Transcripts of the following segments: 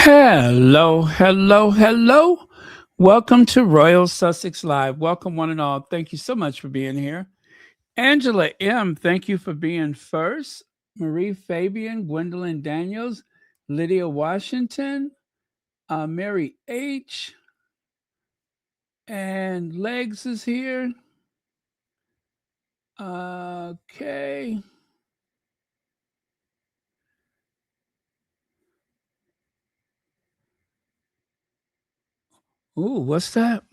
Hello, hello, hello. Welcome to Royal Sussex Live. Welcome, one and all. Thank you so much for being here. Angela M., thank you for being first. Marie Fabian, Gwendolyn Daniels, Lydia Washington, Mary H., and Legs is here. Okay. Ooh, what's that?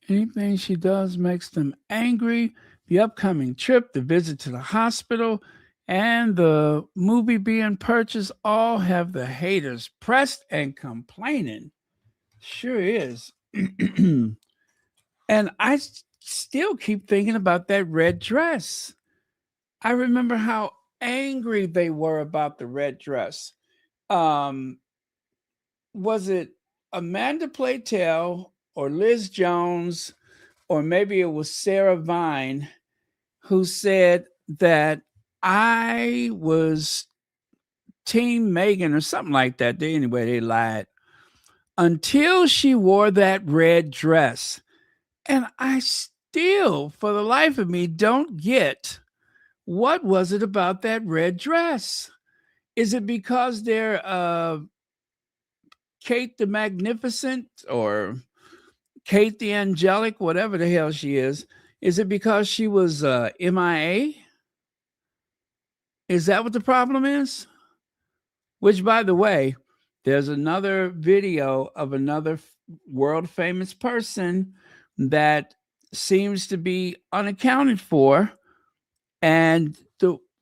Anything she does makes them angry. The upcoming trip, the visit to the hospital, and the movie being purchased all have the haters pressed and complaining. Sure is. And still keep thinking about that red dress. I remember how angry they were about the red dress. Um, was it Amanda Platel or Liz Jones, or maybe it was Sarah Vine, who said that I was Team Meghan or something like that? Anyway, they lied until she wore that red dress. And I still, for the life of me, don't get what was it about that red dress? Is it because they're Kate the Magnificent or Kate the Angelic, whatever the hell she is? Is it because she was MIA? Is that what the problem is? Which, by the way, there's another video of another world famous person that seems to be unaccounted for. And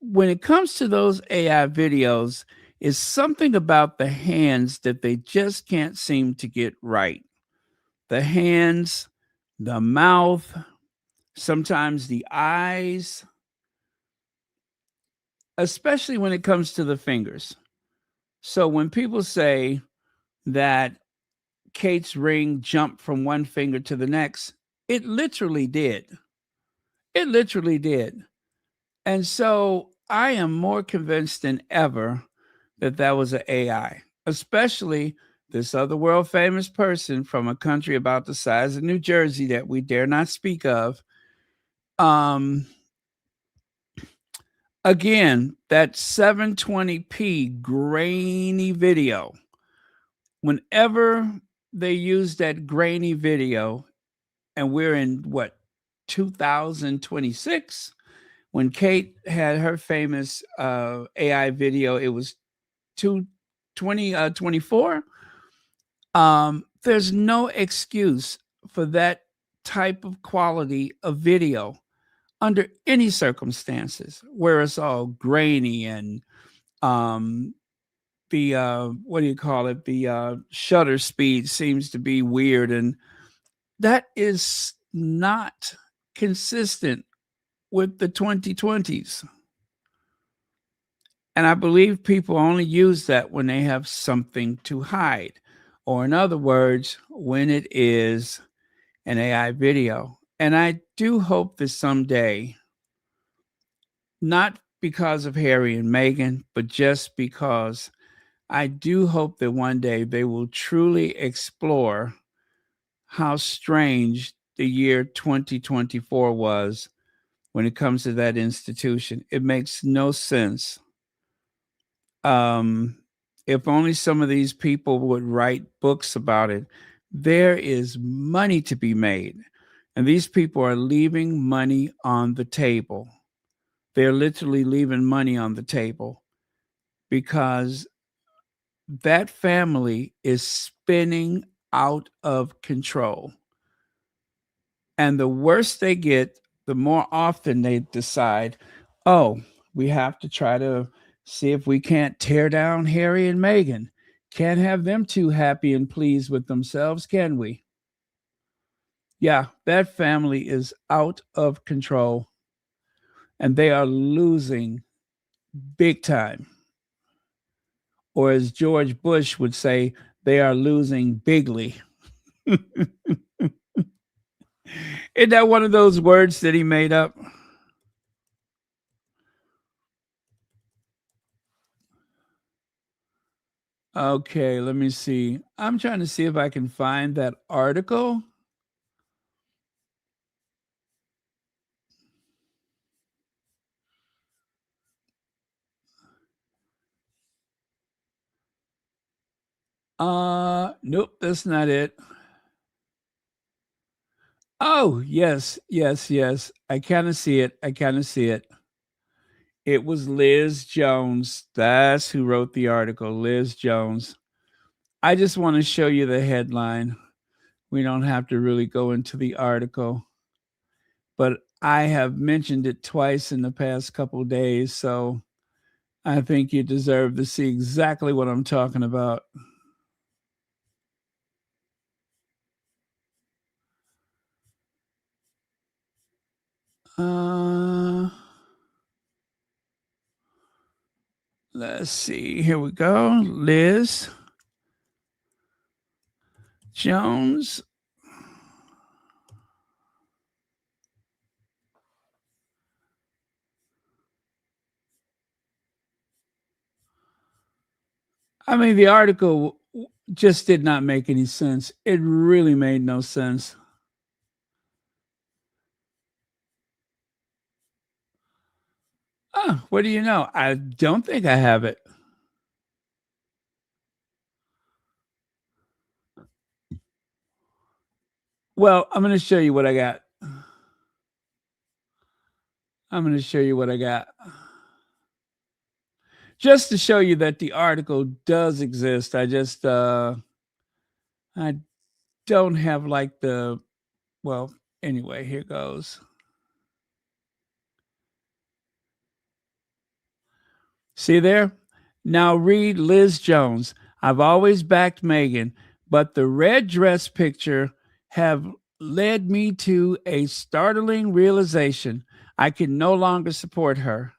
when it comes to those AI videos, is something about the hands that they just can't seem to get right. The hands, the mouth, sometimes the eyes, especially when it comes to the fingers. So when people say that Kate's ring jumped from one finger to the next, it literally did. It literally did. And so I am more convinced than ever that that was an AI, especially this other world famous person from a country about the size of New Jersey that we dare not speak of. Um, Again, that 720p grainy video, whenever they use that grainy video, and we're in what, 2026, when Kate had her famous AI video, it was 2024. There's no excuse for that type of quality of video under any circumstances, where it's all grainy and um, the what do you call it? The shutter speed seems to be weird, and that is not consistent with the 2020s. And I believe people only use that when they have something to hide, or in other words, when it is an AI video. And I do hope that someday, not because of Harry and Meghan, but just because I do hope that one day they will truly explore how strange the year 2024 was when it comes to that institution. It makes no sense. Um, if only some of these people would write books about it. There is money to be made, and these people are leaving money on the table. They're literally leaving money on the table because that family is spinning out of control. And the worse they get, the more often they decide, oh, we have to try to see if we can't tear down Harry and Meghan. Can't have them too happy and pleased with themselves, can we? Yeah, that family is out of control and they are losing big time. Or as George Bush would say, they are losing bigly. Isn't that one of those words that he made up? Okay, let me see. I'm trying to see if I can find that article. Nope, that's not it. Oh, yes, yes, yes. I kind of see it. I kind of see it. It was Liz Jones. That's who wrote the article, Liz Jones. I just want to show you the headline. We don't have to really go into the article, but I have mentioned it twice in the past couple of days, so I think you deserve to see exactly what I'm talking about. Uh, let's see. Here we go. Liz Jones. I mean, the article just did not make any sense. It really made no sense. Oh, what do you know? I don't think I have it. Well, I'm going to show you what I got. I'm going to show you what I got. Just to show you that the article does exist. I don't have like the well, anyway, here goes. See there? Now read Liz Jones. I've always backed Meghan, but the red dress picture have led me to a startling realization. I can no longer support her.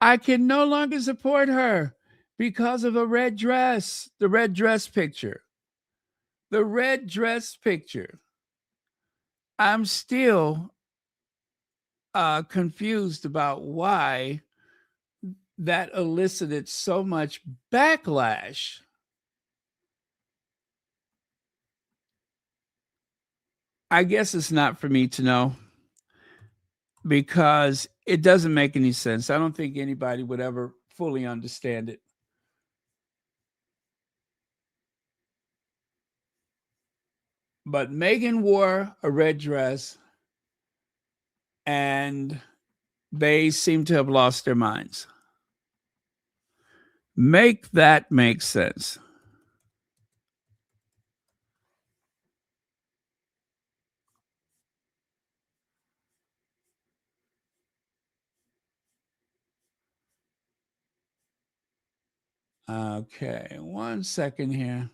I can no longer support her because of a red dress. The red dress picture. The red dress picture. I'm still confused about why that elicited so much backlash. I guess it's not for me to know because it doesn't make any sense. I don't think anybody would ever fully understand it. But Meghan wore a red dress and they seem to have lost their minds. Make that make sense. Okay, 1 second here.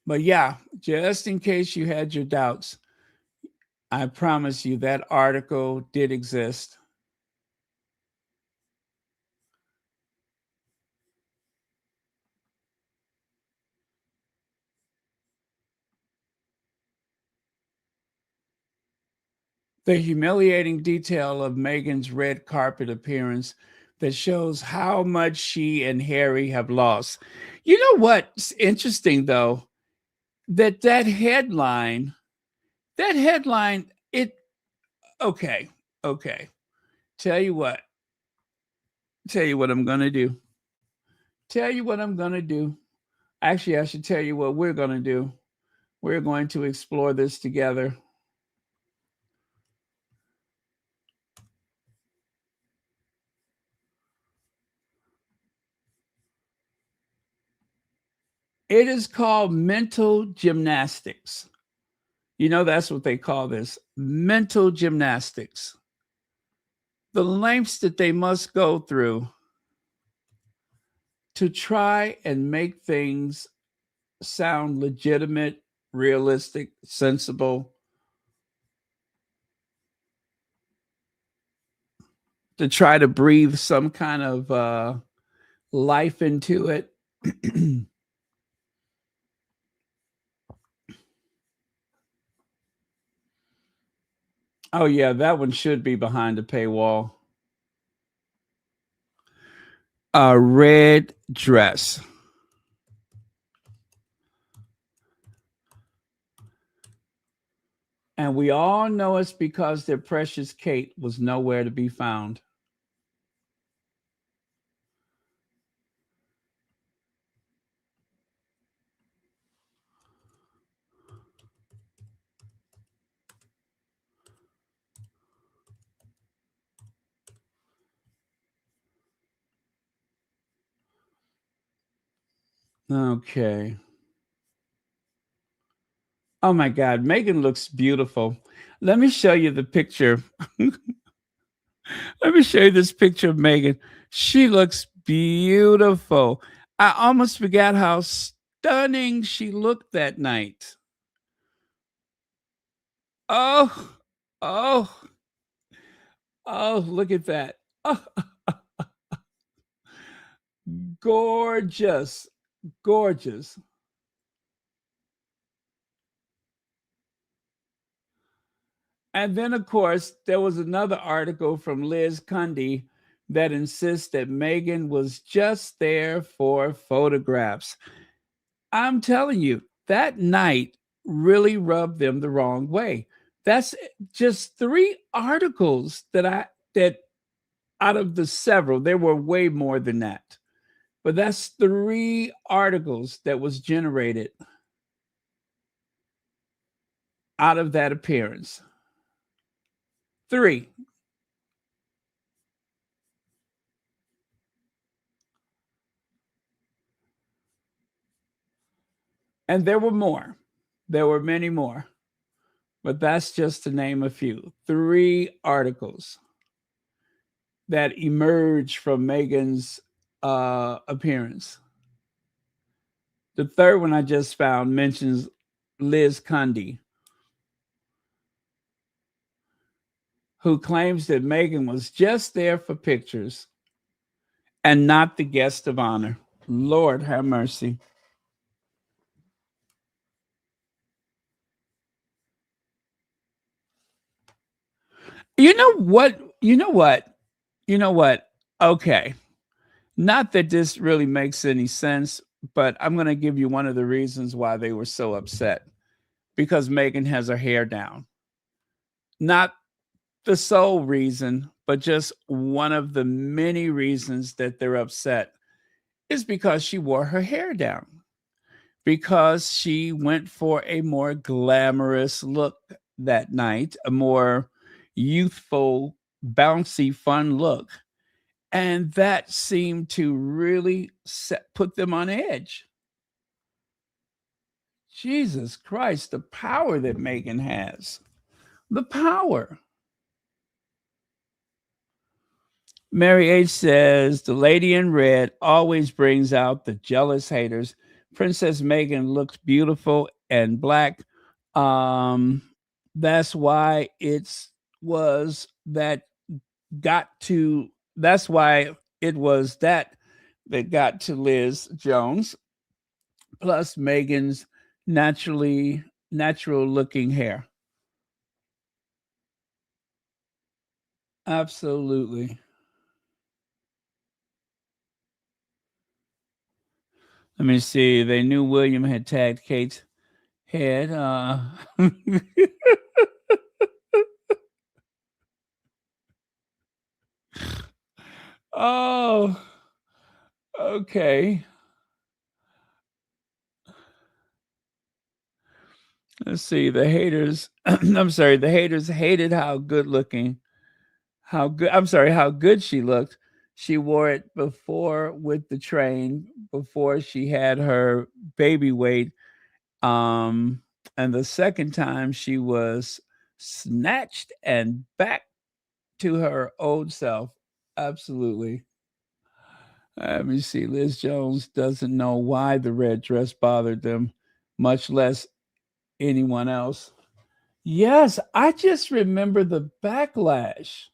But yeah, just in case you had your doubts, I promise you that article did exist. The humiliating detail of Meghan's red carpet appearance that shows how much she and Harry have lost. You know what's interesting though? That headline, it okay, okay. Tell you what, tell you what I'm gonna do. Tell you what I'm gonna do. Actually, I should tell you what we're gonna do. We're going to explore this together. It is called mental gymnastics. You know, that's what they call this mental gymnastics. The lengths that they must go through to try and make things sound legitimate, realistic, sensible, to try to breathe some kind of life into it. Oh, yeah, that one should be behind a paywall. a red dress. And we all know it's because their precious Kate was nowhere to be found. Okay. Oh my God, Meghan looks beautiful. Let me show you the picture. Let me show you this picture of Meghan. She looks beautiful. I almost forgot how stunning she looked that night. Oh, oh, oh, look at that. Oh, gorgeous, gorgeous. And then, of course, there was another article from Liz Cundy that insists that Meghan was just there for photographs. I'm telling you, that night really rubbed them the wrong way. That's just three articles that out of the several, there were way more than that. But that's three articles that was generated out of that appearance. Three. And there were more. There were many more. But that's just to name a few. Three articles that emerged from Meghan's appearance. The third one I just found mentions Liz Cundy, who claims that Meghan was just there for pictures and not the guest of honor. Lord have mercy. You know what? You know what? You know what? Okay. Not that this really makes any sense, but I'm going to give you one of the reasons why they were so upset. Because Meghan has her hair down. Not the sole reason, but just one of the many reasons that they're upset is because she wore her hair down, because she went for a more glamorous look that night, a more youthful, bouncy, fun look. And that seemed to really put them on edge. Jesus Christ, the power that Meghan has. The power. Mary H says the lady in red always brings out the jealous haters. Princess Meghan looks beautiful and black. Um, that's why it's was that got to. That's why it was that got to Liz Jones. Plus Meghan's natural looking hair. Absolutely. Let me see. They knew William had tagged Kate's head. Oh, okay. Let's see. The haters, I'm sorry, the haters hated how good looking, how good she looked. She wore it before with the train, before she had her baby weight. Um, and the second time she was snatched and back to her old self. Absolutely. Let me see. Liz Jones doesn't know why the red dress bothered them, much less anyone else. Yes, I just remember the backlash.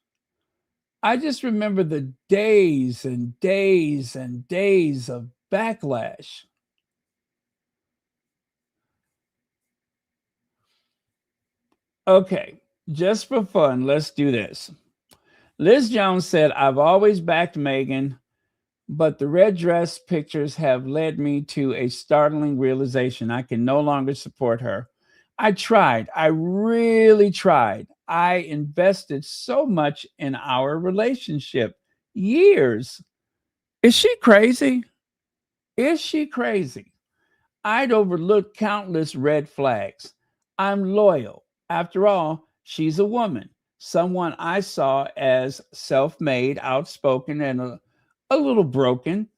I just remember the days and days and days of backlash. Okay, just for fun, let's do this. Liz Jones said, I've always backed Meghan But the red dress pictures have led me to a startling realization. I can no longer support her. I tried. I really tried. I invested so much in our relationship. Years. Is she crazy? Is she crazy? I'd overlooked countless red flags. I'm loyal. After all, she's a woman, someone I saw as self made, outspoken, and a little broken,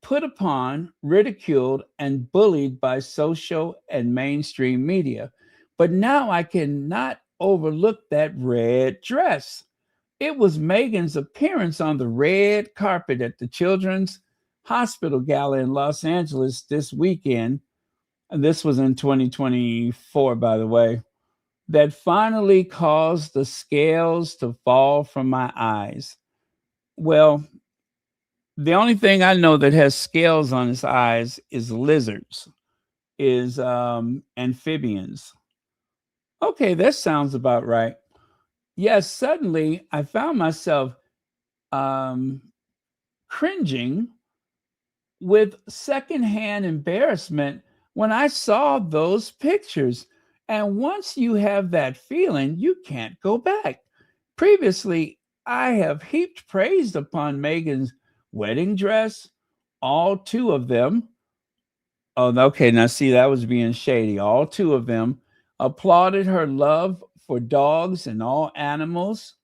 put upon, ridiculed, and bullied by social and mainstream media. But now I cannot overlook that red dress. It was Meghan's appearance on the red carpet at the Children's Hospital Gala in Los Angeles this weekend. And this was in 2024, by the way, that finally caused the scales to fall from my eyes. Well, the only thing I know that has scales on its eyes is lizards, is amphibians. Okay, that sounds about right. Yes, suddenly I found myself um, cringing with secondhand embarrassment when I saw those pictures. And once you have that feeling, you can't go back. Previously, I have heaped praise upon Meghan's wedding dress, all two of them. Oh, okay. Now, see, that was being shady. All two of them applauded her love for dogs and all animals,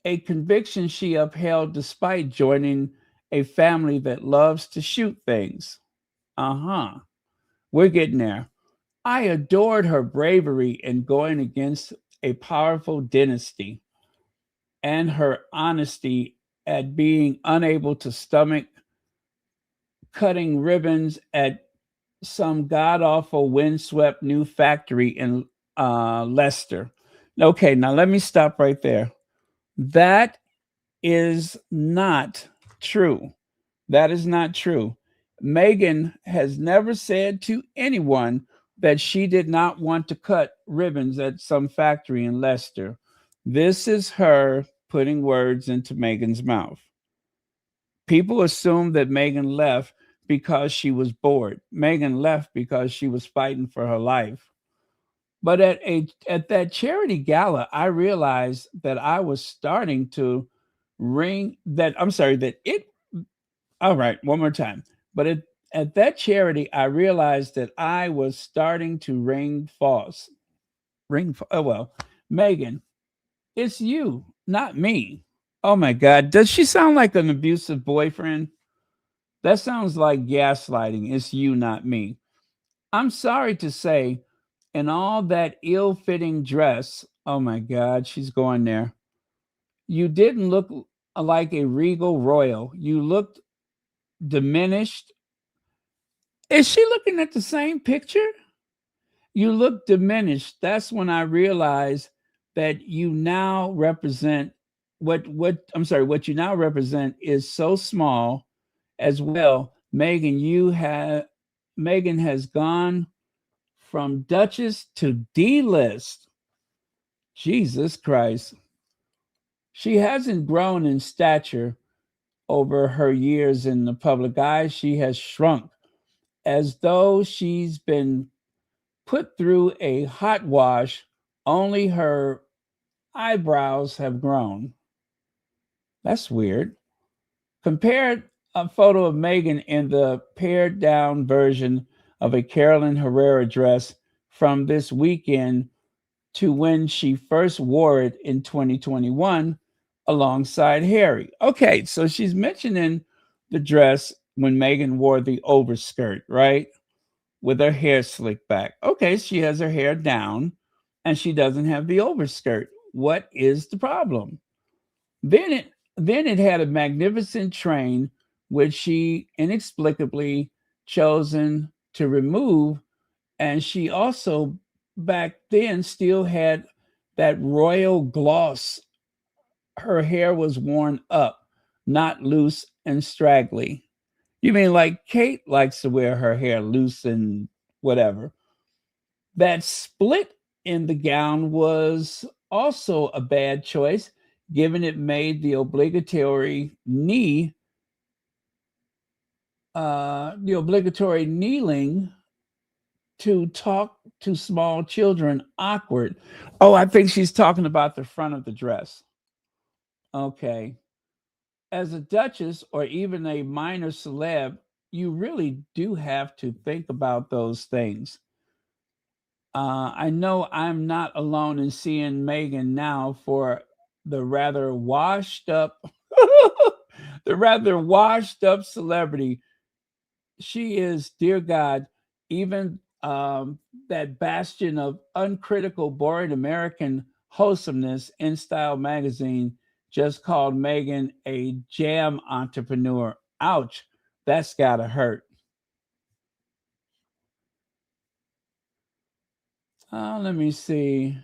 a conviction she upheld despite joining a family that loves to shoot things. Uh-huh. We're getting there. I adored her bravery in going against a powerful dynasty and her honesty at being unable to stomach cutting ribbons at some god awful windswept new factory in Leicester. Okay, now let me stop right there. That is not true. That is not true. Meghan has never said to anyone that she did not want to cut ribbons at some factory in Leicester. This is her putting words into Meghan's mouth. People assume that Meghan left because she was bored. Meghan left because she was fighting for her life. But at that charity gala, I realized that I was starting to ring that I'm sorry that it all right, one more time. But at that charity, I realized that I was starting to ring false. Oh well, Meghan, it's you, not me. Oh my God, does she sound like an abusive boyfriend? That sounds like gaslighting. It's you, not me. I'm sorry to say, in all that ill-fitting dress, oh my God, she's going there. You didn't look like a regal royal. You looked diminished. Is she looking at the same picture? You look diminished. That's when I realized that you now represent what you now represent is so small as well. Meghan has gone from Duchess to D-list. Jesus Christ. She hasn't grown in stature over her years in the public eye. She has shrunk as though she's been put through a hot wash, only her eyebrows have grown. That's weird. Compare a photo of Meghan in the pared down version of a Carolyn Herrera dress from this weekend to when she first wore it in 2021 alongside Harry. Okay, so she's mentioning the dress when Meghan wore the overskirt, right? With her hair slicked back. Okay, she has her hair down and she doesn't have the overskirt. What is the problem? Then it had a magnificent train which she inexplicably chosen to remove, and she also back then still had that royal gloss. Her hair was worn up, not loose and straggly. You mean like Kate likes to wear her hair loose and whatever? That split in the gown was also a bad choice. given it made the obligatory kneeling to talk to small children awkward. Oh, I think she's talking about the front of the dress. Okay. As a duchess or even a minor celeb, you really do have to think about those things. I know I'm not alone in seeing Meghan now for the rather washed up, the rather washed up celebrity she is. Dear God, even that bastion of uncritical, boring American wholesomeness, In Style magazine just called Meghan a jam entrepreneur. Ouch, that's gotta hurt. Let me see.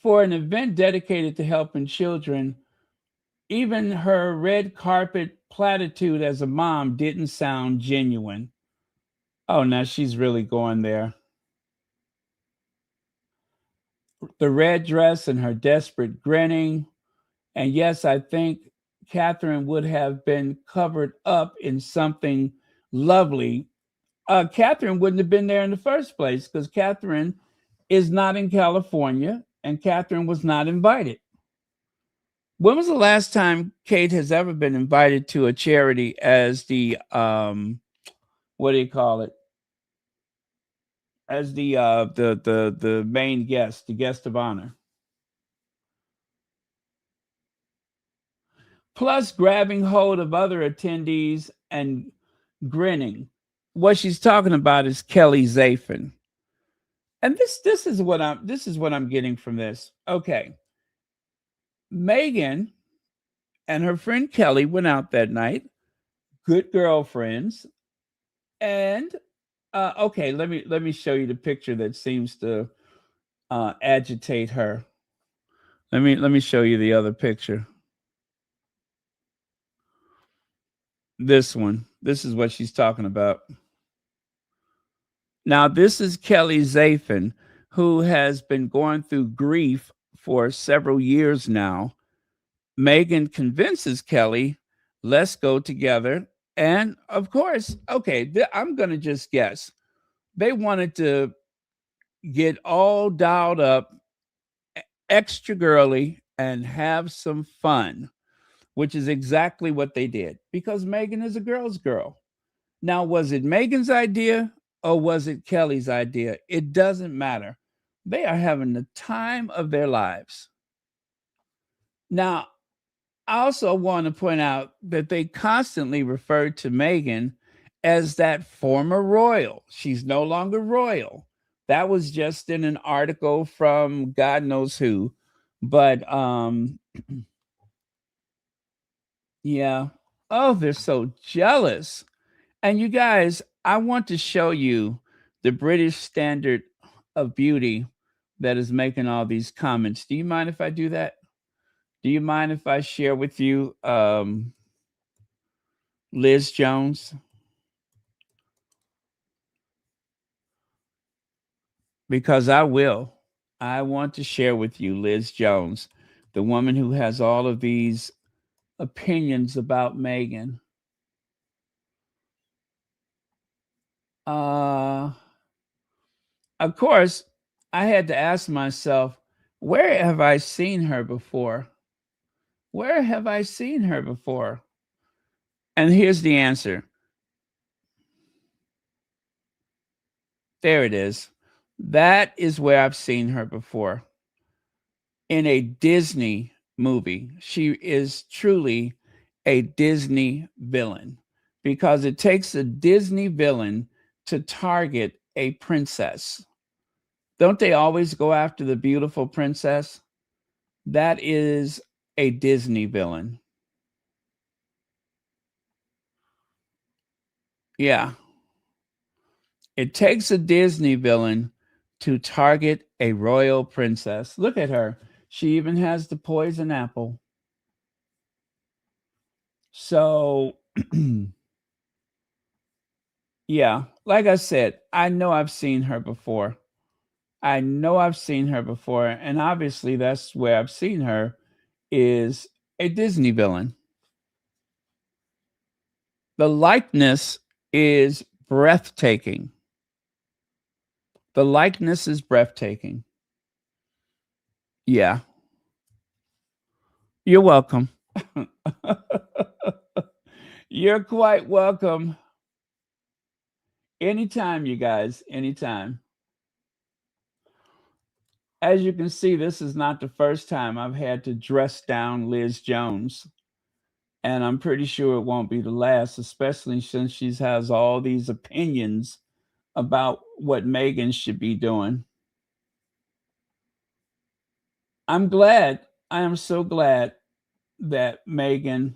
For an event dedicated to helping children, even her red carpet platitude as a mom didn't sound genuine. Oh, now she's really going there. The red dress and her desperate grinning. And yes, I think Catherine would have been covered up in something lovely. Catherine wouldn't have been there in the first place because Catherine is not in California and Catherine was not invited. When was the last time Kate has ever been invited to a charity as the what do you call it? As the main guest, the guest of honor. Plus grabbing hold of other attendees and grinning. What she's talking about is Kelly Zafin. And this is what I'm getting from this. Okay. Meghan and her friend Kelly went out that night, good girlfriends. And okay, let me show you the picture that seems to agitate her. Let me show you the other picture. This one. This is what she's talking about. Now, this is Kelly Zafin, who has been going through grief for several years now. Meghan convinces Kelly, let's go together. And of course, okay, I'm going to just guess. They wanted to get all dialed up, extra girly, and have some fun, which is exactly what they did because Meghan is a girl's girl. Now, was it Meghan's idea or was it Kelly's idea? It doesn't matter. They are having the time of their lives. Now, I also want to point out that they constantly referred to Meghan as that former royal. She's no longer royal. That was just in an article from God knows who. But yeah. Oh, they're so jealous. And you guys, I want to show you the British standard of beauty that is making all these comments. Do you mind if I do that? Do you mind if I share with you Liz Jones? Because I will. I want to share with you Liz Jones, the woman who has all of these opinions about Meghan. Uh, of course, I had to ask myself, where have I seen her before? Where have I seen her before? And here's the answer. There it is. That is where I've seen her before. In a Disney movie. She is truly a Disney villain because it takes a Disney villain to target a princess. Don't they always go after the beautiful princess? That is a Disney villain. Yeah. It takes a Disney villain to target a royal princess. Look at her. She even has the poison apple. So, yeah, like I said, I know I've seen her before. I know I've seen her before, and obviously that's where I've seen her is a Disney villain. The likeness is breathtaking. The likeness is breathtaking. Yeah. You're welcome. You're quite welcome. Anytime, you guys, anytime. As you can see, this is not the first time I've had to dress down Liz Jones. And I'm pretty sure it won't be the last, especially since she has all these opinions about what Meghan should be doing. I'm glad, I am so glad that Meghan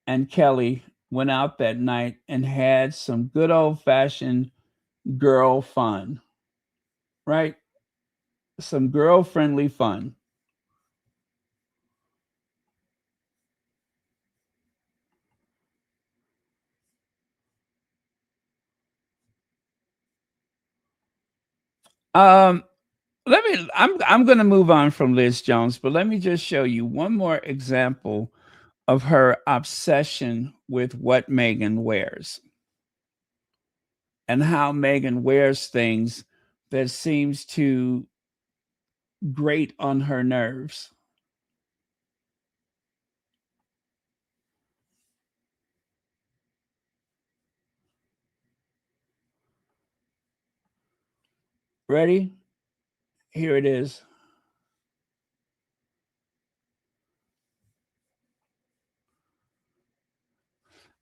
and Kelly went out that night and had some good old fashioned girl fun, right? Some girl friendly fun. Um, I'm going to move on from Liz Jones, but let me just show you one more example of her obsession with what Meghan wears and how Meghan wears things that seems to grate on her nerves. Ready? Here it is.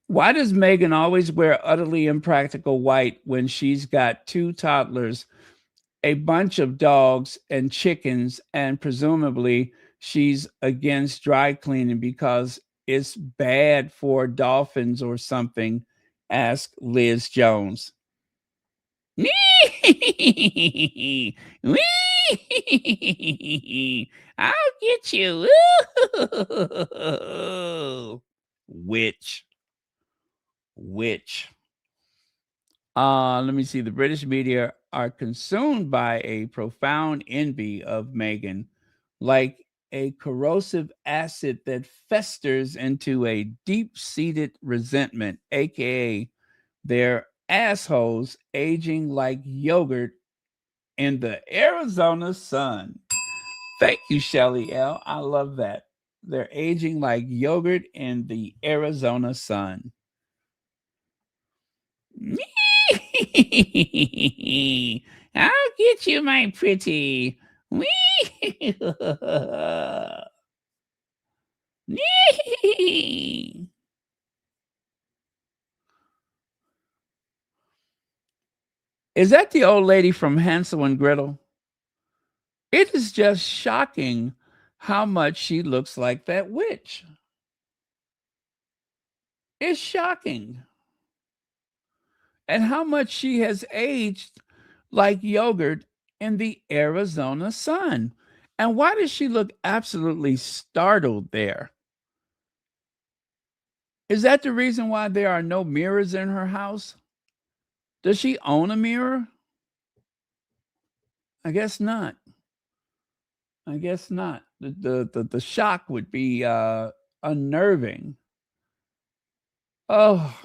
Why does Meghan always wear utterly impractical white when she's got two toddlers, a bunch of dogs and chickens, and presumably she's against dry cleaning because it's bad for dolphins or something? Asked Liz Jones. I'll get you. Witch. Witch. Let me see. The British media are consumed by a profound envy of Meghan, like a corrosive acid that festers into a deep seated resentment, aka their assholes aging like yogurt in the Arizona sun. Thank you, Shelly L. I love that. They're aging like yogurt in the Arizona sun. I'll get you, my pretty. Is that the old lady from Hansel and Gretel? It is just shocking how much she looks like that witch. It's shocking. And how much she has aged like yogurt in the Arizona sun. And why does she look absolutely startled there? Is that the reason why there are no mirrors in her house? Does she own a mirror? I guess not. I guess not. The shock would be unnerving. Oh,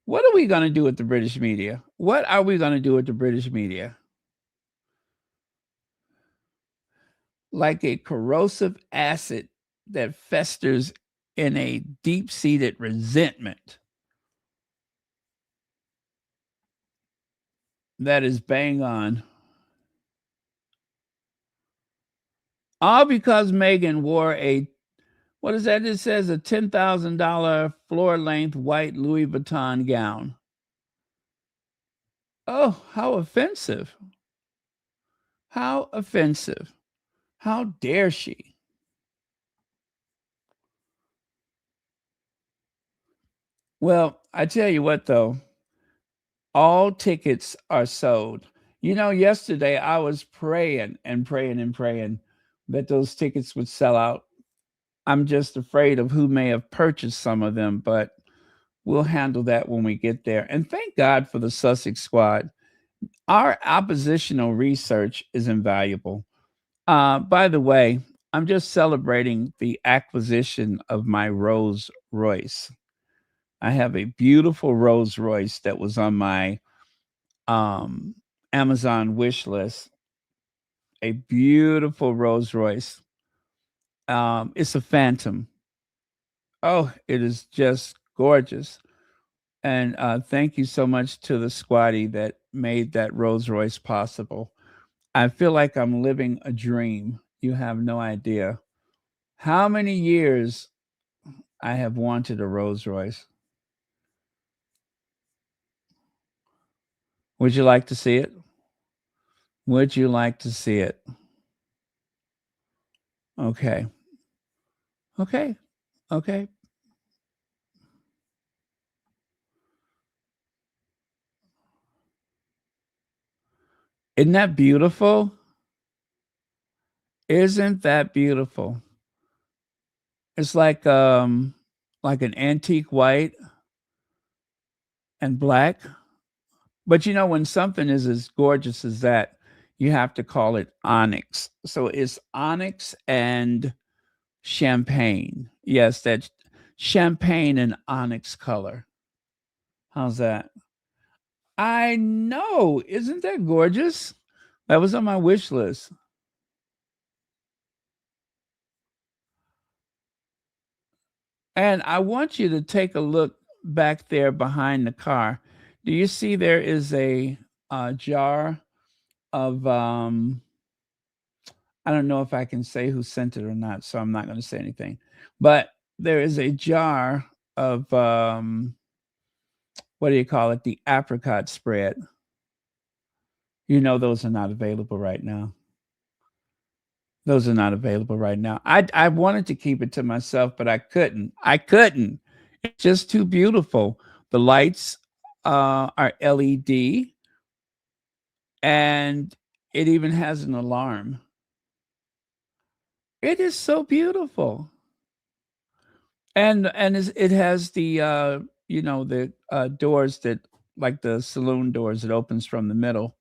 what are we going to do with the British media? What are we going to do with the British media? Like a corrosive acid that festers in a deep seated resentment. That is bang on. All because Meghan wore a, what is that? It says a $10,000 floor length white Louis Vuitton gown. Oh, how offensive. How offensive. How dare she? Well, I tell you what, though, all tickets are sold. You know, yesterday I was praying and praying and praying that those tickets would sell out. I'm just afraid of who may have purchased some of them, but we'll handle that when we get there. And thank God for the Sussex squad. Our oppositional research is invaluable. By the way, I'm just celebrating the acquisition of my Rolls Royce. I have a beautiful Rolls Royce that was on my um, Amazon wish list. A beautiful Rolls Royce. It's a Phantom. Oh, it is just gorgeous. And thank you so much to the squatty that made that Rolls Royce possible. I feel like I'm living a dream. You have no idea how many years I have wanted a Rolls Royce. Would you like to see it? Would you like to see it? Okay. Okay. Okay. Isn't that beautiful? Isn't that beautiful? It's like an antique white and black. But you know, when something is as gorgeous as that, you have to call it onyx. So it's onyx and champagne. Yes, that champagne and onyx color. How's that? I know. Isn't that gorgeous? That was on my wish list. And I want you to take a look back there behind the car. Do you see there is a jar of I don't know if I can say who sent it or not, so I'm not going to say anything. But there is a jar of what do you call it? The apricot spread. You know those are not available right now. Those are not available right now. I wanted to keep it to myself, but I couldn't. I couldn't. It's just too beautiful. The lights are LED, and it even has an alarm. It is so beautiful. And it has the the doors that like the saloon doors that opens from the middle.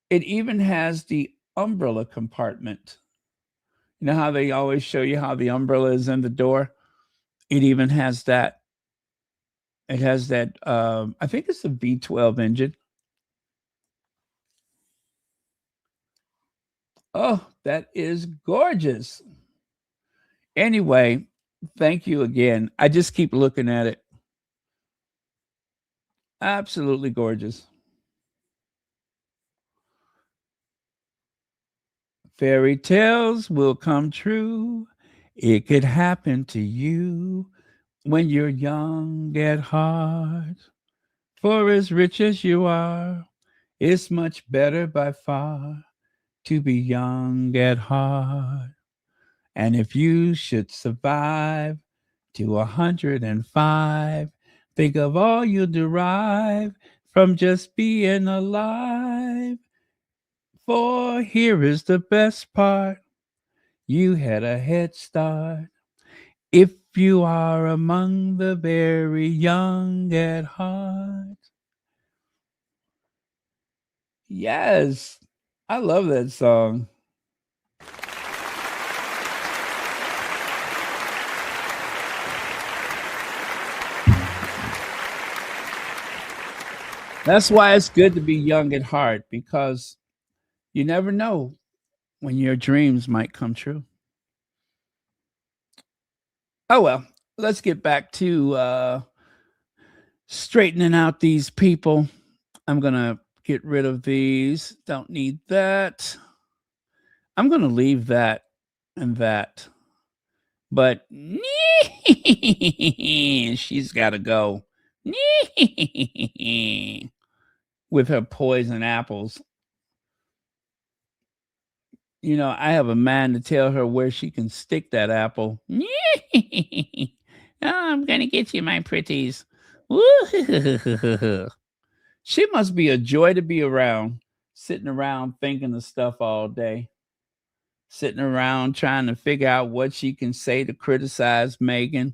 It even has the umbrella compartment. You know how they always show you how the umbrella is in the door? It even has that. It has that I think it's a V12 engine. Oh, that is gorgeous. Anyway, thank you again. I just keep looking at it. Absolutely gorgeous. Fairy tales will come true. It could happen to you when you're young at heart. For as rich as you are, it's much better by far to be young at heart. And if you should survive to 105, think of all you derive from just being alive. For here is the best part, you had a head start. If you are among the very young at heart. Yes, I love that song. That's why it's good to be young at heart because you never know when your dreams might come true. Oh well, let's get back to straightening out these people. I'm going to get rid of these. Don't need that. I'm going to leave that and that. But she's got to go with her poison apples. You know, I have a mind to tell her where she can stick that apple. Oh, I'm going to get you, my pretties. She must be a joy to be around, sitting around thinking of stuff all day, sitting around trying to figure out what she can say to criticize Meghan.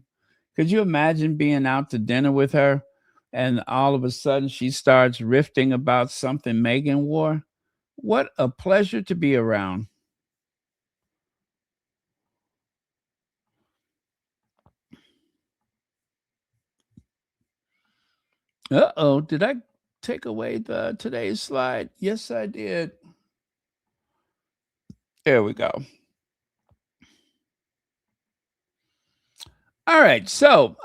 Could you imagine being out to dinner with her and all of a sudden she starts riffing about something Meghan wore. What a pleasure to be around. Uh-oh, did I take away the today's slide? Yes, I did. There we go. All right, so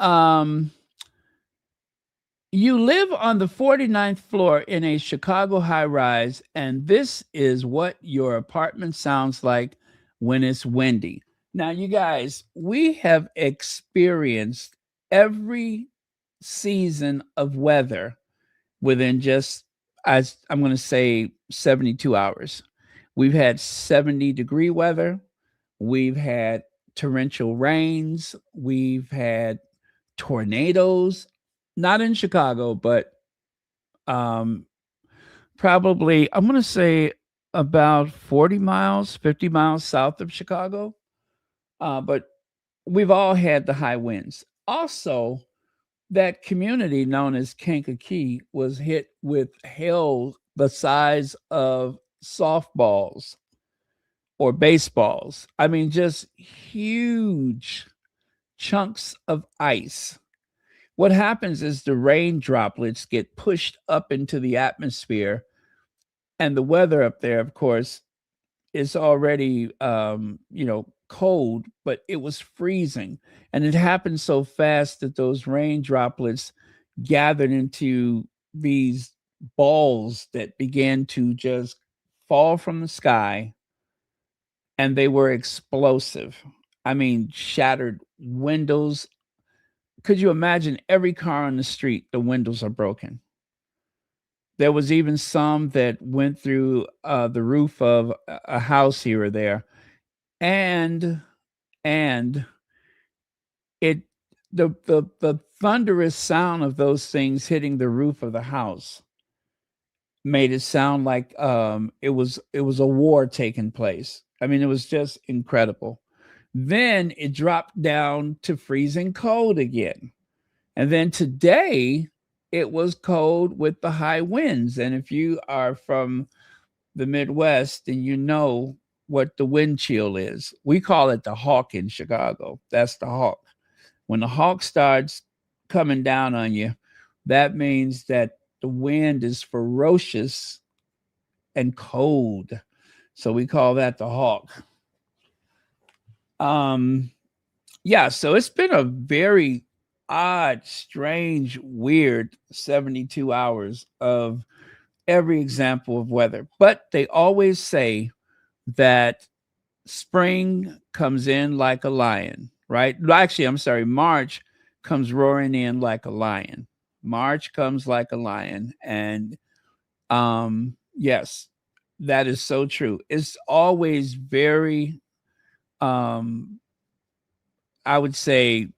you live on the 49th floor in a Chicago high rise, and this is what your apartment sounds like when it's windy. Now, you guys, we have experienced every season of weather within just, I'm going to say, 72 hours. We've had 70-degree weather. We've had torrential rains. We've had tornadoes, not in Chicago, but um, probably, I'm going to say about 40 miles, 50 miles south of Chicago. But we've all had the high winds. Also, that community known as Kankakee was hit with hail the size of softballs or baseballs. I mean, just huge chunks of ice. What happens is the rain droplets get pushed up into the atmosphere, and the weather up there, of course, is already cold, but it was freezing, and it happened so fast that those rain droplets gathered into these balls that began to just fall from the sky, and they were explosive. I mean, shattered windows. Could you imagine every car on the street, the windows are broken? There was even some that went through the roof of a house here or there, and and it the thunderous sound of those things hitting the roof of the house made it sound like it was a war taking place. I mean, it was just incredible. Then it dropped down to freezing cold again. And then today it was cold with the high winds. And if you are from the Midwest and you know what the wind chill is, we call it the hawk in Chicago. That's the hawk. When the hawk starts coming down on you, that means that the wind is ferocious and cold. So we call that the hawk. Um, yeah, so it's been a very odd, strange, weird 72 hours of every example of weather. But they always say that spring comes in like a lion, right? Actually, I'm sorry, March comes roaring in like a lion. March comes like a lion. And yes, that is so true. It's always very um I would say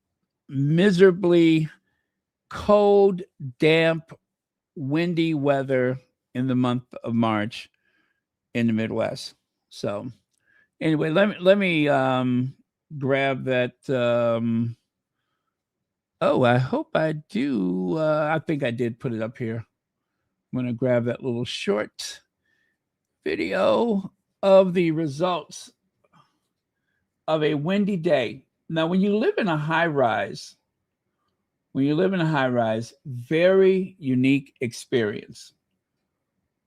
miserably cold, damp, windy weather in the month of March in the Midwest. So anyway, let me grab that. Oh, I hope I do. I think I did put it up here. I'm gonna grab that little short video of the results of a windy day. Now, when you live in a high rise, very unique experience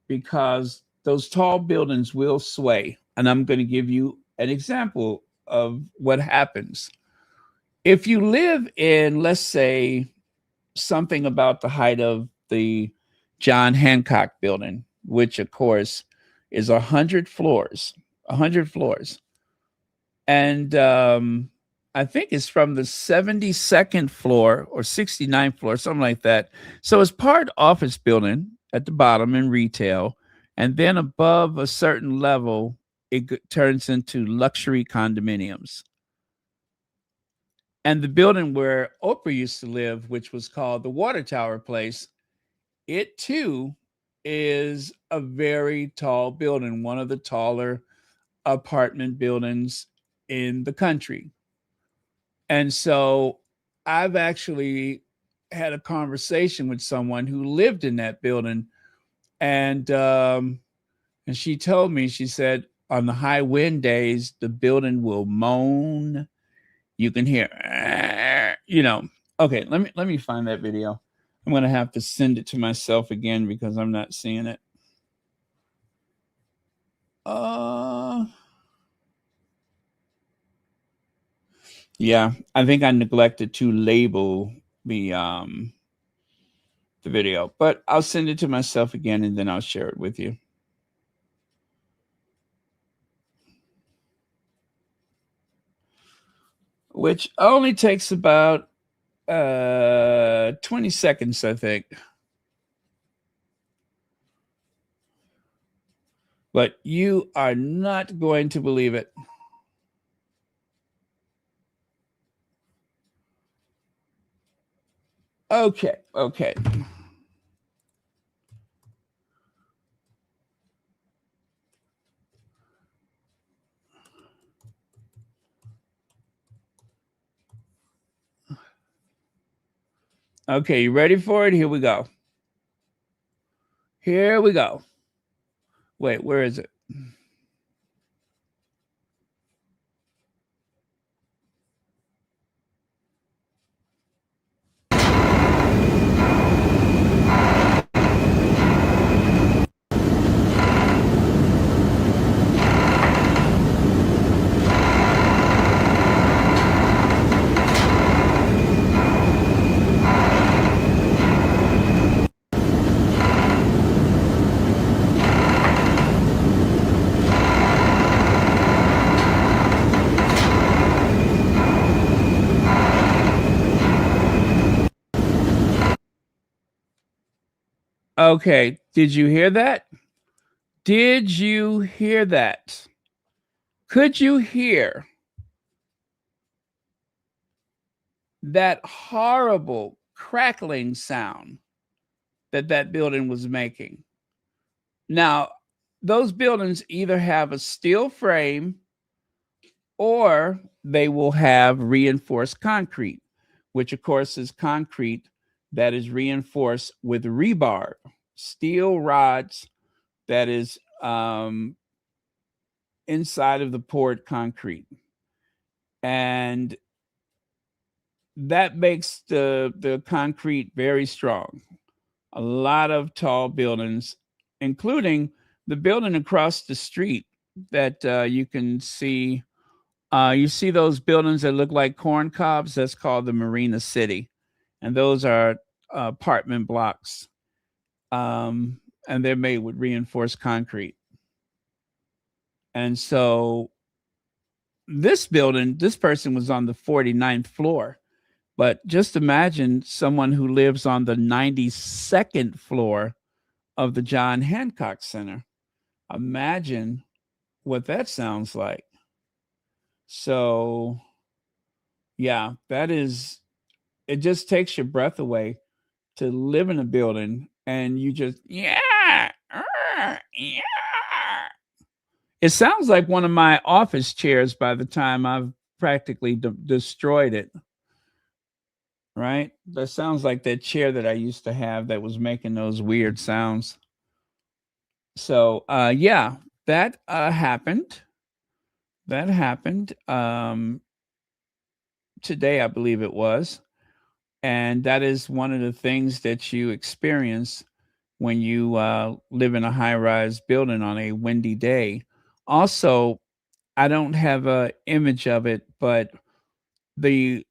because those tall buildings will sway. And I'm going to give you an example of what happens. If you live in, let's say, something about the height of the John Hancock building, which of course is 100 floors, 100 floors. And I think it's from the 72nd floor or 69th floor, something like that. So it's part office building at the bottom in retail. And then above a certain level, it turns into luxury condominiums. And the building where Oprah used to live, which was called the Water Tower Place, it too is a very tall building, one of the taller apartment buildings in the country. And so I've actually had a conversation with someone who lived in that building, and she told me, she said, on the high wind days, the building will moan. You can hear, you know. Okay, let me find that video. I'm gonna have to send it to myself again because I'm not seeing it. Yeah, I think I neglected to label the video, but I'll send it to myself again and then I'll share it with you. Which only takes about 20 seconds, I think. But you are not going to believe it. Okay. Okay, you ready for it? Here we go. Wait, where is it? Okay, did you hear that? Did you hear that? Could you hear that horrible crackling sound that building was making? Now, those buildings either have a steel frame or they will have reinforced concrete, which of course is concrete that is reinforced with rebar, steel rods that is inside of the poured concrete. And that makes the concrete very strong. A lot of tall buildings, including the building across the street that you can see. You see those buildings that look like corn cobs? That's called the Marina City. And those are apartment blocks. And they're made with reinforced concrete. And so this building, this person was on the 49th floor. But just imagine someone who lives on the 92nd floor of the John Hancock Center. Imagine what that sounds like. So, yeah, it just takes your breath away to live in a building and you just, yeah. It sounds like one of my office chairs by the time I've practically destroyed it. Right? That sounds like that chair that I used to have that was making those weird sounds. So, yeah, that happened. That happened today, I believe it was. And that is one of the things that you experience when you live in a high rise building on a windy day. Also, I don't have an image of it, but the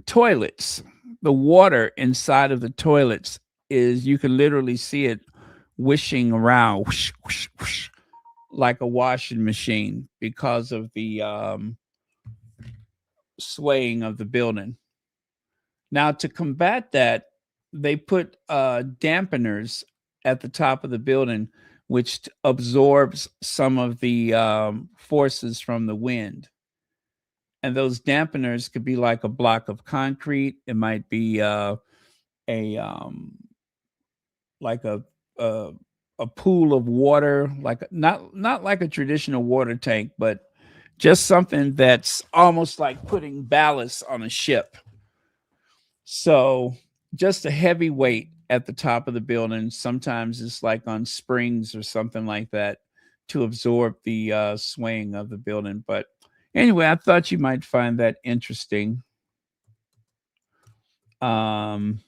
toilets, the water inside of the toilets is, you can literally see it wishing around whoosh, whoosh, whoosh, like a washing machine because of the swaying of the building. Now, to combat that, they put dampeners at the top of the building, which absorbs some of the forces from the wind. And those dampeners could be like a block of concrete. It might be like a pool of water, like not like a traditional water tank, but just something that's almost like putting ballast on a ship. So just a heavy weight at the top of the building. Sometimes it's like on springs or something like that to absorb the swaying of the building. But anyway, I thought you might find that interesting. Um,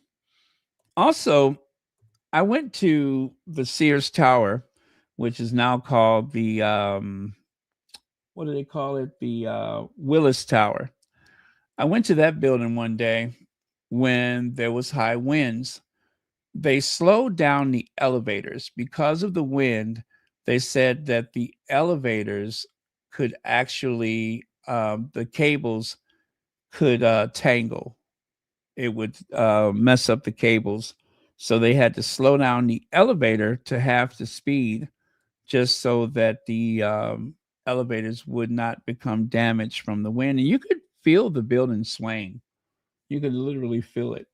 Also, I went to the Sears Tower, which is now called the what do they call it? The Willis Tower. I went to that building one day when there was high winds. They slowed down the elevators because of the wind. They said that the elevators could actually the cables could tangle. It would mess up the cables. So they had to slow down the elevator to half the speed just so that the elevators would not become damaged from the wind. And you could feel the building swaying. You could literally feel it.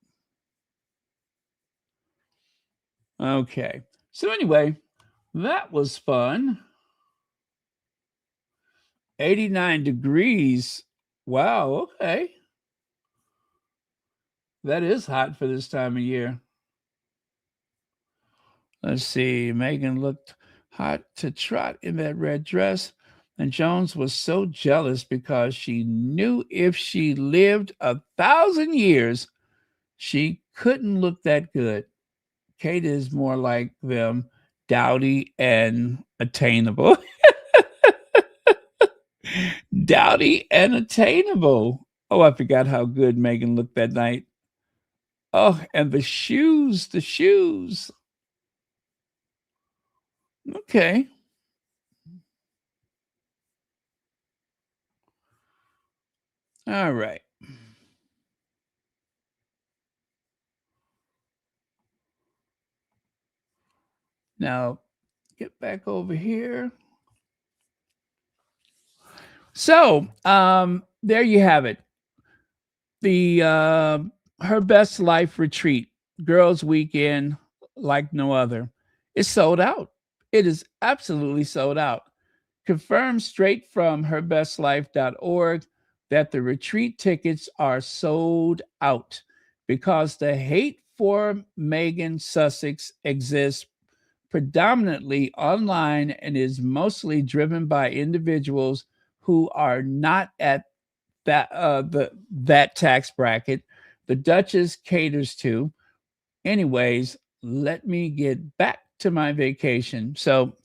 Okay. So, anyway, that was fun. 89 degrees. Wow. Okay. That is hot for this time of year. Let's see. Meghan looked hot to trot in that red dress. And Jones was so jealous because she knew if she lived 1,000 years, she couldn't look that good. Kate is more like them, dowdy and attainable. Dowdy and attainable. Oh, I forgot how good Meghan looked that night. Oh, and the shoes, the shoes. Okay. All right. Now, get back over here. So, there you have it. The Her Best Life retreat, girls' weekend, like no other, is sold out. It is absolutely sold out. Confirmed straight from herbestlife.org that the retreat tickets are sold out because the hate for Meghan Sussex exists predominantly online and is mostly driven by individuals who are not at that tax bracket the Duchess caters to. Anyways, let me get back to my vacation. So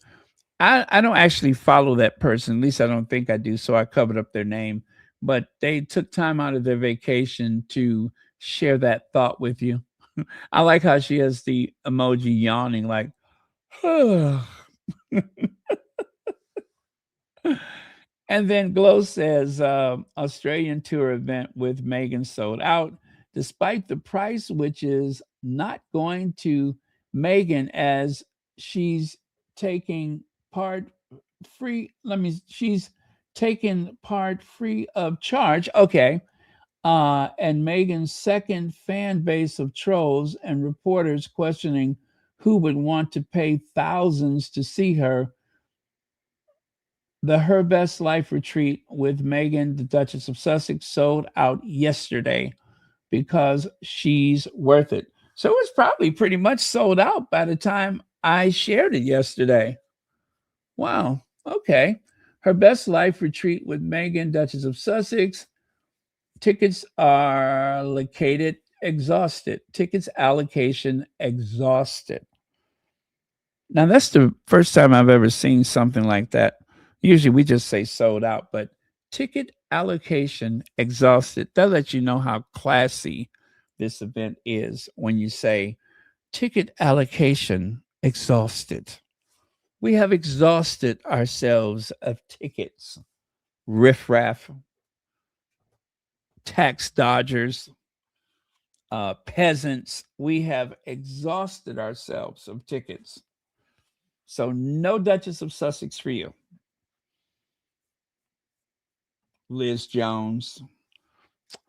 I don't actually follow that person. At least I don't think I do. So I covered up their name. But they took time out of their vacation to share that thought with you. I like how she has the emoji yawning, like, And then Glow says Australian tour event with Meghan sold out despite the price, which is not going to Meghan as she's taking part free. She's taking part free of charge. Okay. And Meghan's second fan base of trolls and reporters questioning who would want to pay thousands to see her. The Her Best Life retreat with Meghan, the Duchess of Sussex, sold out yesterday because she's worth it. So it was probably pretty much sold out by the time I shared it yesterday. Wow. Okay. Her Best Life retreat with Meghan, Duchess of Sussex. Tickets are allocated, exhausted. Tickets allocation exhausted. Now that's the first time I've ever seen something like that. Usually we just say sold out, but ticket allocation exhausted. That lets you know how classy this event is when you say ticket allocation exhausted. We have exhausted ourselves of tickets. Riffraff, tax dodgers, peasants. We have exhausted ourselves of tickets. So no Duchess of Sussex for you. Liz Jones,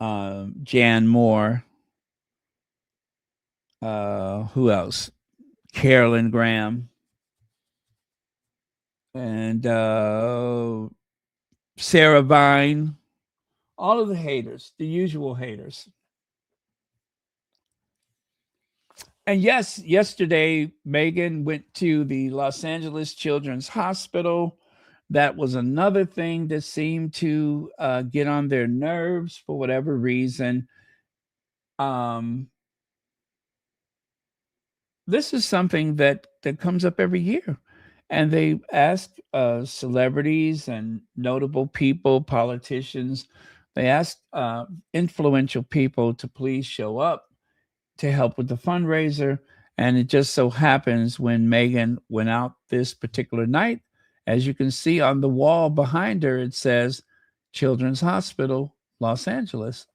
Jan Moore, who else? Carolyn Graham, and Sarah Vine. All of the haters, the usual haters. And yes, yesterday Meghan went to the Los Angeles Children's Hospital. That was another thing that seemed to get on their nerves for whatever reason. Um, this is something that comes up every year, and they ask celebrities and notable people, politicians. They ask influential people to please show up to help with the fundraiser. And it just so happens when Meghan went out this particular night, as you can see on the wall behind her, it says Children's Hospital, Los Angeles.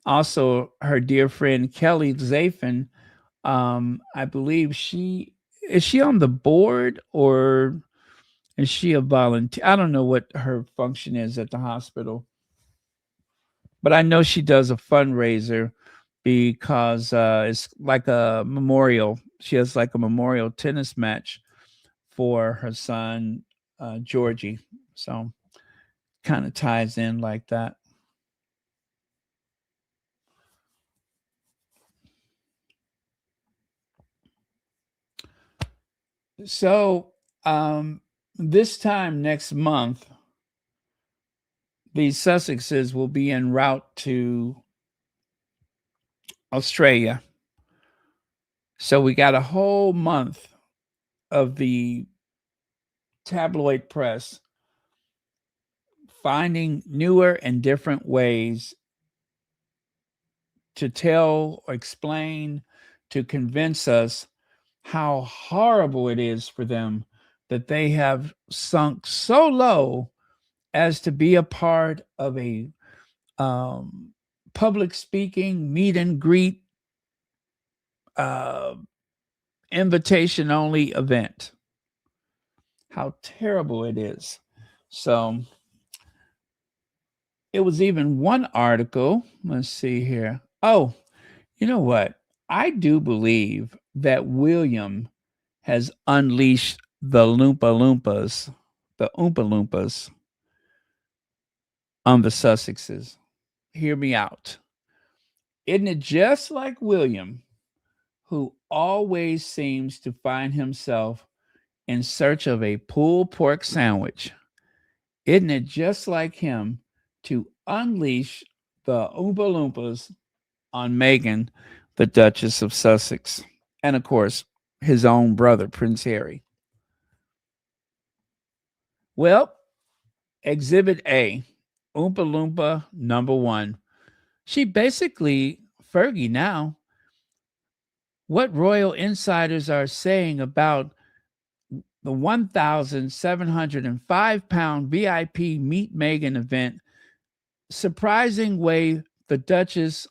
Also, her dear friend Kelly Zafin, I believe she on the board or is she a volunteer? I don't know what her function is at the hospital, but I know she does a fundraiser because it's like a memorial. She has like a memorial tennis match for her son, Georgie. So kind of ties in like that. So this time next month, the Sussexes will be en route to Australia. So we got a whole month of the tabloid press finding newer and different ways to tell or explain, to convince us how horrible it is for them that they have sunk so low as to be a part of a um, public speaking meet and greet uh, invitation only event. How terrible it is. So it was even one article. Let's see here. Oh, you know what? I do believe that William has unleashed the Oompa Loompas on the Sussexes. Hear me out. Isn't it just like William, who always seems to find himself in search of a pulled pork sandwich? Isn't it just like him to unleash the Oompa Loompas on Meghan, the Duchess of Sussex, and of course, his own brother, Prince Harry? Well, Exhibit A, Oompa Loompa number one. She basically, Fergie now, what royal insiders are saying about the 1,705-pound VIP Meet Meghan event, surprising way the Duchess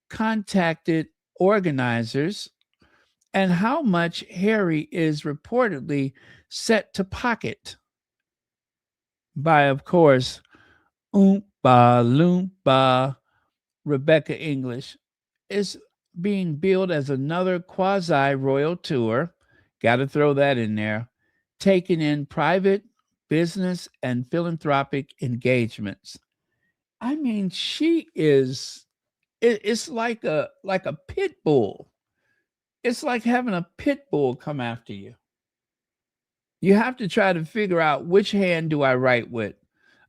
contacted organizers, and how much Harry is reportedly set to pocket by, of course, Oompa Loompa Rebecca English is being billed as another quasi royal tour. Got to throw that in there. Taking in private, business, and philanthropic engagements. I mean, she is. It's like a pit bull. It's like having a pit bull come after you. You have to try to figure out which hand do I write with.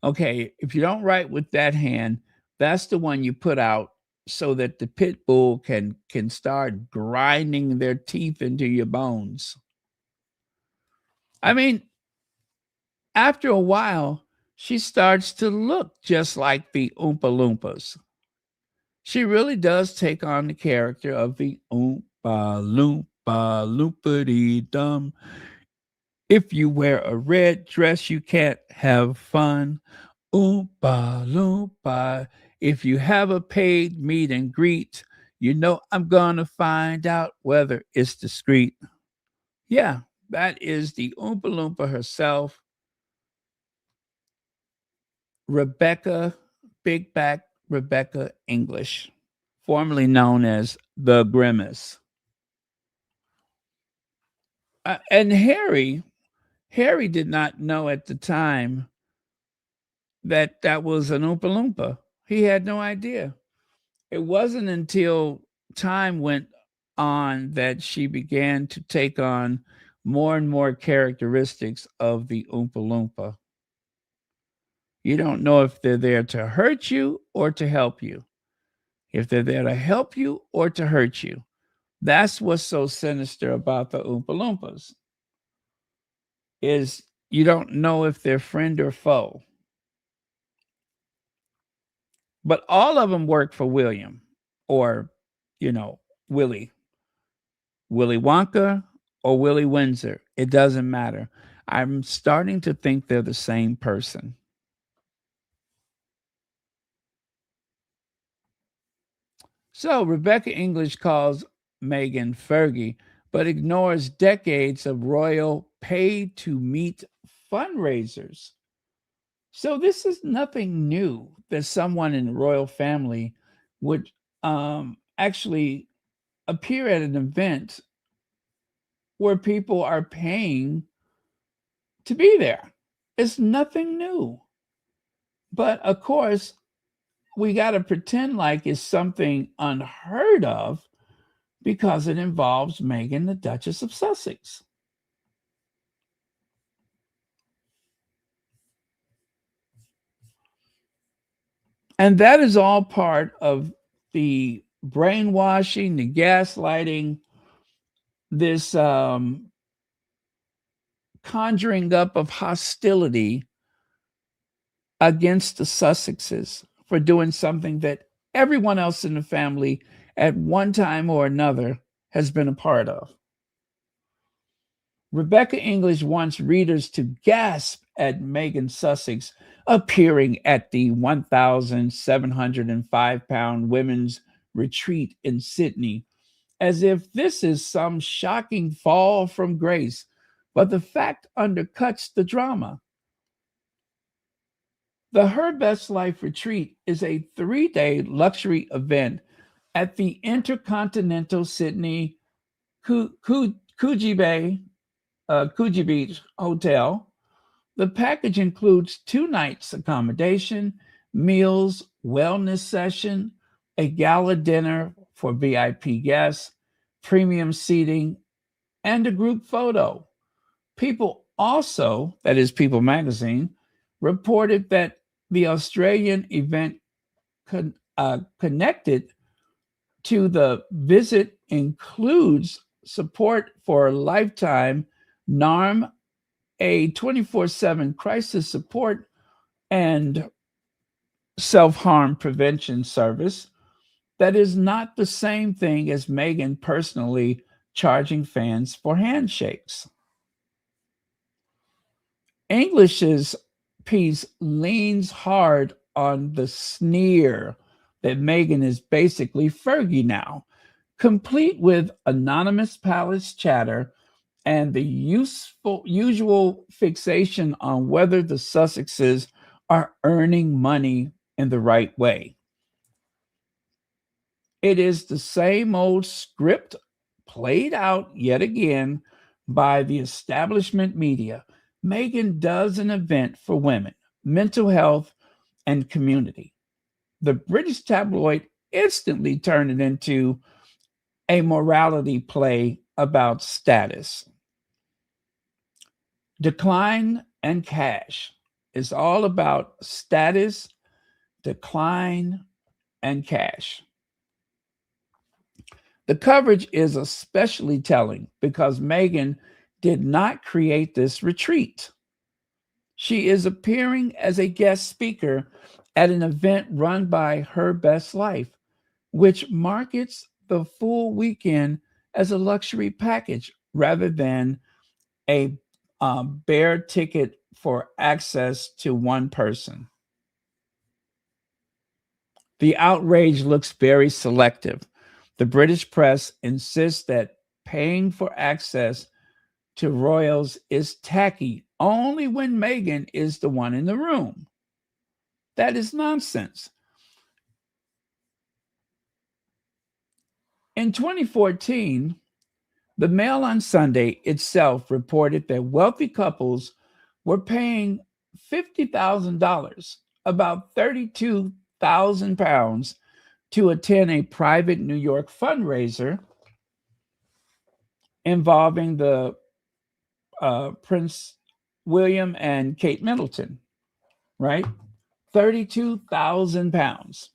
Okay, if you don't write with that hand, that's the one you put out so that the pit bull can start grinding their teeth into your bones. I mean, after a while, she starts to look just like the Oompa Loompas. She really does take on the character of the Oompa Loompa Loopity Dum. If you wear a red dress, you can't have fun. Oompa Loompa. If you have a paid meet and greet, you know I'm gonna find out whether it's discreet. Yeah, that is the Oompa Loompa herself, Rebecca, Big Back Rebecca English, formerly known as the Grimace. And Harry did not know at the time that that was an Oompa Loompa. He had no idea. It wasn't until time went on that she began to take on more and more characteristics of the Oompa Loompa. You don't know if they're there to hurt you or to help you, if they're there to help you or to hurt you. That's what's so sinister about the Oompa Loompas, is you don't know if they're friend or foe. But all of them work for William, or, you know, Willie. Willy Wonka or Willie Windsor. It doesn't matter. I'm starting to think they're the same person. So Rebecca English calls Meghan Fergie, but ignores decades of royal pay to meet fundraisers. So this is nothing new that someone in the royal family would actually appear at an event where people are paying to be there. It's nothing new. But of course, we got to pretend like it's something unheard of because it involves Meghan, the Duchess of Sussex. And that is all part of the brainwashing, the gaslighting, this conjuring up of hostility against the Sussexes for doing something that everyone else in the family at one time or another has been a part of. Rebecca English wants readers to gasp at Meghan Sussex appearing at the 1,705-pound women's retreat in Sydney, as if this is some shocking fall from grace. But the fact undercuts the drama. The Her Best Life retreat is a 3-day luxury event at the Intercontinental Sydney Coogee Bay, Coogee Beach Hotel. The package includes 2 nights accommodation, meals, wellness session, a gala dinner for VIP guests, premium seating, and a group photo. People also, that is People magazine, reported that the Australian event connected to the visit includes support for a lifetime NARM, a 24/7 crisis support and self-harm prevention service that is not the same thing as Meghan personally charging fans for handshakes. English's piece leans hard on the sneer that Meghan is basically Fergie now, complete with anonymous palace chatter and the usual fixation on whether the Sussexes are earning money in the right way. It is the same old script played out yet again by the establishment media. Meghan does an event for women, mental health, and community. The British tabloid instantly turned it into a morality play about status. Decline and cash is all about status, decline, and cash. The coverage is especially telling because Meghan did not create this retreat. She is appearing as a guest speaker at an event run by Her Best Life, which markets the full weekend as a luxury package rather than a bare ticket for access to one person. The outrage looks very selective. The British press insists that paying for access to royals is tacky only when Meghan is the one in the room. That is nonsense. In 2014, the Mail on Sunday itself reported that wealthy couples were paying $50,000, about £32,000, to attend a private New York fundraiser involving the Prince William and Kate Middleton, right? 32,000 pounds.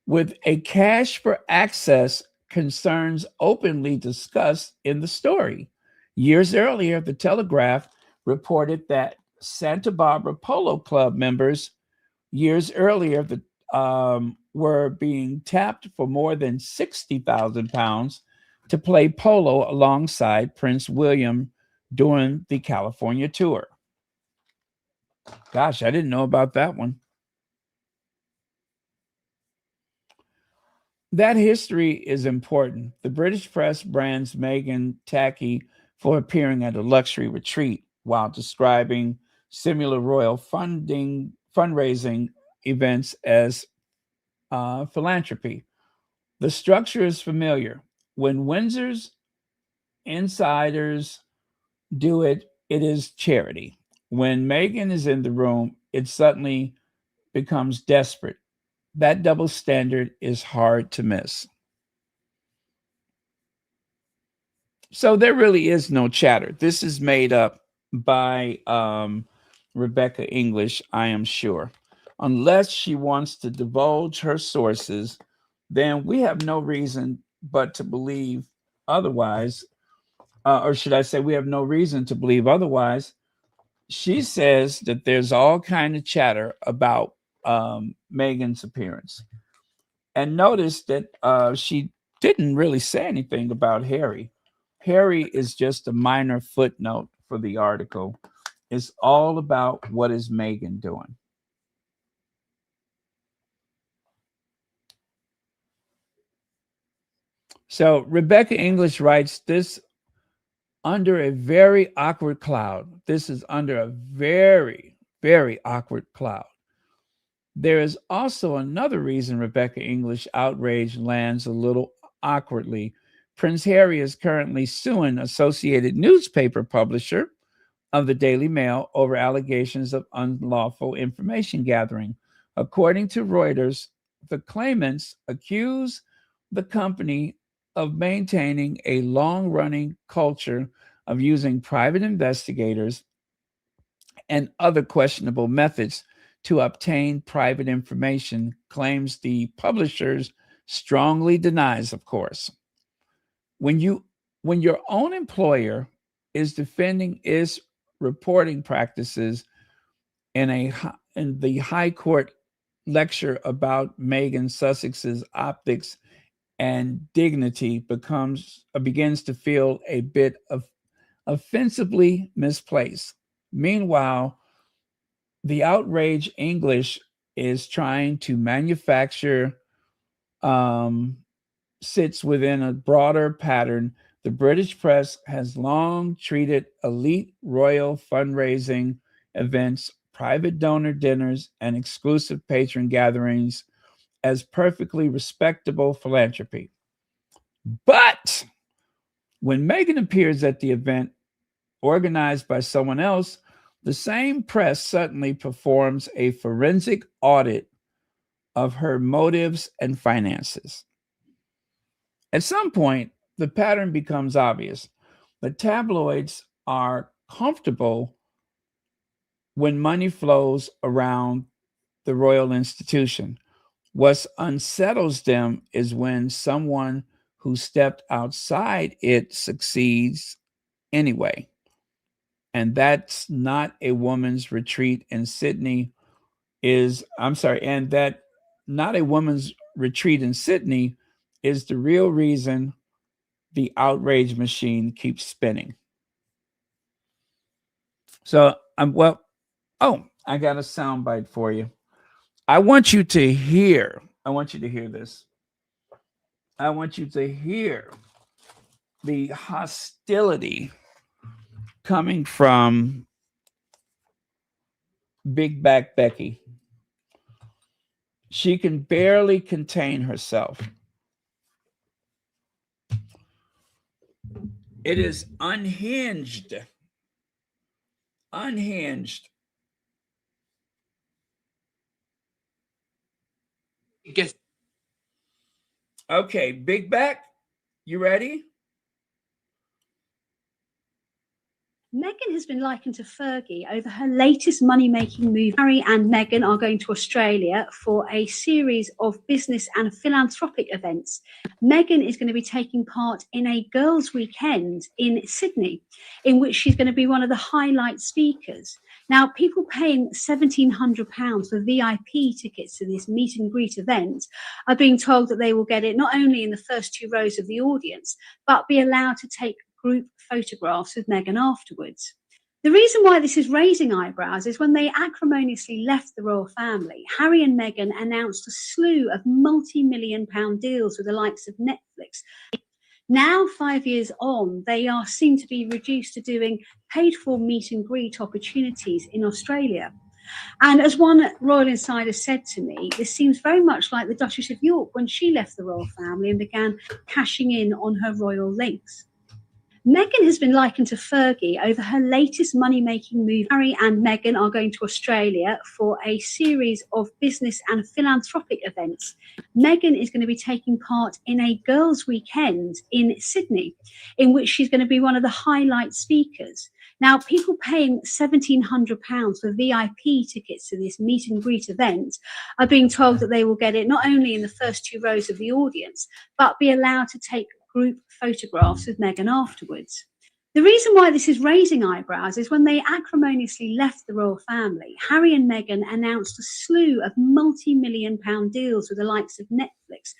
With a cash for access concerns openly discussed in the story. Years earlier, the Telegraph reported that Santa Barbara Polo Club members years earlier were being tapped for more than 60,000 pounds to play polo alongside Prince William during the California tour. Gosh, I didn't know about that one. That history is important. The British press brands Meghan tacky for appearing at a luxury retreat while describing similar royal fundraising events as philanthropy. The structure is familiar. When Windsor's insiders do it, it is charity. When Meghan is in the room, it suddenly becomes desperate. That double standard is hard to miss. So there really is no chatter. This is made up by Rebecca English, I am sure. Unless she wants to divulge her sources, then we have no reason but to believe otherwise. Or should I say, we have no reason to believe otherwise. She says that there's all kind of chatter about Meghan's appearance. And notice that she didn't really say anything about Harry. Harry is just a minor footnote for the article. It's all about what is Meghan doing. So Rebecca English writes this under a very awkward cloud. This is under a very, very awkward cloud. There is also another reason Rebecca English outrage lands a little awkwardly. Prince Harry is currently suing Associated Newspaper publisher of the Daily Mail over allegations of unlawful information gathering. According to Reuters, the claimants accuse the company of maintaining a long-running culture of using private investigators and other questionable methods to obtain private information, claims the publishers strongly denies, of course. When your own employer is defending its reporting practices in the High Court lecture about Meghan Sussex's optics and dignity begins to feel a bit of offensively misplaced. Meanwhile, the outrage English is trying to manufacture sits within a broader pattern. The British press has long treated elite royal fundraising events, private donor dinners, and exclusive patron gatherings as perfectly respectable philanthropy. But when Meghan appears at the event organized by someone else, the same press suddenly performs a forensic audit of her motives and finances. At some point, the pattern becomes obvious. The tabloids are comfortable when money flows around the royal institution. What unsettles them is when someone who stepped outside it succeeds anyway. And that's not a woman's retreat in Sydney and that not a woman's retreat in Sydney is the real reason the outrage machine keeps spinning. So I got a soundbite for you. I want you to hear this. I want you to hear the hostility coming from Big Back Becky. She can barely contain herself. It is unhinged. Unhinged. Guess. Okay, Big Back, you ready? Meghan has been likened to Fergie over her latest money-making move. Harry and Meghan are going to Australia for a series of business and philanthropic events. Meghan is going to be taking part in a girls' weekend in Sydney, in which she's going to be one of the highlight speakers. Now, people paying £1,700 for VIP tickets to this meet and greet event are being told that they will get it not only in the first two rows of the audience, but be allowed to take group photographs with Meghan afterwards. The reason why this is raising eyebrows is when they acrimoniously left the royal family, Harry and Meghan announced a slew of multi-million-pound deals with the likes of Netflix. Now, 5 years on, they are seen to be reduced to doing paid-for meet and greet opportunities in Australia. And as one royal insider said to me, this seems very much like the Duchess of York when she left the royal family and began cashing in on her royal links. Meghan has been likened to Fergie over her latest money-making move. Harry and Meghan are going to Australia for a series of business and philanthropic events. Meghan is going to be taking part in a girls' weekend in Sydney, in which she's going to be one of the highlight speakers. Now, people paying £1,700 for VIP tickets to this meet and greet event are being told that they will get it not only in the first two rows of the audience, but be allowed to take group photographs with Meghan afterwards. The reason why this is raising eyebrows is when they acrimoniously left the royal family, Harry and Meghan announced a slew of multi-million-pound deals with the likes of Netflix.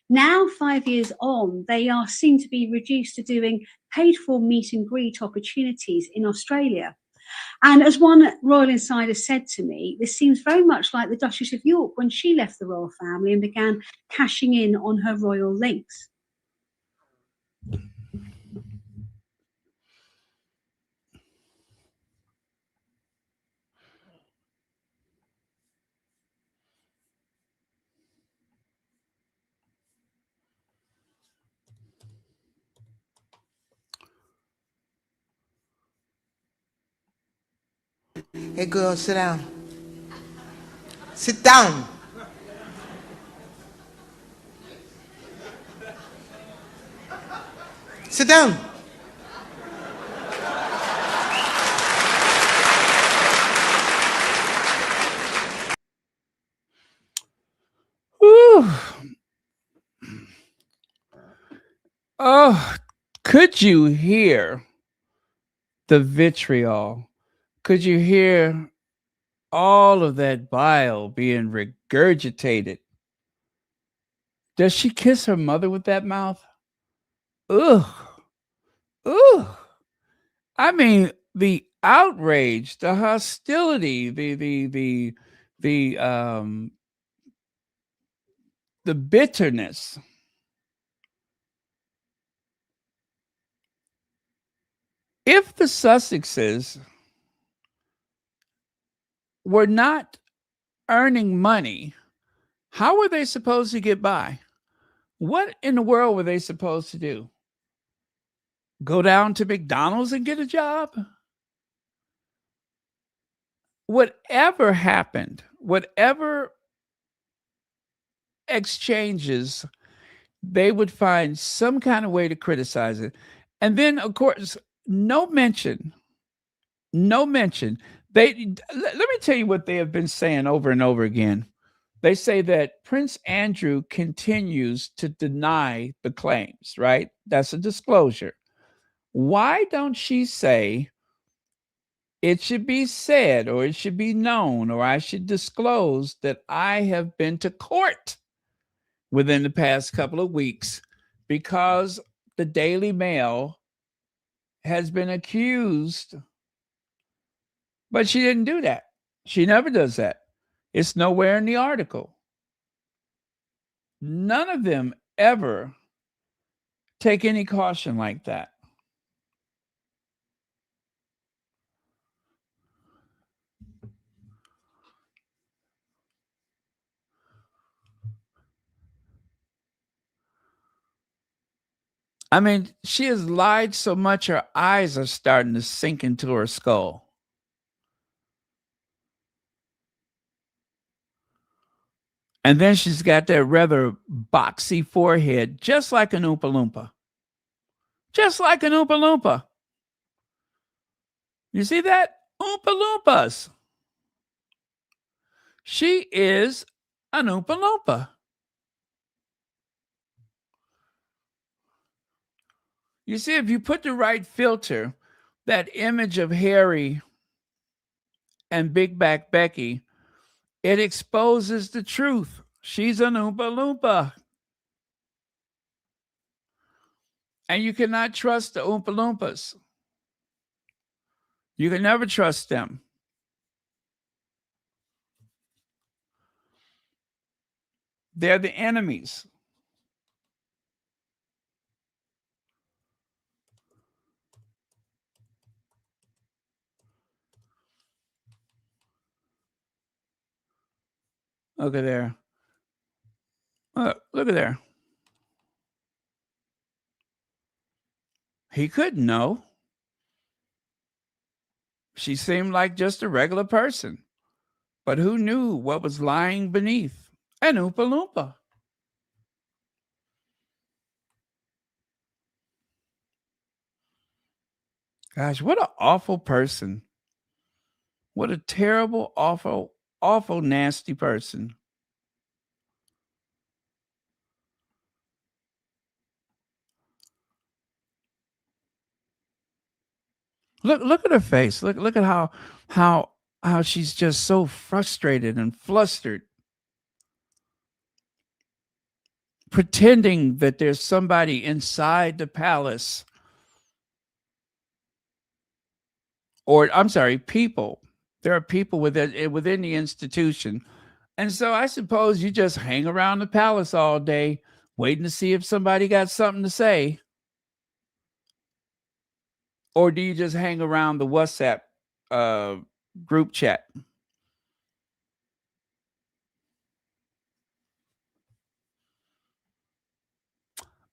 Now, 5 years on, they are seen to be reduced to doing paid-for meet and greet opportunities in Australia. And as one royal insider said to me, this seems very much like the Duchess of York when she left the royal family and began cashing in on her royal links. Hey girl, sit down. Sit down. Sit down. Whew. Oh, could you hear the vitriol? Could you hear all of that bile being regurgitated? Does she kiss her mother with that mouth? Ugh. Ugh. I mean, the outrage, the hostility, the bitterness. If the Sussexes were not earning money, how were they supposed to get by? What in the world were they supposed to do? Go down to McDonald's and get a job? Whatever happened, whatever exchanges, they would find some kind of way to criticize it. And then, of course, no mention. Let me tell you what they have been saying over and over again. They say that Prince Andrew continues to deny the claims, right? That's a disclosure. Why don't she say it should be said, or it should be known, or I should disclose that I have been to court within the past couple of weeks because the Daily Mail has been accused, but she didn't do that. She never does that. It's nowhere in the article. None of them ever take any caution like that. I mean, she has lied so much her eyes are starting to sink into her skull. And then she's got that rather boxy forehead, just like an Oompa Loompa. Just like an Oompa Loompa. You see that? Oompa Loompas. She is an Oompa Loompa. You see, if you put the right filter, that image of Harry and Big Back Becky, it exposes the truth. She's an Oompa Loompa. And you cannot trust the Oompa Loompas. You can never trust them. They're the enemies. Look at there. Look at there. He couldn't know. She seemed like just a regular person. But who knew what was lying beneath? An Oompa Loompa. Gosh, what an awful person. What a terrible, awful, awful, nasty person. Look at her face. Look at how she's just so frustrated and flustered, pretending that there's somebody inside the palace. Or I'm sorry, people. There are people within the institution. And so I suppose you just hang around the palace all day waiting to see if somebody got something to say. Or do you just hang around the WhatsApp group chat?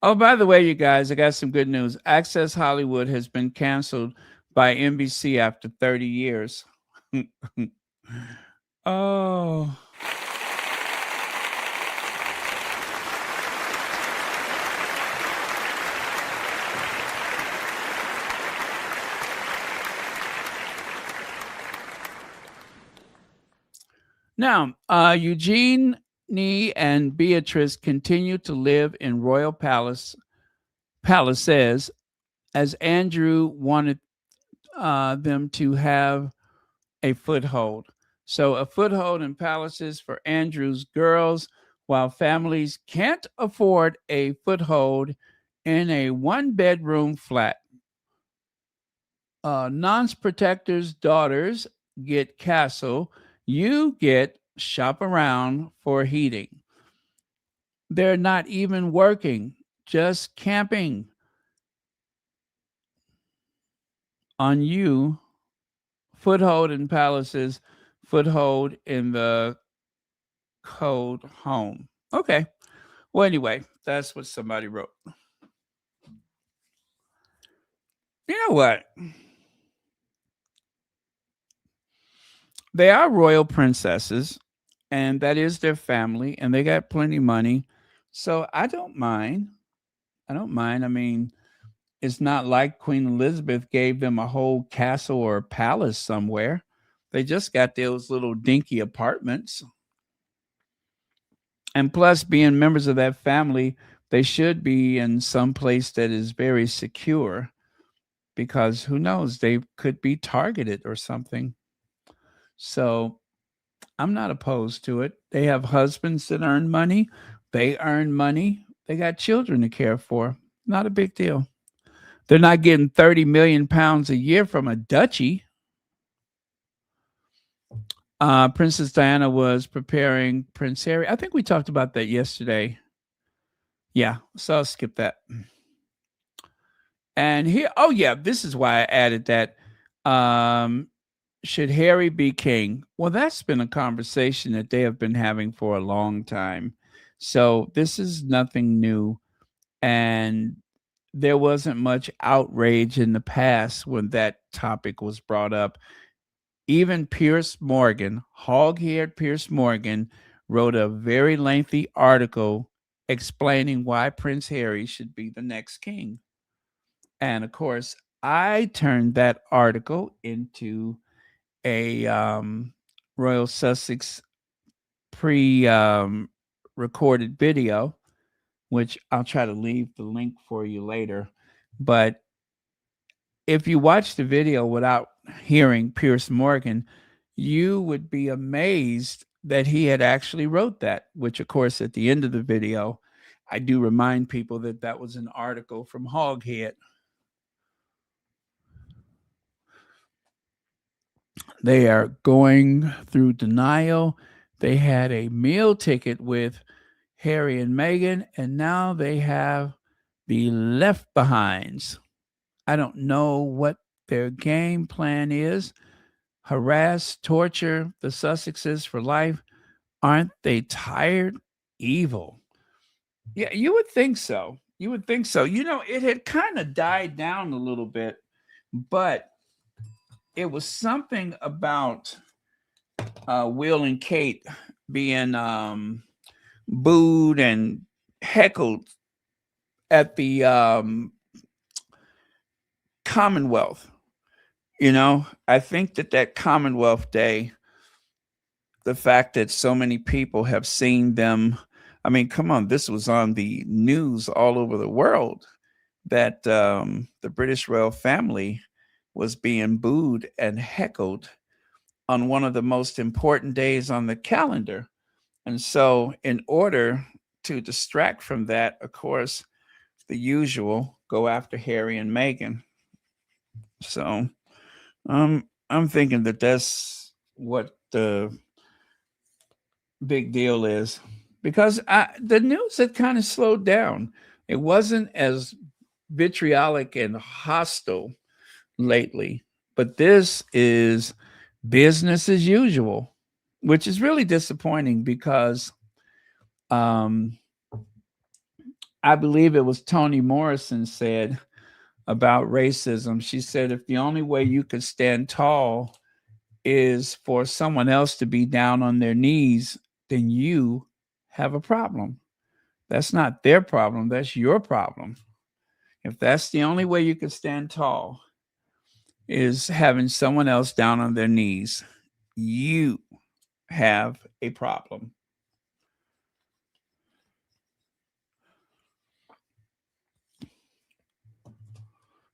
Oh, by the way, you guys, I got some good news. Access Hollywood has been canceled by NBC after 30 years. Oh. Now, Eugenie and Beatrice continue to live in royal palaces, as Andrew wanted them to have a foothold. So, a foothold in palaces for Andrew's girls, while families can't afford a foothold in a one-bedroom flat. Nonce Protector's daughters get castle. You get shop around for heating. They're not even working, just camping on you. Foothold in palaces, foothold in the cold home. Okay. Well, anyway, that's what somebody wrote. You know what? They are royal princesses, and that is their family, and they got plenty of money. So I don't mind. I don't mind. I mean, it's not like Queen Elizabeth gave them a whole castle or palace somewhere. They just got those little dinky apartments. And plus, being members of that family, they should be in some place that is very secure, because who knows, they could be targeted or something. So I'm not opposed to it. They have husbands that earn money. They earn money. They got children to care for. Not a big deal. They're not getting 30 million pounds a year from a duchy. Princess Diana was preparing Prince Harry. I think we talked about that yesterday. Yeah, so I'll skip that. And here, oh yeah, this is why I added that. Should Harry be king? Well, that's been a conversation that they have been having for a long time. So this is nothing new. And there wasn't much outrage in the past when that topic was brought up. Even Pierce Morgan, hog-haired Pierce Morgan, wrote a very lengthy article explaining why Prince Harry should be the next king. And of course, I turned that article into a Royal Sussex pre recorded video, which I'll try to leave the link for you later. But if you watch the video without hearing Piers Morgan, you would be amazed that he had actually wrote that, which of course at the end of the video, I do remind people that that was an article from Hoghead. They are going through denial. They had a meal ticket with Harry and Meghan, and now they have the left behinds. I don't know what their game plan is. Harass, torture the Sussexes for life. Aren't they tired? Evil. Yeah, you would think so. You would think so. You know, it had kind of died down a little bit, but it was something about Will and Kate being booed and heckled at the Commonwealth. You know, I think that Commonwealth Day, the fact that so many people have seen them, I mean, come on, this was on the news all over the world that the British royal family was being booed and heckled on one of the most important days on the calendar. And so, in order to distract from that, of course, the usual go after Harry and Meghan. So, I'm thinking that that's what the big deal is, because the news had kind of slowed down. It wasn't as vitriolic and hostile lately, but this is business as usual, which is really disappointing because I believe it was Toni Morrison said about racism. She said, if the only way you could stand tall is for someone else to be down on their knees, then you have a problem. That's not their problem. That's your problem. If that's the only way you could stand tall is having someone else down on their knees, you have a problem.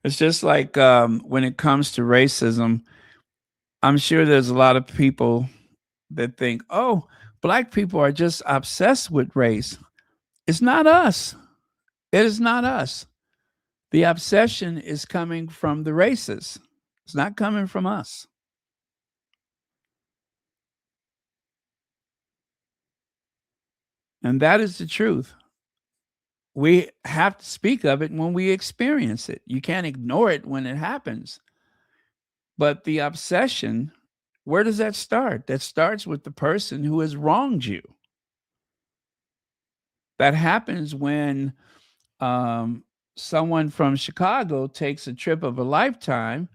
It's just like when it comes to racism, I'm sure there's a lot of people that think, oh, Black people are just obsessed with race. It's not us. It is not us. The obsession is coming from the races. It's not coming from us. And that is the truth. We have to speak of it when we experience it. You can't ignore it when it happens. But the obsession, where does that start? That starts with the person who has wronged you. That happens when someone from Chicago takes a trip of a lifetime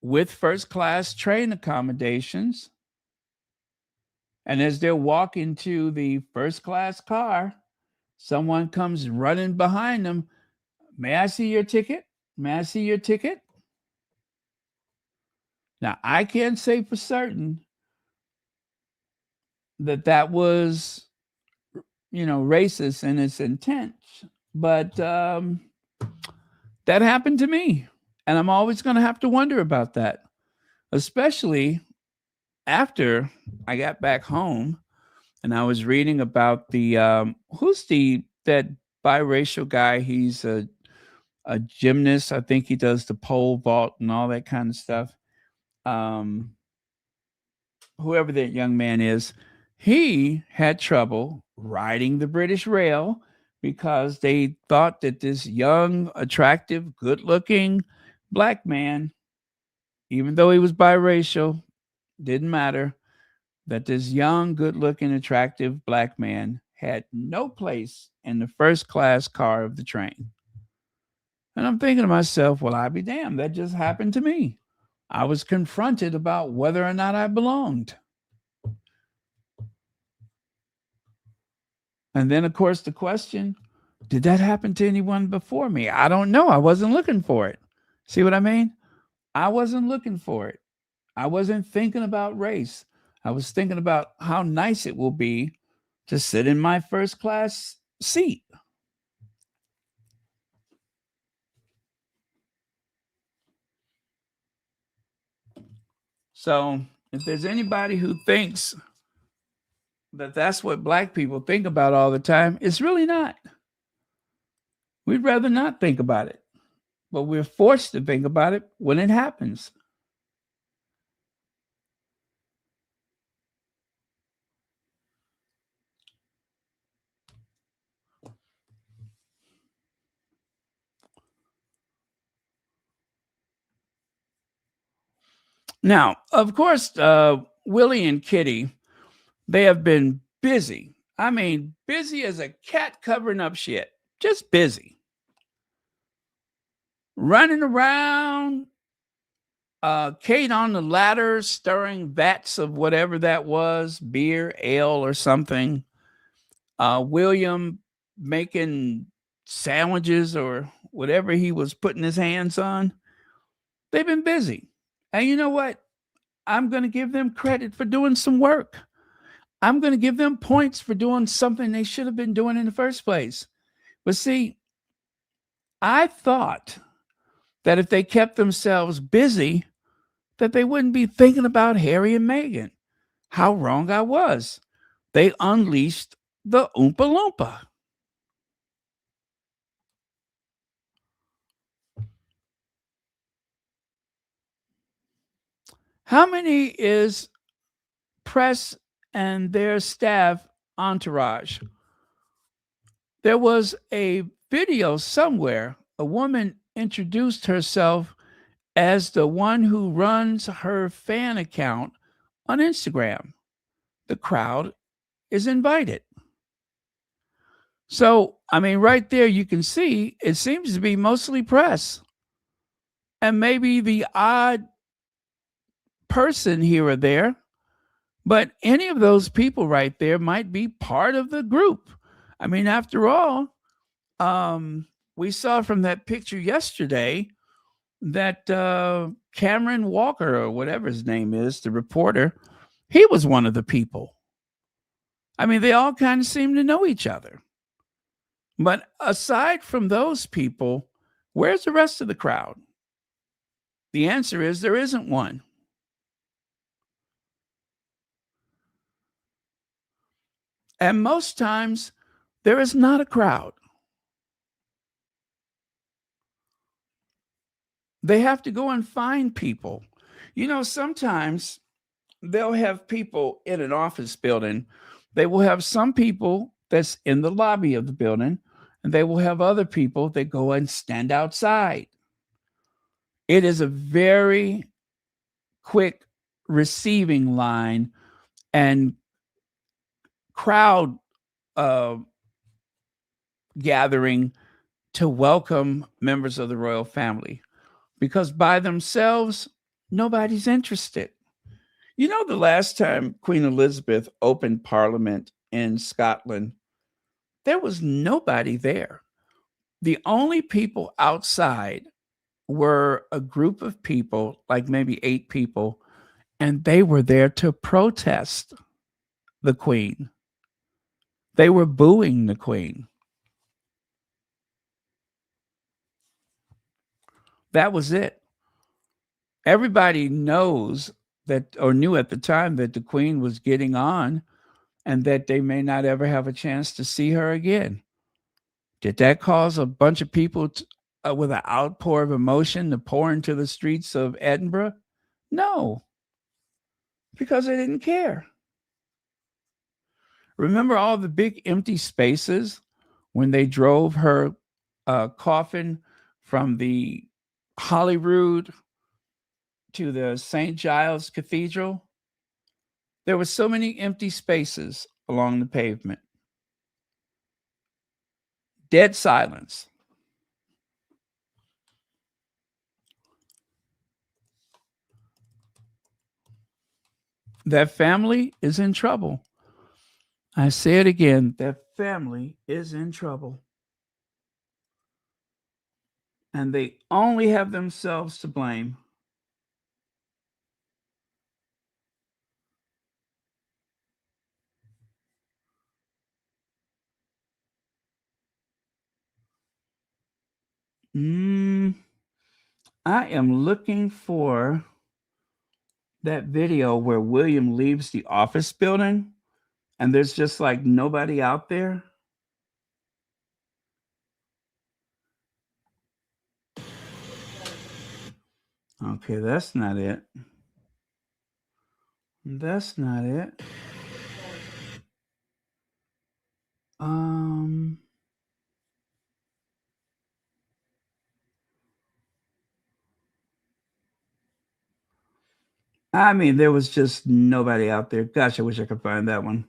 with first class train accommodations. And as they're walking to the first class car, someone comes running behind them. May I see your ticket? May I see your ticket? Now, I can't say for certain that that was, racist in its intent, but that happened to me. And I'm always going to have to wonder about that, especially after I got back home and I was reading about the that biracial guy. He's a gymnast. I think he does the pole vault and all that kind of stuff. Whoever that young man is, he had trouble riding the British rail because they thought that this young, attractive, good-looking Black man, even though he was biracial, didn't matter, that this young, good-looking, attractive Black man had no place in the first class car of the train. And I'm thinking to myself, well, I'd be damned. That just happened to me. I was confronted about whether or not I belonged. And then, of course, the question, did that happen to anyone before me? I don't know. I wasn't looking for it. See what I mean? I wasn't looking for it. I wasn't thinking about race. I was thinking about how nice it will be to sit in my first class seat. So if there's anybody who thinks that that's what Black people think about all the time, it's really not. We'd rather not think about it, but we're forced to think about it when it happens. Now, of course, Willie and Kitty, they have been busy. I mean, busy as a cat covering up shit. Just busy. Running around, Kate on the ladder, stirring vats of whatever that was, beer, ale, or something. William making sandwiches or whatever he was putting his hands on. They've been busy. And you know what? I'm going to give them credit for doing some work. I'm going to give them points for doing something they should have been doing in the first place. But see, I thought that if they kept themselves busy, that they wouldn't be thinking about Harry and Meghan. How wrong I was. They unleashed the Oompa Loompa. How many is press and their staff entourage? There was a video somewhere. A woman introduced herself as the one who runs her fan account on Instagram. The crowd is invited. So, I mean, right there, you can see it seems to be mostly press and maybe the odd person here or there. But any of those people right there might be part of the group. I mean, after all, we saw from that picture yesterday that Cameron Walker, or whatever his name is, the reporter, he was one of the people. I mean, they all kind of seem to know each other. But aside from those people, where's the rest of the crowd? The answer is there isn't one. And most times, there is not a crowd. They have to go and find people. You know, sometimes they'll have people in an office building. They will have some people that's in the lobby of the building, and they will have other people that go and stand outside. It is a very quick receiving line and crowd gathering to welcome members of the royal family, because by themselves, nobody's interested. You know, the last time Queen Elizabeth opened Parliament in Scotland, there was nobody there. The only people outside were a group of people, like maybe 8 people, and they were there to protest the Queen. They were booing the Queen. That was it. Everybody knows that, or knew at the time, that the Queen was getting on and that they may not ever have a chance to see her again. Did that cause a bunch of people with an outpour of emotion to pour into the streets of Edinburgh? No, because they didn't care. Remember all the big empty spaces when they drove her coffin from the Holyrood to the St. Giles Cathedral? There were so many empty spaces along the pavement. Dead silence. That family is in trouble. I say it again, that family is in trouble. And they only have themselves to blame. I am looking for that video where William leaves the office building and there's just like nobody out there. Okay, that's not it. That's not it. I mean, there was just nobody out there. Gosh, I wish I could find that one.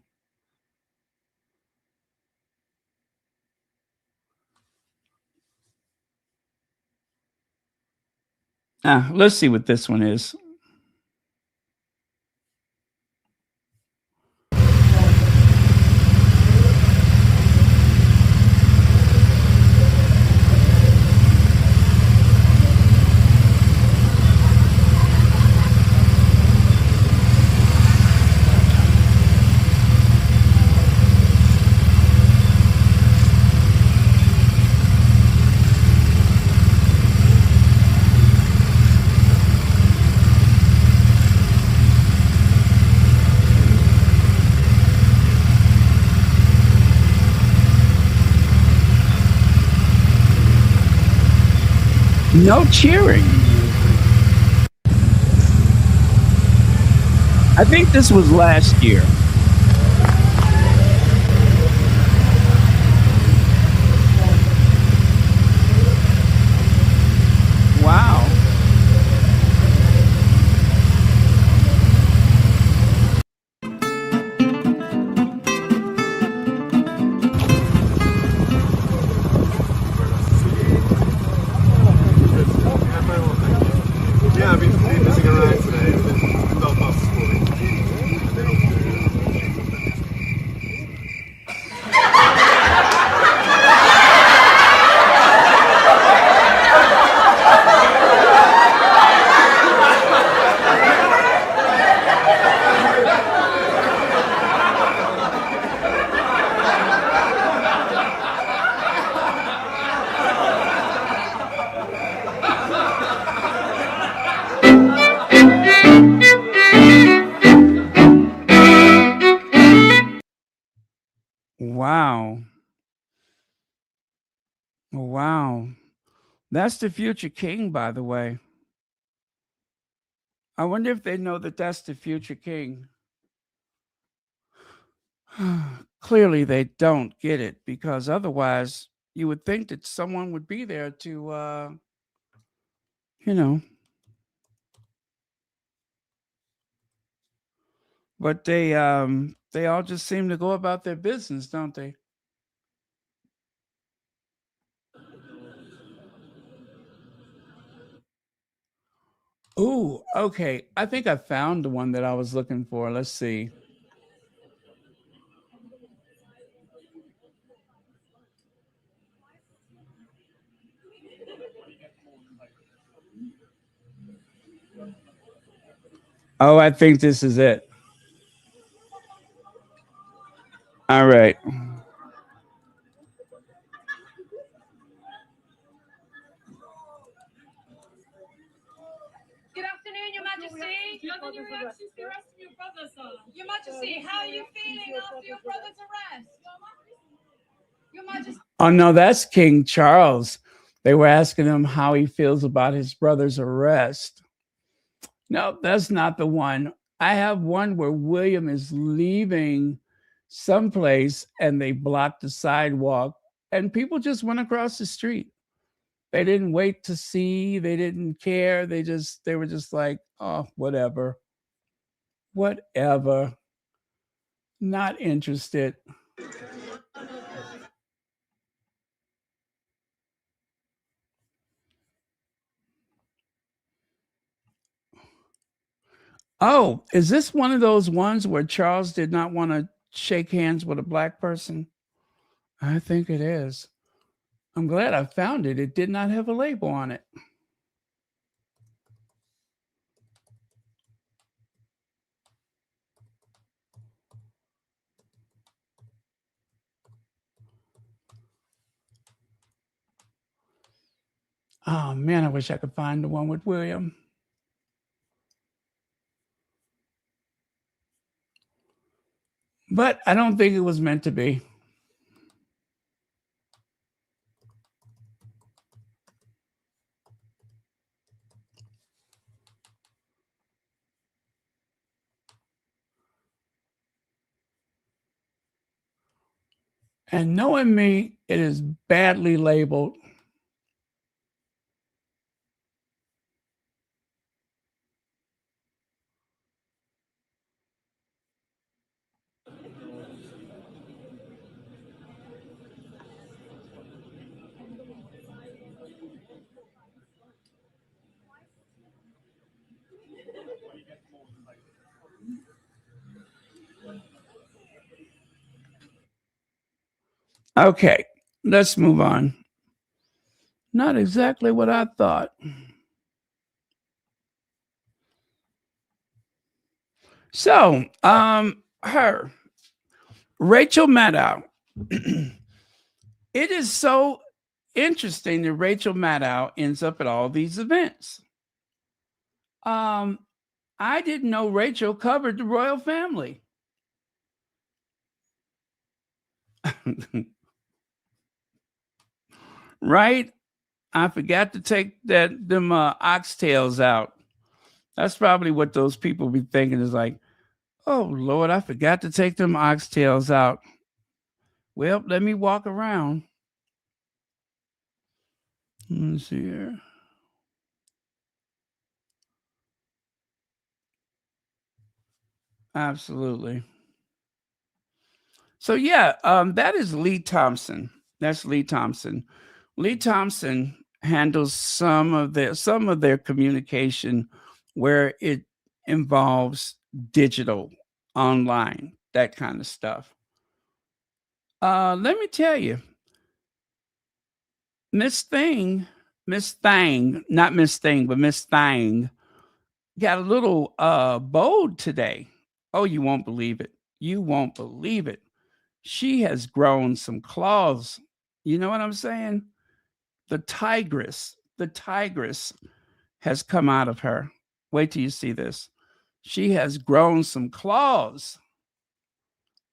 Let's see what this one is. No cheering. I think this was last year. Wow. Yeah, I've been visiting around today. I've been in Belfast this morning. Wow. Wow. That's the future king, by the way. I wonder if they know that that's the future king. Clearly, they don't get it because otherwise, you would think that someone would be there to, you know. But they all just seem to go about their business, don't they? Ooh, okay. I think I found the one that I was looking for. Let's see. Oh, I think this is it. All right. Good afternoon, Your Majesty. None of your reactions to the arrest of your brother, sir. Your Majesty, how are you feeling after your brother's arrest? Your Majesty. Oh no, that's King Charles. They were asking him how he feels about his brother's arrest. No, that's not the one. I have one where William is leaving someplace and they blocked the sidewalk and people just went across the street. They didn't wait to see, they didn't care. They were just like, oh, whatever. Whatever. Not interested. Oh, is this one of those ones where Charles did not want to shake hands with a black person? I think it is. I'm glad I found it. It did not have a label on it. Oh man, I wish I could find the one with William. But I don't think it was meant to be. And knowing me, it is badly labeled. Okay, let's move on. Not exactly what I thought. So, her, Rachel Maddow. It is so interesting that Rachel Maddow ends up at all these events. I didn't know Rachel covered the royal family. Right? I forgot to take them oxtails out. That's probably what those people be thinking is like, oh, Lord, I forgot to take them oxtails out. Well, let me walk around. Let's see here. Absolutely. So, yeah, that is Lee Thompson. That's Lee Thompson. Lee Thompson handles some of their communication where it involves digital, online, that kind of stuff. Let me tell you, Miss Thang, not Miss Thing, but Miss Thang got a little bold today. Oh, you won't believe it. You won't believe it. She has grown some claws. You know what I'm saying? The tigress has come out of her. Wait till you see this. She has grown some claws.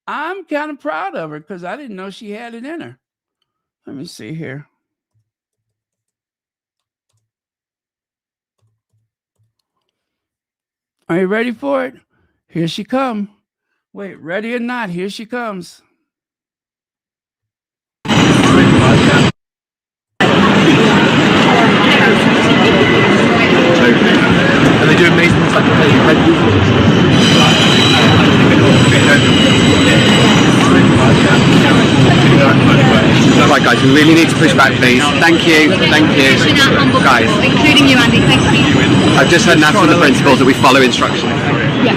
I'm kind of proud of her because I didn't know she had it in her. Let me see here. Are you ready for it? Here she comes. Wait, ready or not, here she comes. And they do amazing things like Right, guys, we really need to push back, please. Thank you, guys. Including you, Andy. Thank you. I've just heard now from the principals that we follow instructions. Yeah.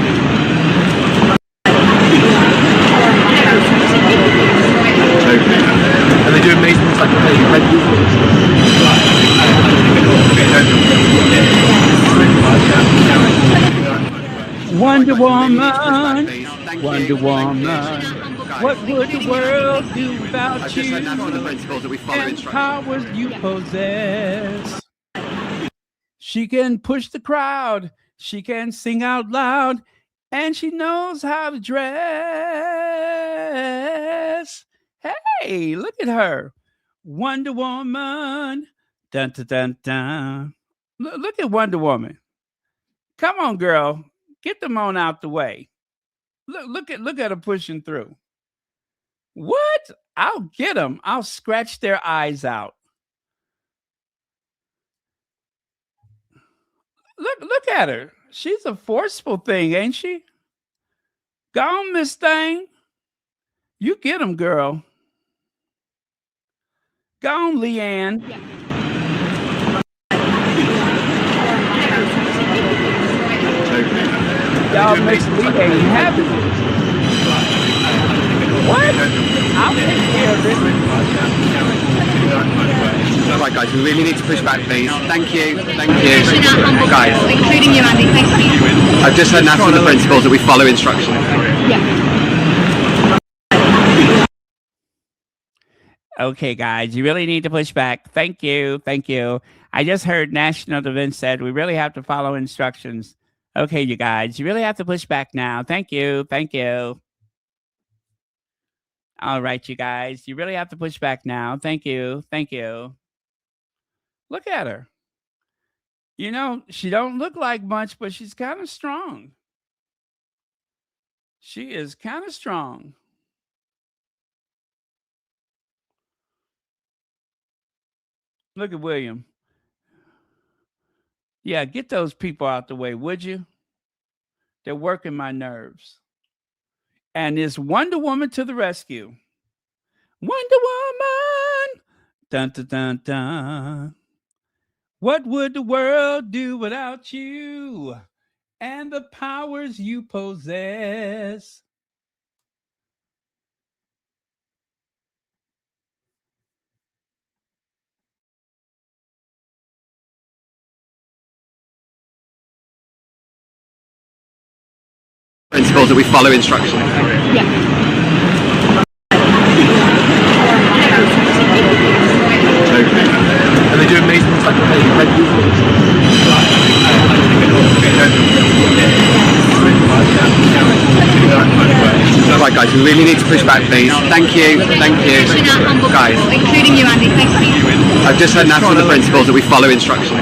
And they do amazing things like Wonder Woman, Wonder Woman, what would the world do without you and powers you possess? She can push the crowd, she can sing out loud, and she knows how to dress. Hey, look at her. Wonder Woman. Dun, dun, dun, dun. Look at Wonder Woman. Come on, girl. Get them on out the way. Look at her pushing through. What? I'll get them. I'll scratch their eyes out. Look at her. She's a forceful thing, ain't she? Go on, Miss Thang. You get them, girl. Go on, Leanne. Yeah. Y'all Miss Leanne happy. What? I Right, guys, we really need to push back, please. Thank you. Thank you. Guys, Including you, Andy. Thank you. I've just heard now from the principals that we follow instructions. Okay, guys, you really need to push back. Thank you. Thank you. I just heard National Defense said we really have to follow instructions. Okay, you guys, you really have to push back now. Thank you. Thank you. All right, you guys, you really have to push back now. Thank you. Thank you. Look at her. You know, she don't look like much, but she's kind of strong. She is kind of strong. Look at William. Yeah, get those people out the way, would you? They're working my nerves. And it's Wonder Woman to the rescue. Wonder Woman! Dun, dun, dun, dun. What would the world do without you and the powers you possess? Principals that we follow instructions. And they do amazing things like Right, guys, we really need to push back, please. Thank you. Thank you. Guys, Including you, Andy. Thank you. I've just heard now from the principals that we follow instructions.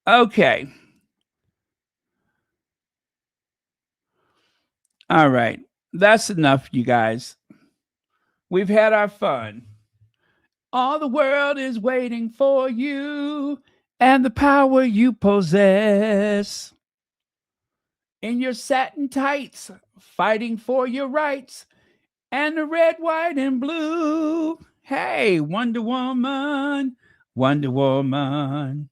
Okay. All right. That's enough, you guys. We've had our fun. All the world is waiting for you and the power you possess. In your satin tights, fighting for your rights, and the red, white, and blue. Hey, Wonder Woman, Wonder Woman.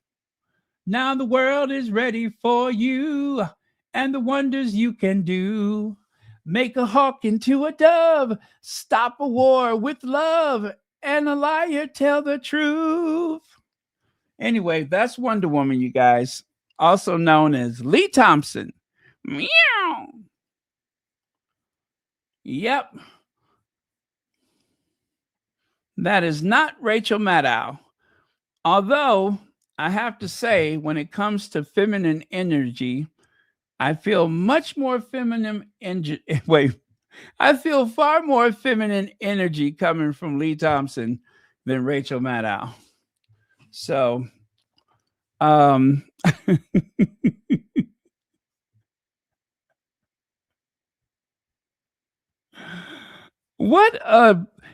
Now the world is ready for you and the wonders you can do. Make a hawk into a dove, stop a war with love, and a liar tell the truth. Anyway, that's Wonder Woman, you guys, also known as Lee Thompson. Meow. Yep. That is not Rachel Maddow. Although I have to say, when it comes to feminine energy, I feel much more feminine I feel far more feminine energy coming from Lee Thompson than Rachel Maddow. So,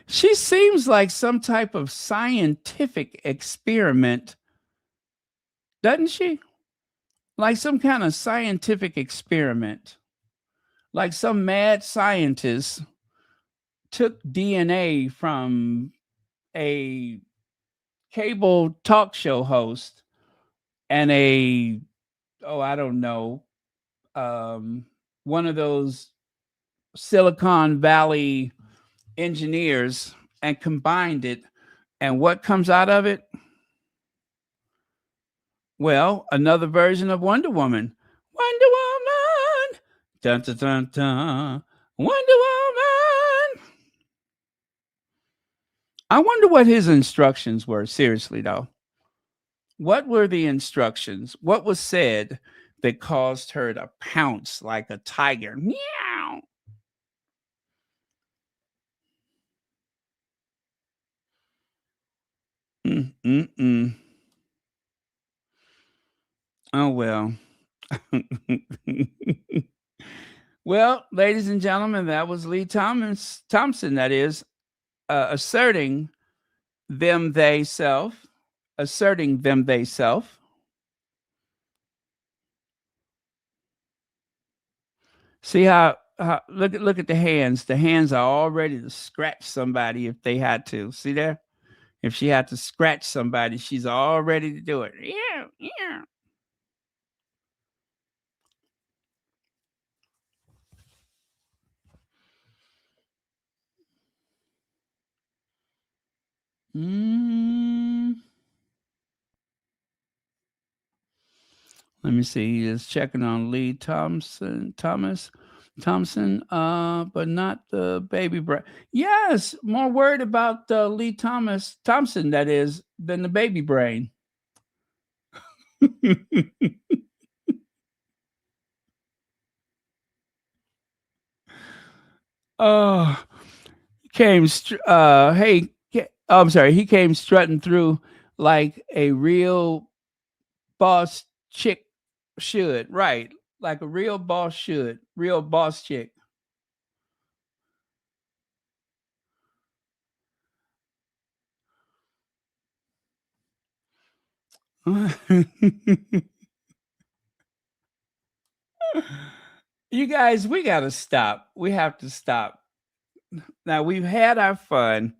she seems like some type of scientific experiment, doesn't she? Like some kind of scientific experiment. Like some mad scientist took DNA from a cable talk show host and I don't know, one of those Silicon Valley engineers and combined it. And what comes out of it? Well, another version of Wonder Woman. Wonder Woman! Dun, dun, dun, dun. Wonder Woman! I wonder what his instructions were. Seriously, though. What were the instructions? What was said that caused her to pounce like a tiger? Meow. Mm-mm-mm. Oh, well. Well, ladies and gentlemen, that was Lee Thompson, that is, asserting them, they, self. Asserting them, they, self. See how look at the hands. The hands are all ready to scratch somebody if they had to. See there? If she had to scratch somebody, she's all ready to do it. Yeah, yeah. Let me see. He's checking on Lee Thompson, but not the baby brain. Yes, more worried about Lee Thompson, that is, than the baby brain. Oh, I'm sorry. He came strutting through like a real boss chick should, right? Like a real boss should, real boss chick. You guys, we got to stop. We have to stop. Now, we've had our fun.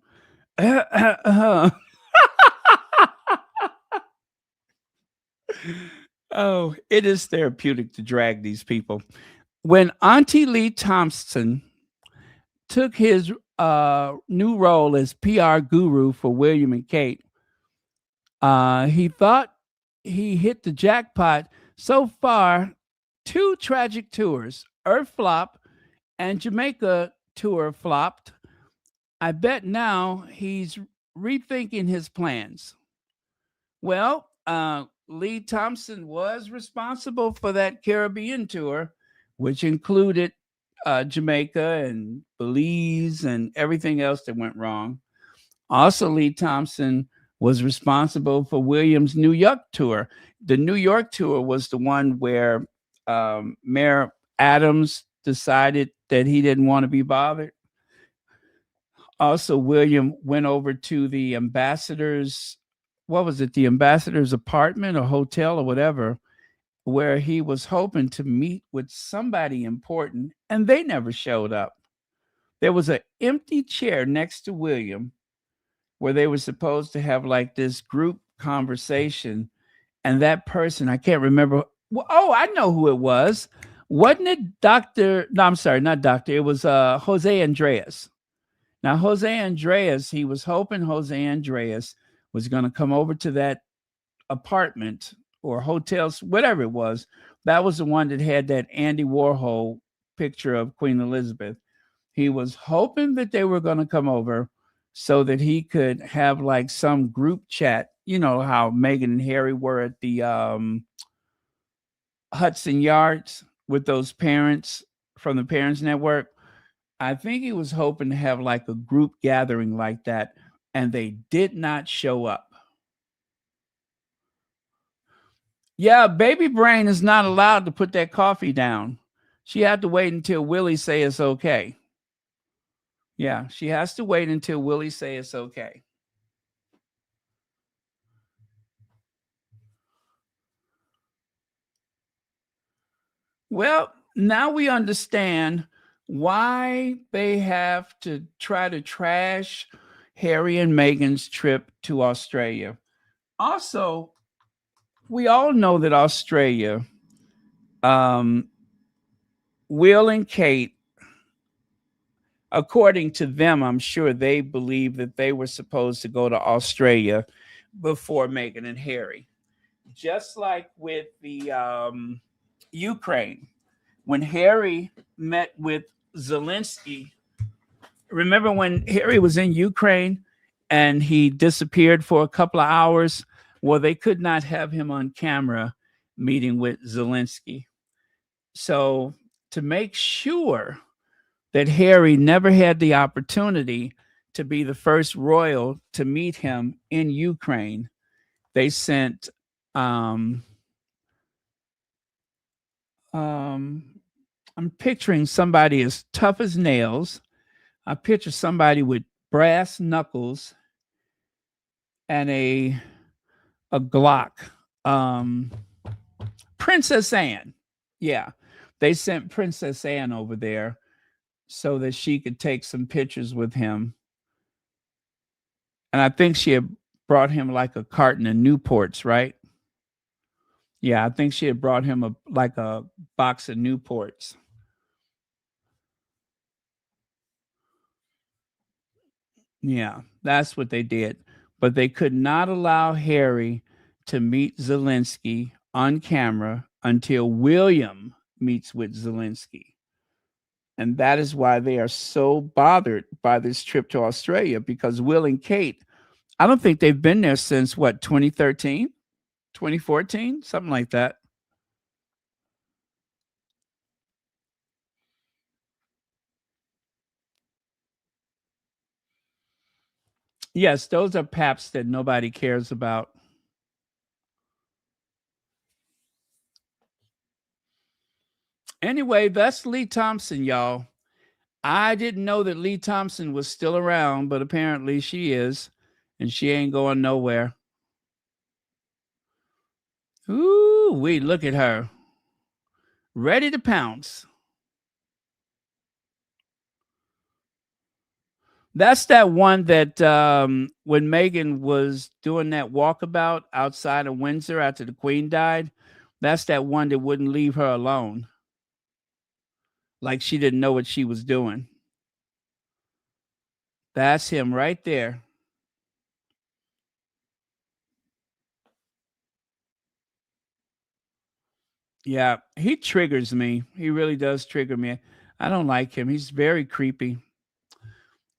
Oh, it is therapeutic to drag these people. When Auntie Lee Thompson took his new role as PR guru for William and Kate, he thought he hit the jackpot. So far, 2 tragic tours, Earth flop and Jamaica tour flopped. I bet now he's rethinking his plans. Well, Lee Thompson was responsible for that Caribbean tour, which included Jamaica and Belize and everything else that went wrong. Also, Lee Thompson was responsible for Williams' New York tour. The New York tour was the one where Mayor Adams decided that he didn't want to be bothered. Also, William went over to the ambassador's, what was it, the ambassador's apartment or hotel or whatever, where he was hoping to meet with somebody important, and they never showed up. There was an empty chair next to William where they were supposed to have like this group conversation, and that person, I can't remember. Oh, I know who it was. Wasn't it Dr. No, I'm sorry, not Doctor. It was Jose Andreas. Now, Jose Andreas, he was hoping Jose Andreas was going to come over to that apartment or hotels, whatever it was. That was the one that had that Andy Warhol picture of Queen Elizabeth. He was hoping that they were going to come over so that he could have like some group chat. You know how Meghan and Harry were at the Hudson Yards with those parents from the Parents Network. I think he was hoping to have like a group gathering like that, and they did not show up. Yeah, baby brain is not allowed to put that coffee down. She had to wait until Willie say it's okay. Yeah, she has to wait until Willie say it's okay. Well, now we understand why they have to try to trash Harry and Meghan's trip to Australia. Also, we all know that Australia, Will and Kate, according to them, I'm sure they believe that they were supposed to go to Australia before Meghan and Harry. Just like with the Ukraine, when Harry met with Zelensky, remember when Harry was in Ukraine and he disappeared for a couple of hours. Well, they could not have him on camera meeting with Zelensky. So to make sure that Harry never had the opportunity to be the first royal to meet him in Ukraine, they sent I'm picturing somebody as tough as nails. I picture somebody with brass knuckles and a Glock. Princess Anne. Yeah. They sent Princess Anne over there so that she could take some pictures with him. And I think she had brought him like a carton of Newports, right? Yeah, I think she had brought him a box of Newports. Yeah, that's what they did. But they could not allow Harry to meet Zelensky on camera until William meets with Zelensky. And that is why they are so bothered by this trip to Australia, because Will and Kate, I don't think they've been there since what, 2013, 2014, something like that. Yes, those are paps that nobody cares about. Anyway, that's Lee Thompson, y'all. I didn't know that Lee Thompson was still around, but apparently she is, and she ain't going nowhere. Ooh, we look at her. Ready to pounce. That's that one that when Meghan was doing that walkabout outside of Windsor after the Queen died, that's that one that wouldn't leave her alone. Like she didn't know what she was doing. That's him right there. Yeah, he triggers me. He really does trigger me. I don't like him. He's very creepy.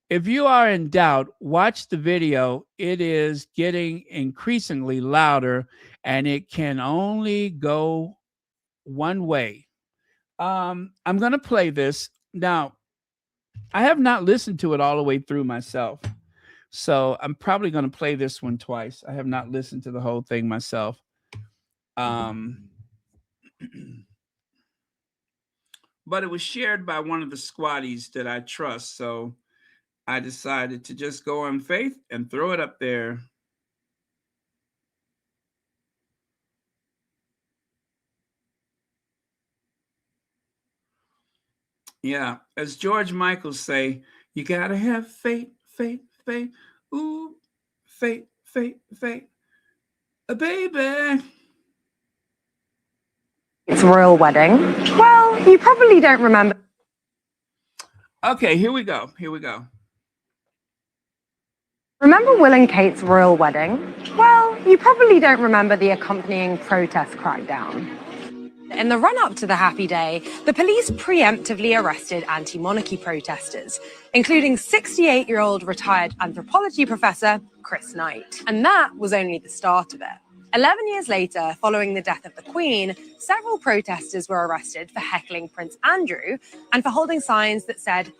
If you are in doubt, watch the video. It is getting increasingly louder, and it can only go one way. I'm going to play this. Now, I have not listened to it all the way through myself, so I'm probably going to play this one twice. I have not listened to the whole thing myself. But it was shared by one of the squatties that I trust, so I decided to just go on faith and throw it up there. Yeah, as George Michael say, you gotta have faith, faith, faith. Ooh, faith, faith, faith. Baby. It's royal wedding. Well, you probably don't remember. Okay, here we go. Here we go. Remember Will and Kate's royal wedding? Well, you probably don't remember the accompanying protest crackdown. In the run-up to the happy day, the police preemptively arrested anti-monarchy protesters, including 68-year-old retired anthropology professor Chris Knight. And that was only the start of it. 11 years later, following the death of the Queen, several protesters were arrested for heckling Prince Andrew and for holding signs that said,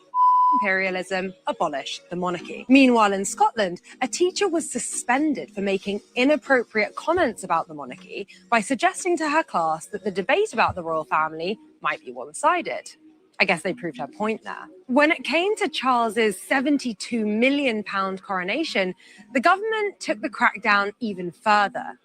imperialism, abolish the monarchy. Meanwhile, in Scotland, a teacher was suspended for making inappropriate comments about the monarchy by suggesting to her class that the debate about the royal family might be one-sided. I guess they proved her point there. When it came to Charles's £72 million coronation, the government took the crackdown even further.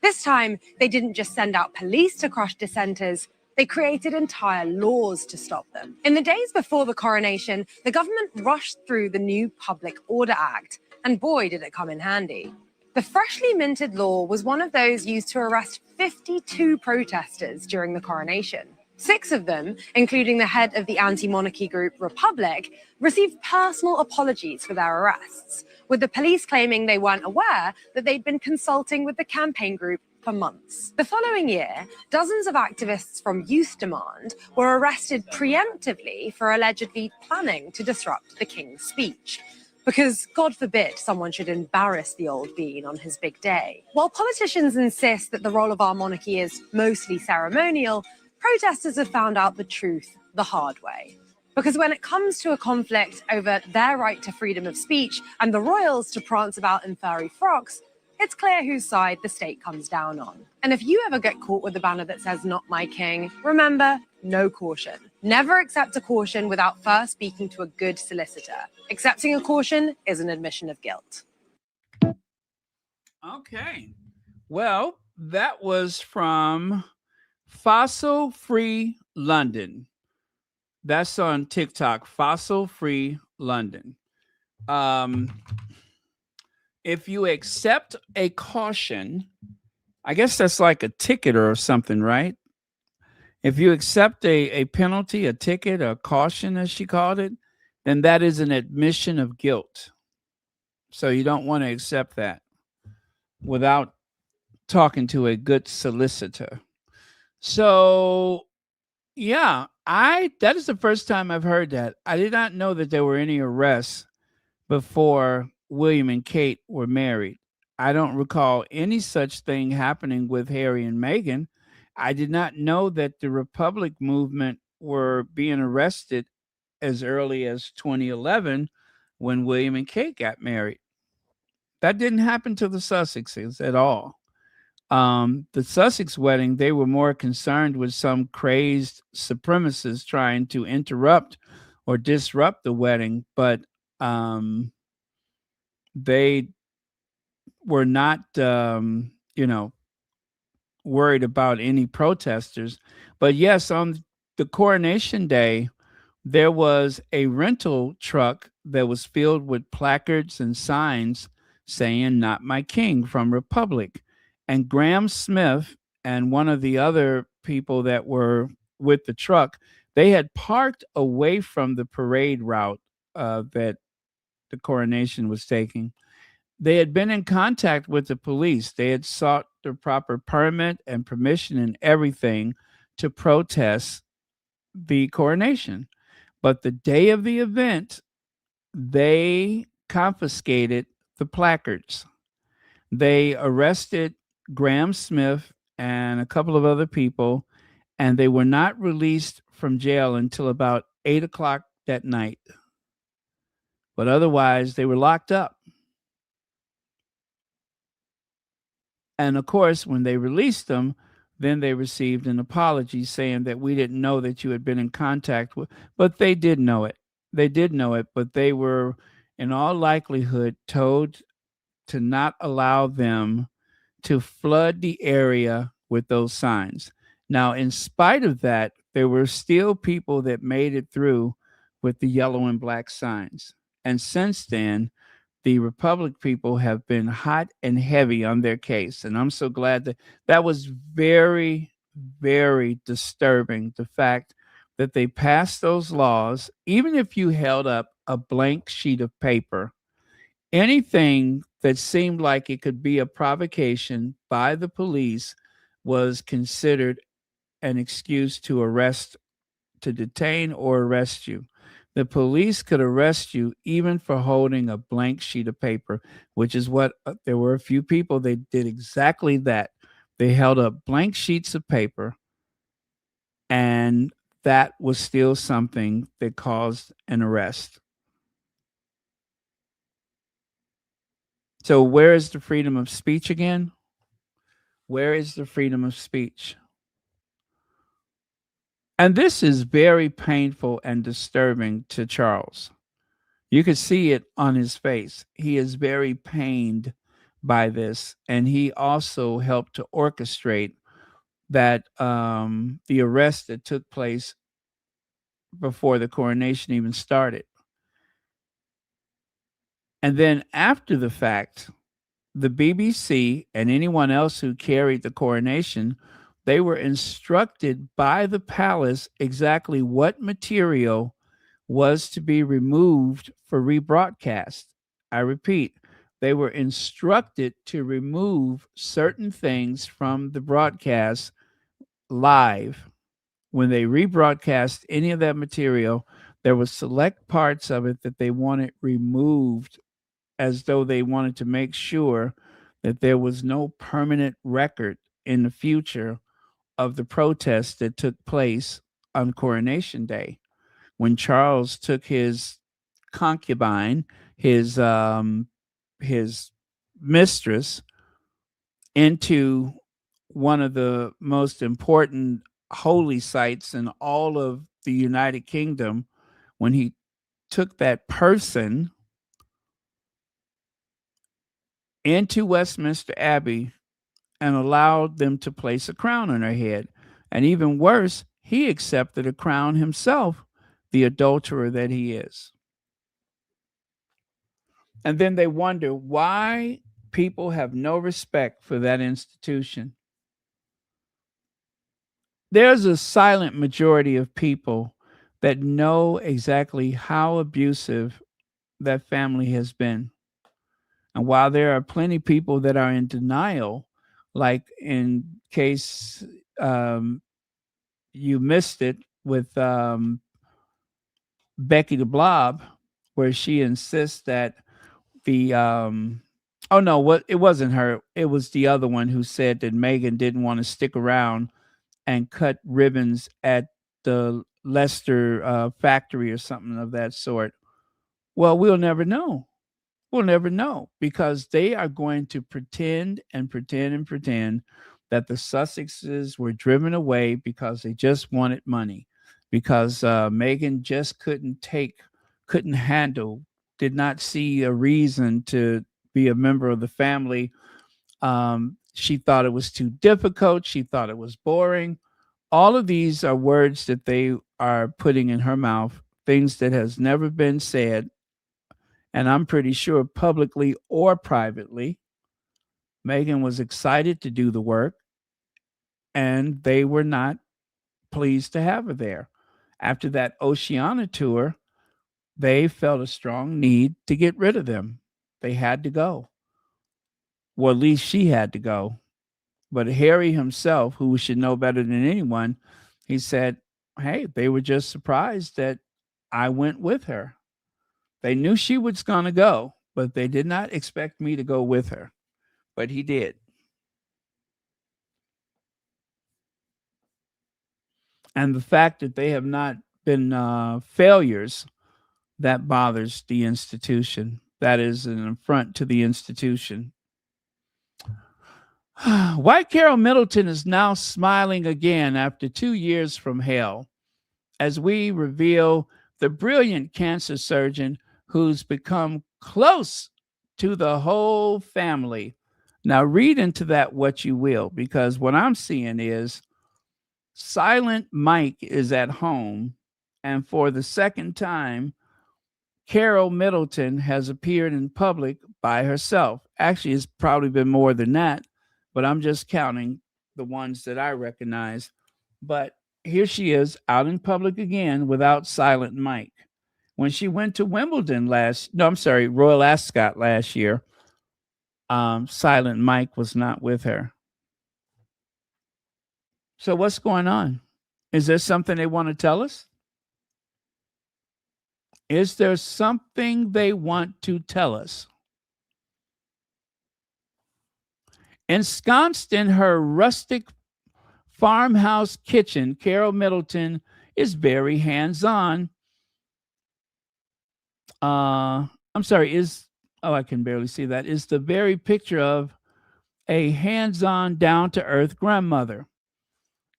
This time, they didn't just send out police to crush dissenters, they created entire laws to stop them. In the days before the coronation, the government rushed through the new Public Order Act, and boy, did it come in handy. The freshly minted law was one of those used to arrest 52 protesters during the coronation. 6 of them, including the head of the anti-monarchy group Republic, received personal apologies for their arrests, with the police claiming they weren't aware that they'd been consulting with the campaign group for months. The following year, dozens of activists from Youth Demand were arrested preemptively for allegedly planning to disrupt the King's speech. Because, God forbid, someone should embarrass the old bean on his big day. While politicians insist that the role of our monarchy is mostly ceremonial, protesters have found out the truth the hard way. Because when it comes to a conflict over their right to freedom of speech and the royals to prance about in furry frocks, it's clear whose side the state comes down on. And if you ever get caught with a banner that says "Not My King," remember, no caution. Never accept a caution without first speaking to a good solicitor. Accepting a caution is an admission of guilt. Okay. Well, that was from Fossil Free London. That's on TikTok, Fossil Free London. If you accept a caution, I guess that's like a ticket or something, right? If you accept a penalty, a ticket, a caution, as she called it, then that is an admission of guilt. So you don't want to accept that without talking to a good solicitor. So, yeah, that is the first time I've heard that. I did not know that there were any arrests before William and Kate were married. I don't recall any such thing happening with Harry and Meghan. I did not know that the Republic movement were being arrested as early as 2011 when William and Kate got married. That didn't happen to the Sussexes at all. The Sussex wedding, they were more concerned with some crazed supremacists trying to interrupt or disrupt the wedding, but they were not, worried about any protesters. But yes, on the coronation day, there was a rental truck that was filled with placards and signs saying "Not My King" from Republic. And Graham Smith and one of the other people that were with the truck, they had parked away from the parade route that the coronation was taking. They had been in contact with the police. They had sought the proper permit and permission and everything to protest the coronation. But the day of the event, they confiscated the placards. They arrested Graham Smith and a couple of other people, and they were not released from jail until about 8 o'clock that night. But otherwise, they were locked up. And of course, when they released them, then they received an apology saying that we didn't know that you had been in contact with, but they did know it. They did know it, but they were in all likelihood told to not allow them to flood the area with those signs. Now, in spite of that, there were still people that made it through with the yellow and black signs. And since then, the Republic people have been hot and heavy on their case. And I'm so glad that was very, very disturbing. The fact that they passed those laws, even if you held up a blank sheet of paper, anything that seemed like it could be a provocation by the police was considered an excuse to arrest, to detain or arrest you. The police could arrest you even for holding a blank sheet of paper, which is what there were a few people, they did exactly that. They held up blank sheets of paper, and that was still something that caused an arrest. So where is the freedom of speech again? Where is the freedom of speech? And this is very painful and disturbing to Charles. You could see it on his face. He is very pained by this. And he also helped to orchestrate that the arrest that took place before the coronation even started. And then after the fact, the BBC and anyone else who carried the coronation, they were instructed by the palace exactly what material was to be removed for rebroadcast. I repeat, they were instructed to remove certain things from the broadcast live. When they rebroadcast any of that material, There were select parts of it that they wanted removed, as though they wanted to make sure that there was no permanent record in the future of the protests that took place on Coronation Day, when Charles took his concubine, his mistress, into one of the most important holy sites in all of the United Kingdom, when he took that person into Westminster Abbey and allowed them to place a crown on her head. And even worse, he accepted a crown himself, the adulterer that he is. And then they wonder why people have no respect for that institution. There's a silent majority of people that know exactly how abusive that family has been. And while there are plenty of people that are in denial, like in case you missed it with Becky the Blob, where she insists that the oh no, what it wasn't her, it was the other one who said that Meghan didn't want to stick around and cut ribbons at the Leicester factory or something of that sort. Well, we'll never know. We'll never know, because they are going to pretend and pretend and pretend that the Sussexes were driven away because they just wanted money, because Meghan just couldn't handle, did not see a reason to be a member of the family. She thought it was too difficult. She thought it was boring. All of these are words that they are putting in her mouth, things that has never been said. And I'm pretty sure publicly or privately, Meghan was excited to do the work, and they were not pleased to have her there. After that Oceania tour, they felt a strong need to get rid of them. They had to go. Well, at least she had to go. But Harry himself, who should know better than anyone, he said, hey, they were just surprised that I went with her. They knew she was going to go, but they did not expect me to go with her. But he did. And the fact that they have not been failures, that bothers the institution. That is an affront to the institution. White Carol Middleton is now smiling again after 2 years from hell, as we reveal the brilliant cancer surgeon who's become close to the whole family. Now, read into that what you will, because what I'm seeing is Silent Mike is at home, and for the second time, Carol Middleton has appeared in public by herself. Actually, it's probably been more than that, but I'm just counting the ones that I recognize. But here she is out in public again without Silent Mike. When she went to Royal Ascot last year, Silent Mike was not with her. So what's going on? Is there something they want to tell us? Is there something they want to tell us? Ensconced in her rustic farmhouse kitchen, Carol Middleton is very hands-on. I can barely see that. Is the very picture of a hands-on, down-to-earth grandmother.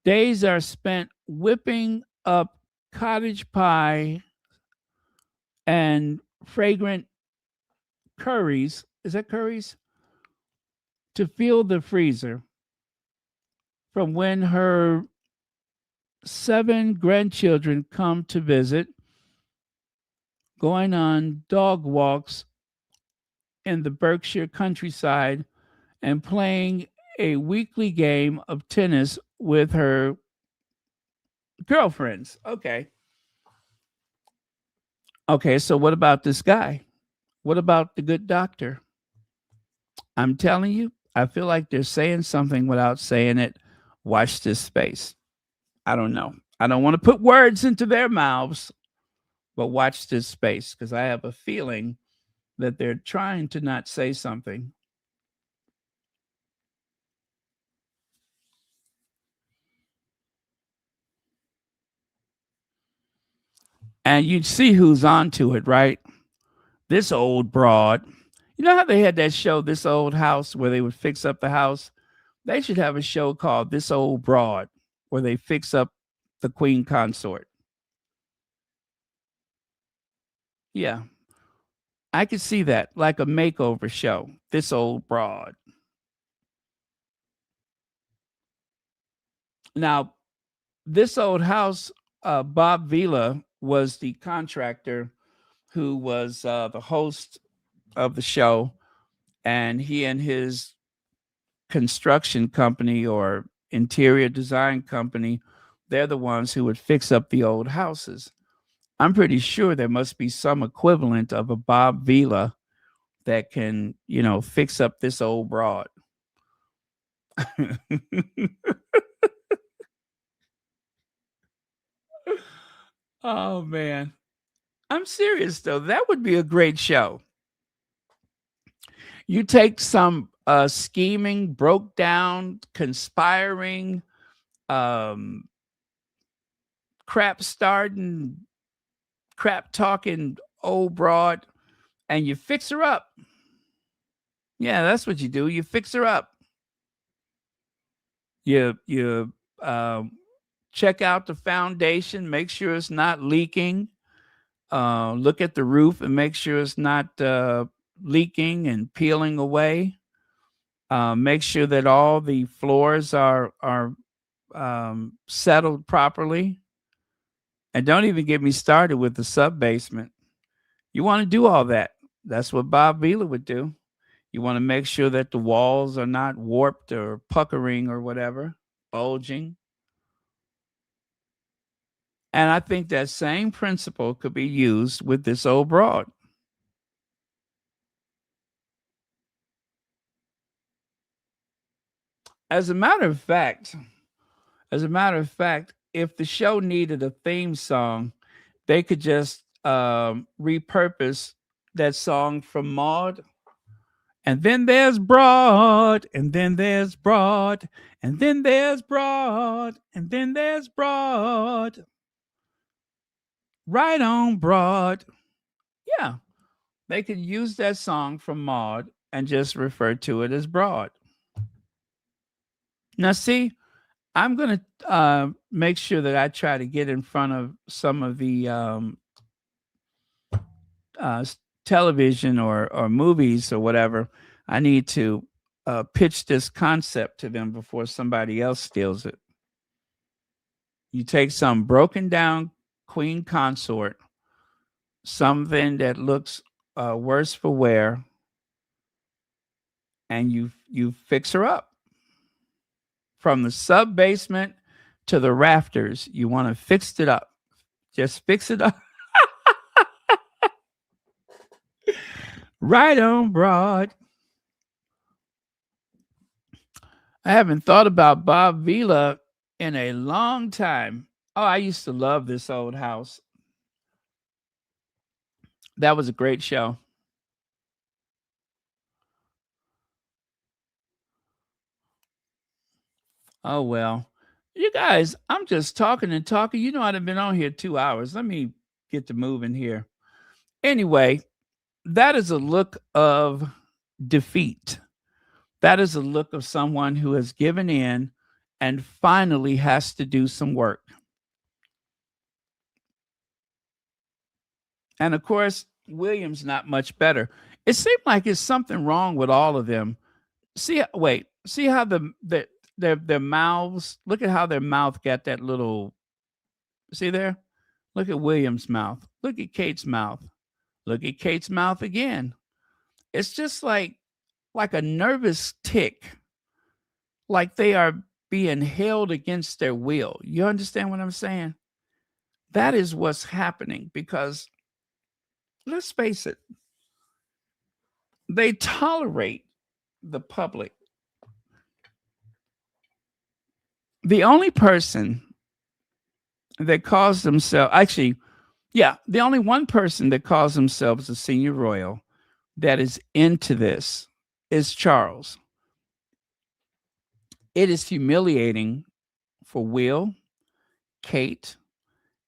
Days are spent whipping up cottage pie and fragrant curries. Is that curries? To fill the freezer from when her 7 grandchildren come to visit, going on dog walks in the Berkshire countryside and playing a weekly game of tennis with her girlfriends. Okay, so what about this guy? What about the good doctor? I'm telling you, I feel like they're saying something without saying it. Watch this space. I don't know. I don't want to put words into their mouths, But watch this space, because I have a feeling that they're trying to not say something. And you'd see who's onto it, right? This old broad. You know how they had that show, This Old House, where they would fix up the house? They should have a show called This Old Broad, where they fix up the queen consort. Yeah, I could see that, like a makeover show. This Old Broad. Now, This Old House, Bob Vila was the contractor who was the host of the show, and he and his construction company or interior design company, they're the ones who would fix up the old houses. I'm pretty sure there must be some equivalent of a Bob Vila that can, fix up this old broad. Oh man. I'm serious though. That would be a great show. You take some scheming, broke down, conspiring, crap starting, crap talking old broad, and you fix her up. Yeah, that's what you do. You fix her up. You check out the foundation, make sure it's not leaking. Look at the roof and make sure it's not leaking and peeling away. Make sure that all the floors are settled properly. And don't even get me started with the sub basement. You want to do all that. That's what Bob Vila would do. You want to make sure that the walls are not warped or puckering or whatever, bulging. And I think that same principle could be used with this old broad. As a matter of fact, if the show needed a theme song, they could just repurpose that song from Maud. And then there's Broad, and then there's Broad, and then there's Broad, and then there's Broad. Right on, Broad. Yeah, they could use that song from Maud and just refer to it as Broad. Now, see, I'm going to make sure that I try to get in front of some of the television or movies or whatever. I need to pitch this concept to them before somebody else steals it. You take some broken down queen consort, something that looks worse for wear, and you fix her up. From the sub basement to the rafters, you want to fix it up. Just fix it up. Right on, Broad. I haven't thought about Bob Vila in a long time. Oh, I used to love This Old House. That was a great show. Oh, well. You guys, I'm just talking and talking. You know, I've been on here 2 hours. Let me get to moving here. Anyway, that is a look of defeat. That is a look of someone who has given in and finally has to do some work. And of course, William's not much better. It seemed like there's something wrong with all of them. See how their mouths, look at how their mouth got that little, see there? Look at William's mouth. Look at Kate's mouth. Look at Kate's mouth again. It's just like a nervous tick, like they are being held against their will. You understand what I'm saying? That is what's happening, because let's face it, they tolerate the public. The only person that calls themselves, actually, Yeah, the only one person that calls themselves a senior royal that is into this is Charles. It is humiliating for Will, Kate,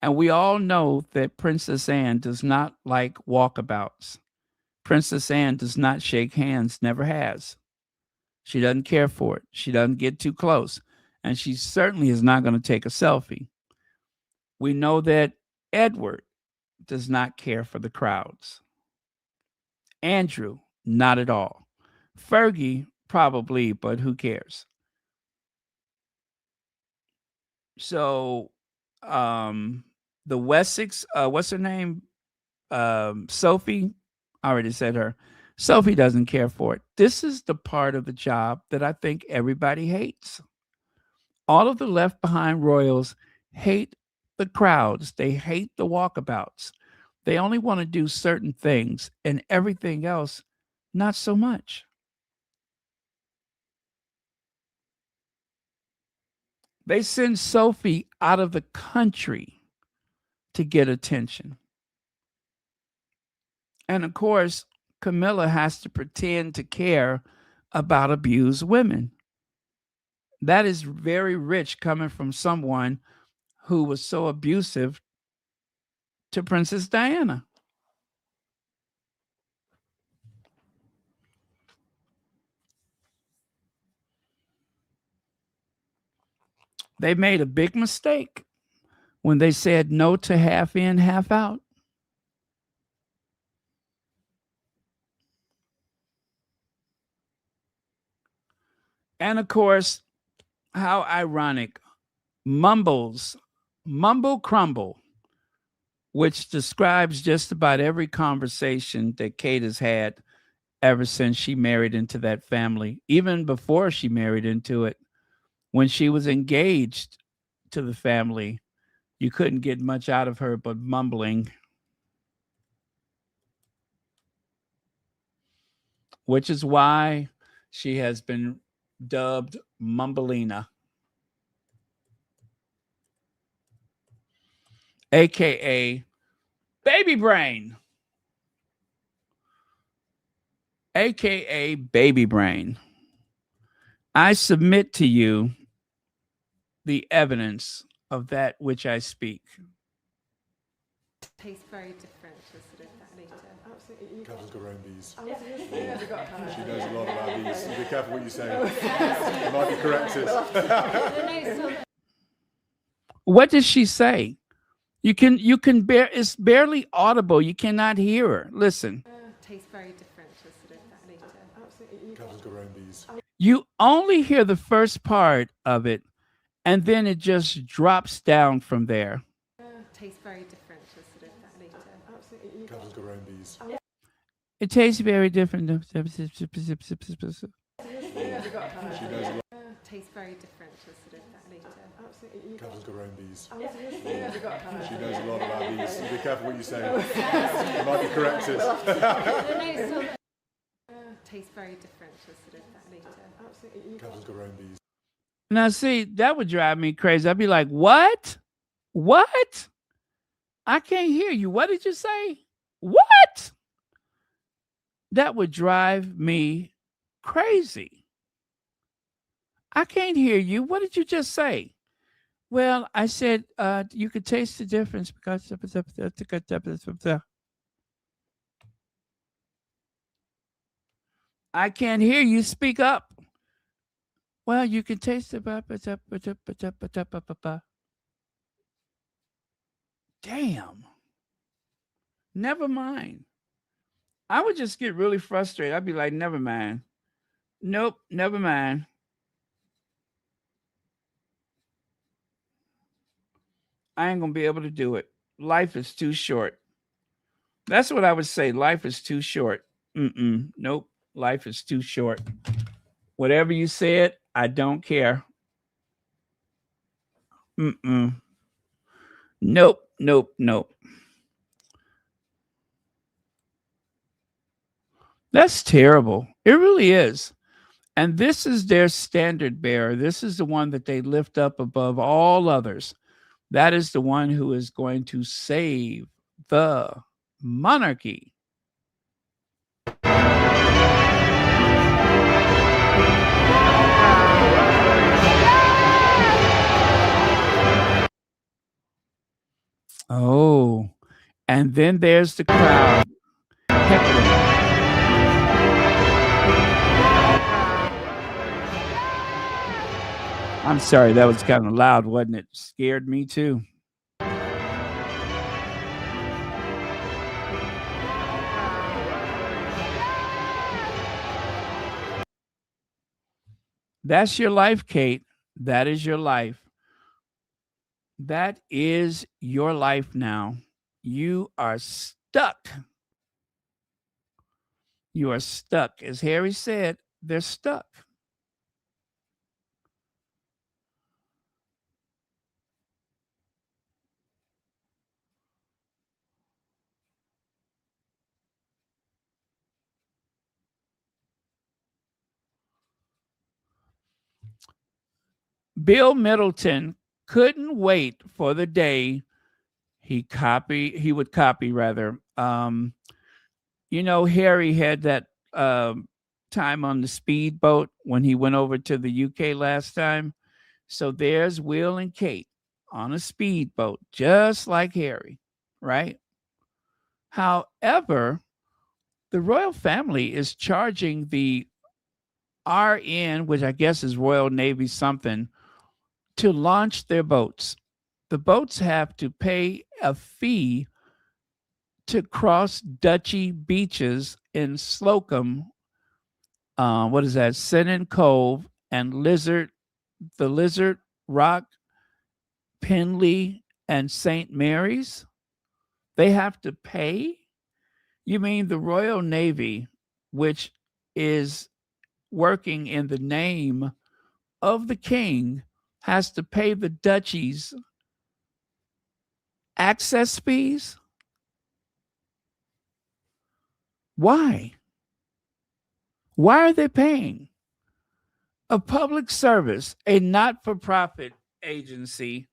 and we all know that Princess Anne does not like walkabouts. Princess Anne does not shake hands, never has. She doesn't care for it. She doesn't get too close. And she certainly is not going to take a selfie. We know that Edward does not care for the crowds. Andrew, not at all. Fergie, probably, but who cares? So, the Wessex, what's her name? Sophie, I already said her. Sophie doesn't care for it. This is the part of the job that I think everybody hates. All of the left behind royals hate the crowds. They hate the walkabouts. They only want to do certain things, and everything else, not so much. They send Sophie out of the country to get attention. And of course, Camilla has to pretend to care about abused women. That is very rich coming from someone who was so abusive to Princess Diana. They made a big mistake when they said no to half in, half out. And of course, how ironic, Mumble Crumble, which describes just about every conversation that Kate has had ever since she married into that family, even before she married into it. When she was engaged to the family, you couldn't get much out of her but mumbling, which is why she has been dubbed Mumbleina, aka Baby Brain, aka Baby Brain. I submit to you the evidence of that which I speak. Tastes very different to sort of that later. Absolutely. Catherine's got her own bees. She knows a lot about bees. Be careful what you say. You might be corrected. What does she say? You can bear, it's barely audible. You cannot hear her. Listen. Tastes very different to sort of that later. Absolutely. Catherine's got her own bees. You only hear the first part of it, and then it just drops down from there. Tastes very different to sort of that later. Absolutely. Catherine's got her own bees. It tastes very different. She knows a lot. Tastes very different to sort of that later. Absolutely. Catherine's got her own bees. She knows a lot about bees. Be careful what you say. You might be corrected. Tastes very different to sort of that later. Absolutely. Catherine's got her own bees. Now, see, that would drive me crazy. I'd be like, what? What? I can't hear you. What did you say? What? That would drive me crazy. I can't hear you. What did you just say? Well, I said you could taste the difference because I can't hear you. Speak up. Well, you can taste it. Damn. Never mind. I would just get really frustrated. I'd be like, never mind. Nope, never mind. I ain't going to be able to do it. Life is too short. That's what I would say. Life is too short. Nope. Life is too short. Whatever you said, I don't care. Nope. That's terrible. It really is. And this is their standard bearer. This is the one that they lift up above all others. That is the one who is going to save the monarchy. Oh, and then there's the crowd heckling. I'm sorry, that was kind of loud, wasn't it? Scared me too. That's your life, Kate. That is your life. That is your life now. You are stuck. You are stuck. As Harry said, they're stuck. Bill Middleton couldn't wait for the day he would copy rather. Harry had that time on the speedboat when he went over to the UK last time. So there's Will and Kate on a speedboat, just like Harry, right? However, the royal family is charging the RN, which I guess is Royal Navy something, to launch their boats. The boats have to pay a fee to cross Dutchy beaches in Slocum. What is that? Sennin Cove and the Lizard Rock, Penley, and St. Mary's. They have to pay? You mean the Royal Navy, which is working in the name of the king, has to pay the duchies access fees? Why? Why are they paying? A public service, a not-for-profit agency,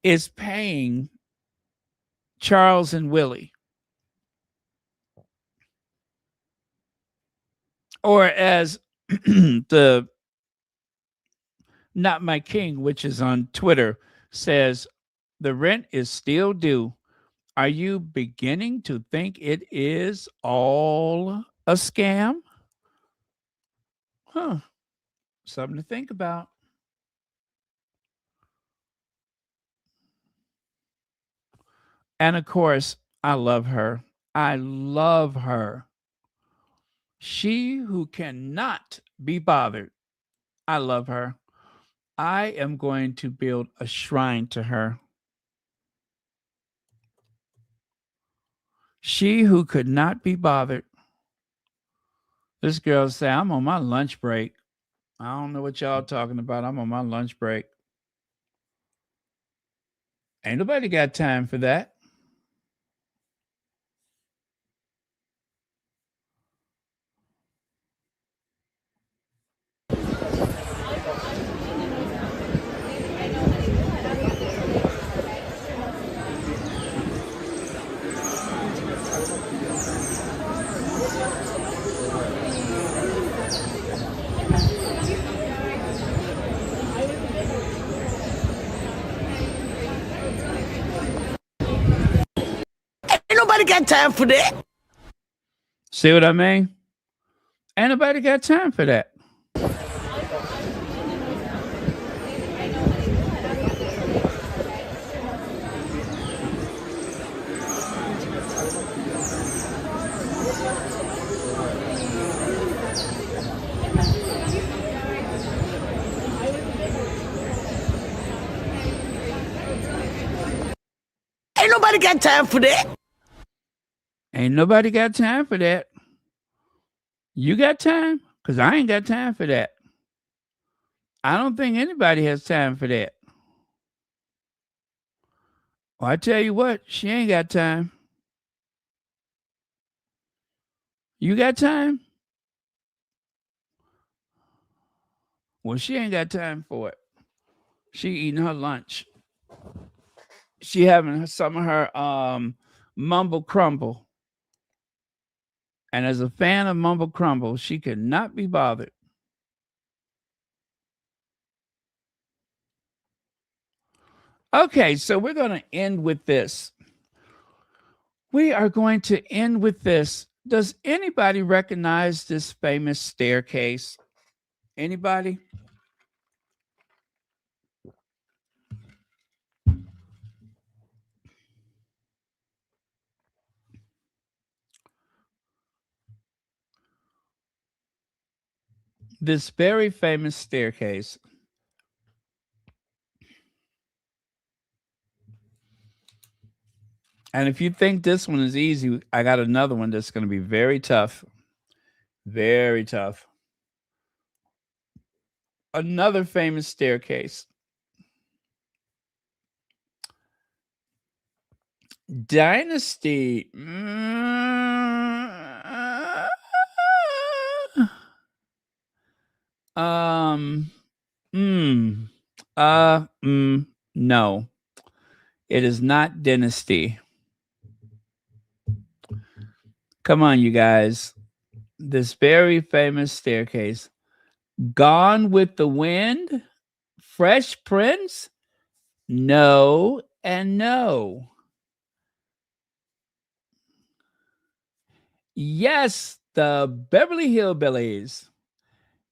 is paying Charles and Willie. Or as the Not My King, which is on Twitter, says, the rent is still due. Are you beginning to think it is all a scam? Huh. Something to think about. And of course, I love her. I love her. She who cannot be bothered. I love her. I am going to build a shrine to her. She who could not be bothered. This girl say, I'm on my lunch break. I don't know what y'all talking about. I'm on my lunch break. Ain't nobody got time for that. Ain't nobody got time for that. See what I mean? Ain't nobody got time for that. Ain't nobody got time for that. Ain't nobody got time for that. You got time? Because I ain't got time for that. I don't think anybody has time for that. Well, I tell you what, she ain't got time. You got time? Well, she ain't got time for it. She eating her lunch. She having some of her Mumble Crumble. And as a fan of Mumble Crumble, she could not be bothered. Okay, so we're going to end with this. We are going to end with this. Does anybody recognize this famous staircase? Anybody? This very famous staircase. And if you think this one is easy, I got another one that's going to be very tough. Very tough. Another famous staircase. Dynasty. No. It is not Dynasty. Come on, you guys. This very famous staircase. Gone with the Wind? Fresh Prince? No and no. Yes, the Beverly Hillbillies.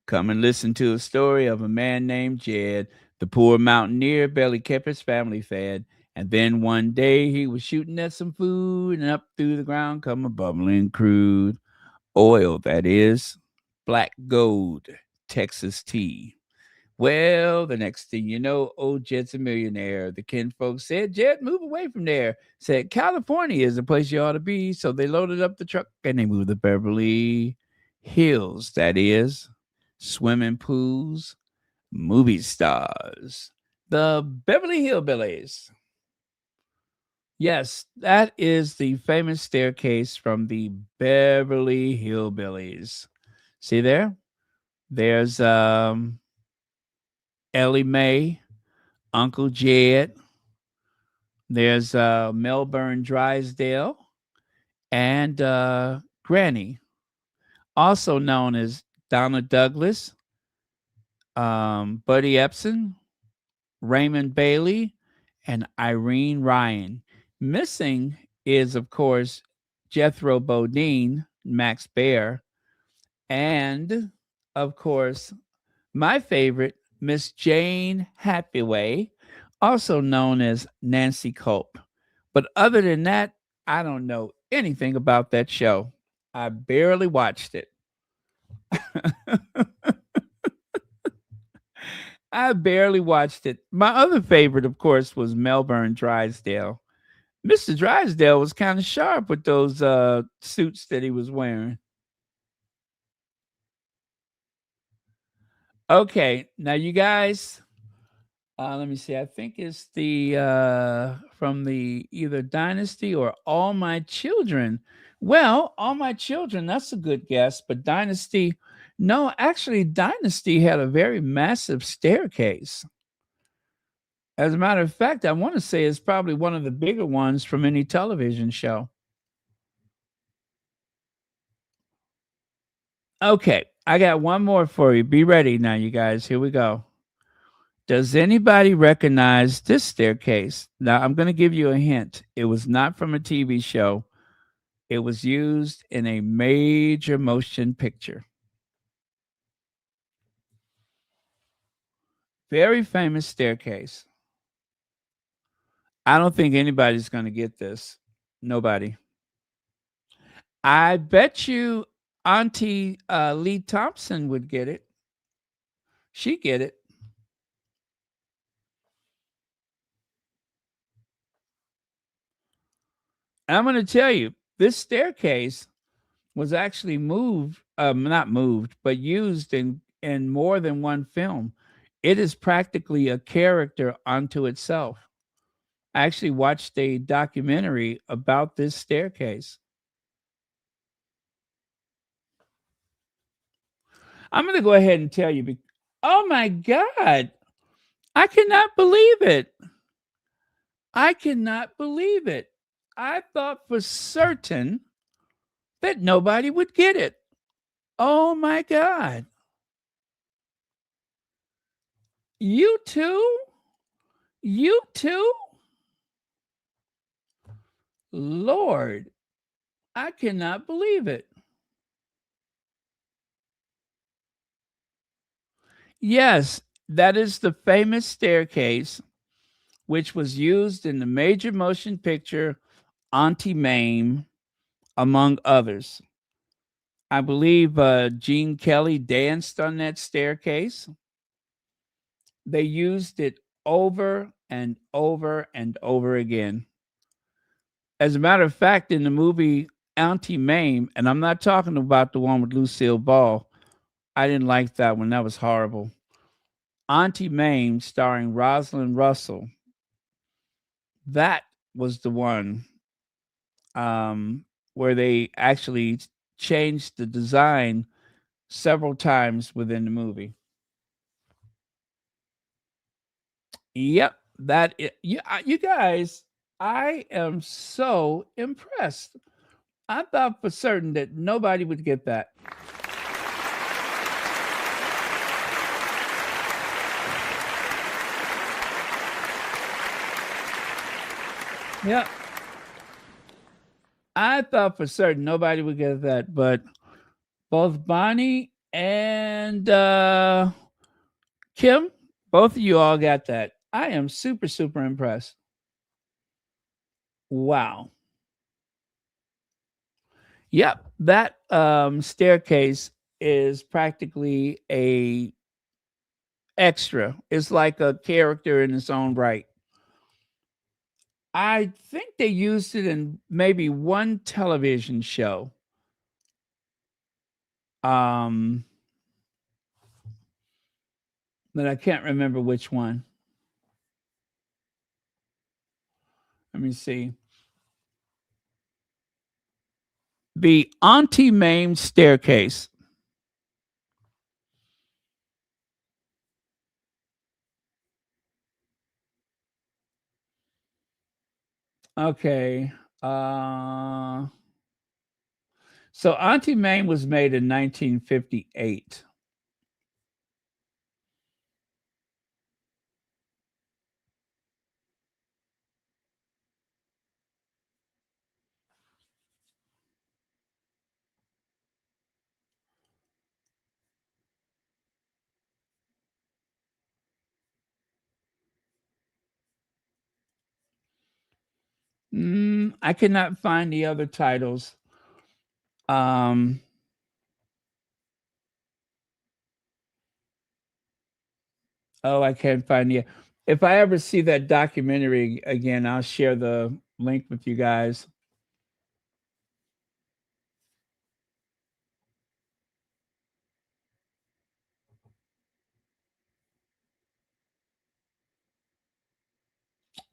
Come and listen to a story of a man named Jed. The poor mountaineer barely kept his family fed. And then one day he was shooting at some food, and up through the ground come a bubbling crude oil, that is, black gold, Texas tea. Well, the next thing you know, old Jed's a millionaire. The kinfolk said, Jed, move away from there. Said, California is the place you ought to be. So they loaded up the truck and they moved to Beverly Hills, that is, swimming pools, movie stars, the Beverly Hillbillies. Yes, that is the famous staircase from the Beverly Hillbillies. See there? There's Ellie Mae, Uncle Jed. There's Melbourne Drysdale and Granny, also known as Donna Douglas, Buddy Epson, Raymond Bailey, and Irene Ryan. Missing is, of course, Jethro Bodine, Max Baer, and, of course, my favorite, Miss Jane Hathaway, also known as Nancy Culp. But other than that, I don't know anything about that show. I barely watched it. I barely watched it. My other favorite, of course, was Melbourne Drysdale. Mr. Drysdale was kind of sharp with those suits that he was wearing. Okay, now you guys, let me see. I think it's the from the either Dynasty or All My Children. Well, All My Children, that's a good guess, but Dynasty, no, actually, Dynasty had a very massive staircase. As a matter of fact, I want to say it's probably one of the bigger ones from any television show. Okay, I got one more for you. Be ready now, you guys. Here we go. Does anybody recognize this staircase? Now, I'm going to give you a hint. It was not from a TV show. It was used in a major motion picture. Very famous staircase. I don't think anybody's going to get this. Nobody. I bet you Auntie Lee Thompson would get it. She'd get it. And I'm going to tell you, this staircase was actually moved, not moved, but used in more than one film. It is practically a character unto itself. I actually watched a documentary about this staircase. I'm going to go ahead and tell you. Oh my God. I cannot believe it. I cannot believe it. I thought for certain that nobody would get it. Oh my God. You too? You too? Lord, I cannot believe it. Yes, that is the famous staircase, which was used in the major motion picture Auntie Mame, among others. I believe Gene Kelly danced on that staircase. They used it over and over and over again. As a matter of fact, in the movie Auntie Mame, and I'm not talking about the one with Lucille Ball, I didn't like that one. That was horrible. Auntie Mame, starring Rosalind Russell, that was the one where they actually changed the design several times within the movie. Yep, you guys, I am so impressed. I thought for certain that nobody would get that. Yep. I thought for certain nobody would get that, but both Bonnie and Kim, both of you all got that. I am super, super impressed. Wow. Yep, that staircase is practically a extra. It's like a character in its own right. I think they used it in maybe one television show. But I can't remember which one. Let me see. The Auntie Mame staircase. Okay. So Auntie Mame was made in 1958. I cannot find the other titles. Oh, I can't find it. If I ever see that documentary again, I'll share the link with you guys.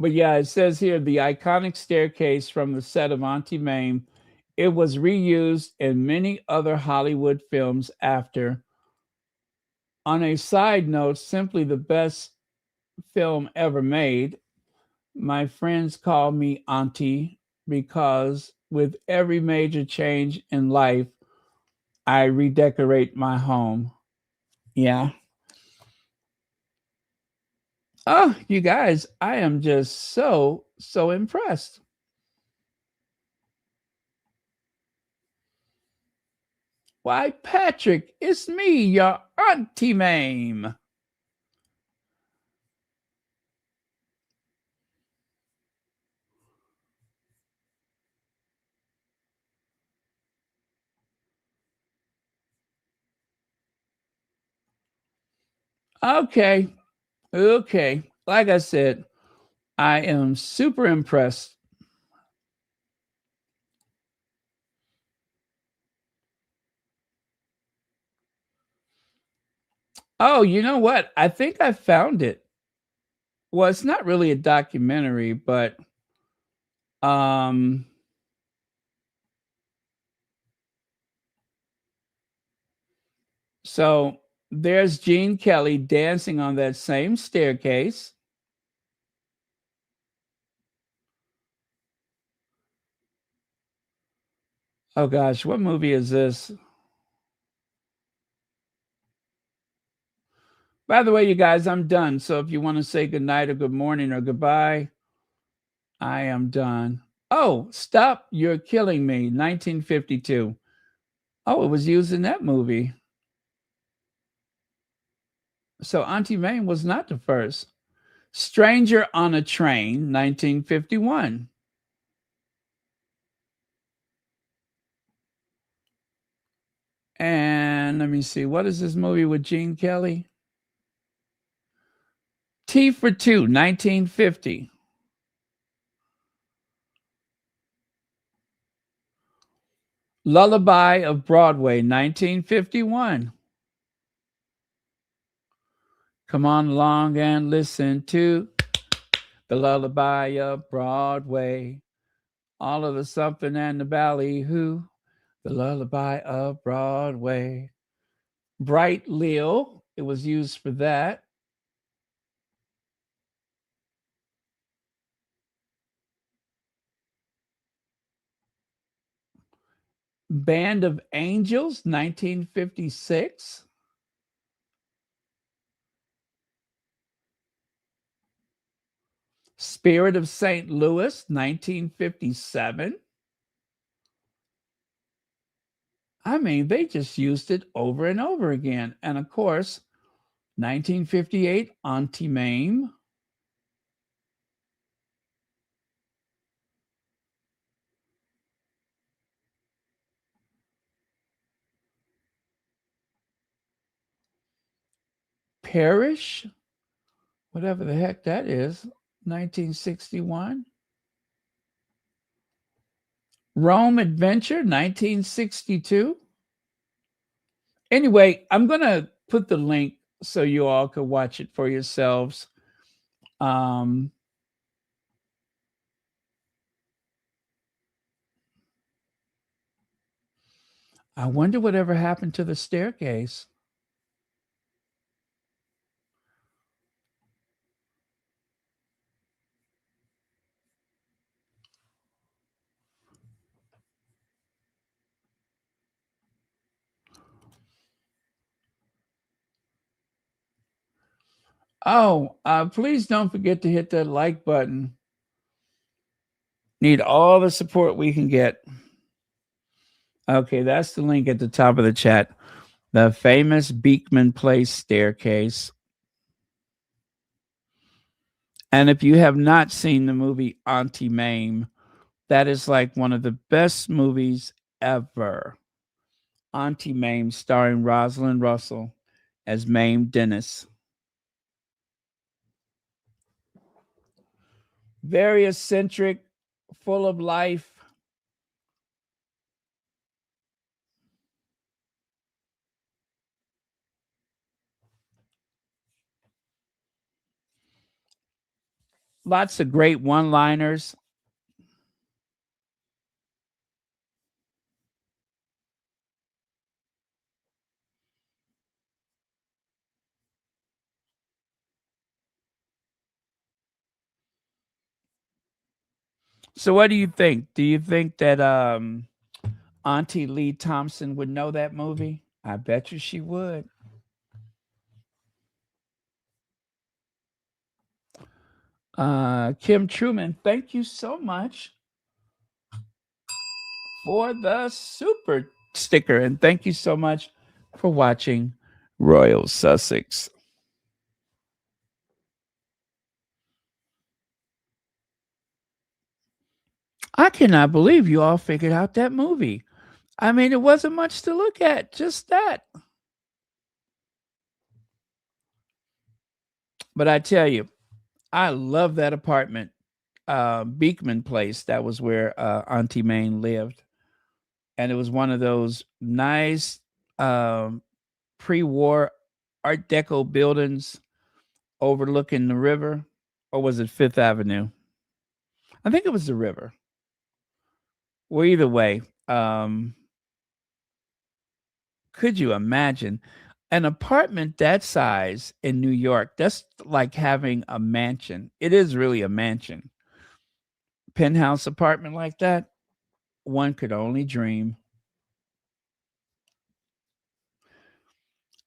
But yeah, it says here the iconic staircase from the set of Auntie Mame. It was reused in many other Hollywood films after. On a side note, simply the best film ever made. My friends call me Auntie because with every major change in life, I redecorate my home. Yeah. Oh, you guys, I am just so, so impressed. Why, Patrick, it's me, your Auntie Mame. Okay. Okay. Like I said, I am super impressed. Oh, you know what? I think I found it. Well, it's not really a documentary, but um so there's Gene Kelly dancing on that same staircase. Oh gosh, what movie is this? By the way, you guys, I'm done. So if you want to say good night or good morning or goodbye, I am done. Oh, Stop, You're Killing Me, 1952. Oh, it was used in that movie. So Auntie Mame was not the first. Stranger on a Train, 1951. And let me see, what is this movie with Gene Kelly? T for Two, 1950. Lullaby of Broadway, 1951. Come on along and listen to the Lullaby of Broadway. All of the something and the ballyhoo. The Lullaby of Broadway. Bright Leo, it was used for that. Band of Angels, 1956. Spirit of St. Louis, 1957. I mean, they just used it over and over again. And of course, 1958, Auntie Mame. Parish, whatever the heck that is, 1961. Rome Adventure, 1962. Anyway, I'm going to put the link so you all can watch it for yourselves. I wonder whatever happened to the staircase. Oh, please don't forget to hit that like button. Need all the support we can get. Okay, that's the link at the top of the chat. The famous Beekman Place staircase. And if you have not seen the movie Auntie Mame, that is like one of the best movies ever. Auntie Mame, starring Rosalind Russell as Mame Dennis. Very eccentric, full of life. Lots of great one-liners. So what do you think? Do you think that Auntie Lee Thompson would know that movie? I bet you she would. Kim Truman, thank you so much for the super sticker. And thank you so much for watching Royal Sussex. I cannot believe you all figured out that movie. I mean, it wasn't much to look at, just that. But I tell you, I love that apartment, Beekman Place. That was where Auntie Mame lived. And it was one of those nice pre-war Art Deco buildings overlooking the river. Or was it Fifth Avenue? I think it was the river. Well, either way, could you imagine an apartment that size in New York? That's like having a mansion. It is really a mansion. Penthouse apartment like that, one could only dream.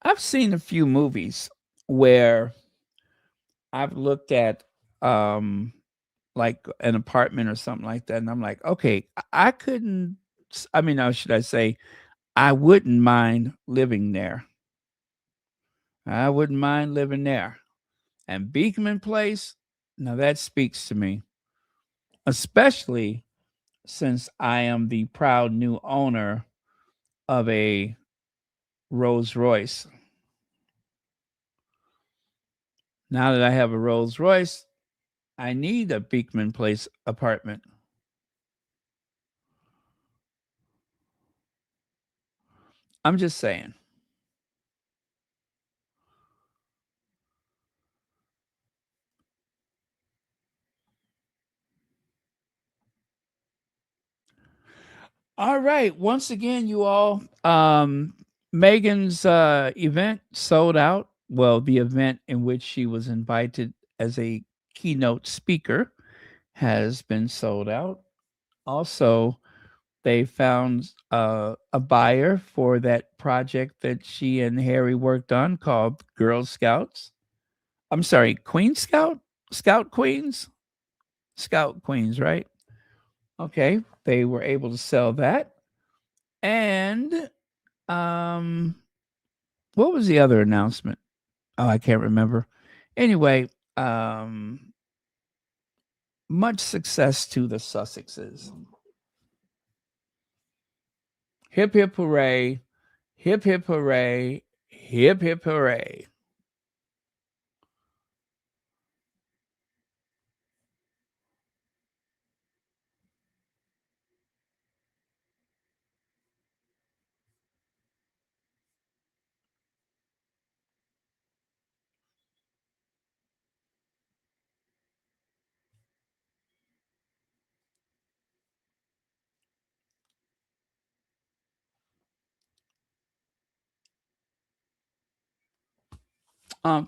I've seen a few movies where I've looked at like an apartment or something like that, and I'm like, okay, I couldn't. I mean, or should I say, I wouldn't mind living there. I wouldn't mind living there. And Beekman Place, now that speaks to me, especially since I am the proud new owner of a Rolls Royce. Now that I have a Rolls Royce, I need a Beekman Place apartment. I'm just saying. All right. Once again, you all, Megan's event sold out. Well, the event in which she was invited as a keynote speaker has been sold out. Also, they found a buyer for that project that she and Harry worked on called Girl Scouts. I'm sorry, Queen Scout? Scout Queens? Scout Queens, right? Okay. They were able to sell that. And what was the other announcement? Oh, I can't remember. Anyway, much success to the Sussexes. Hip hip hooray. Hip hip hooray. Hip hip hooray.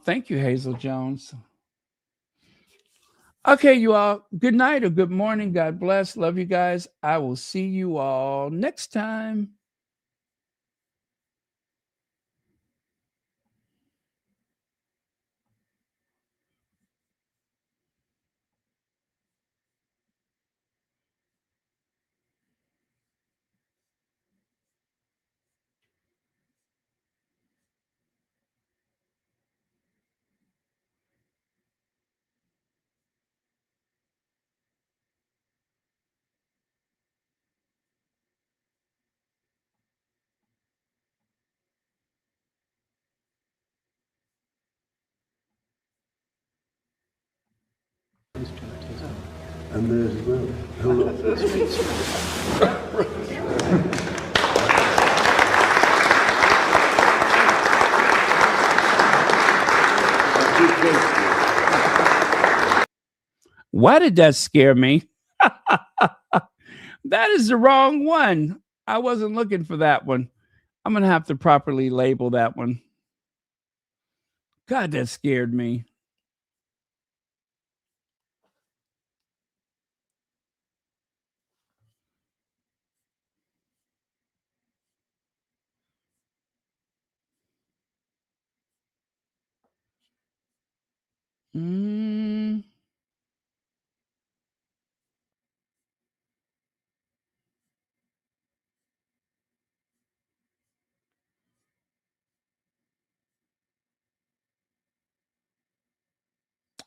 Thank you, Hazel Jones. Okay, you all. Good night or good morning. God bless. Love you guys. I will see you all next time. And there's as well. Why did that scare me? That is the wrong one. I wasn't looking for that one. I'm going to have to properly label that one. God, that scared me. Mm.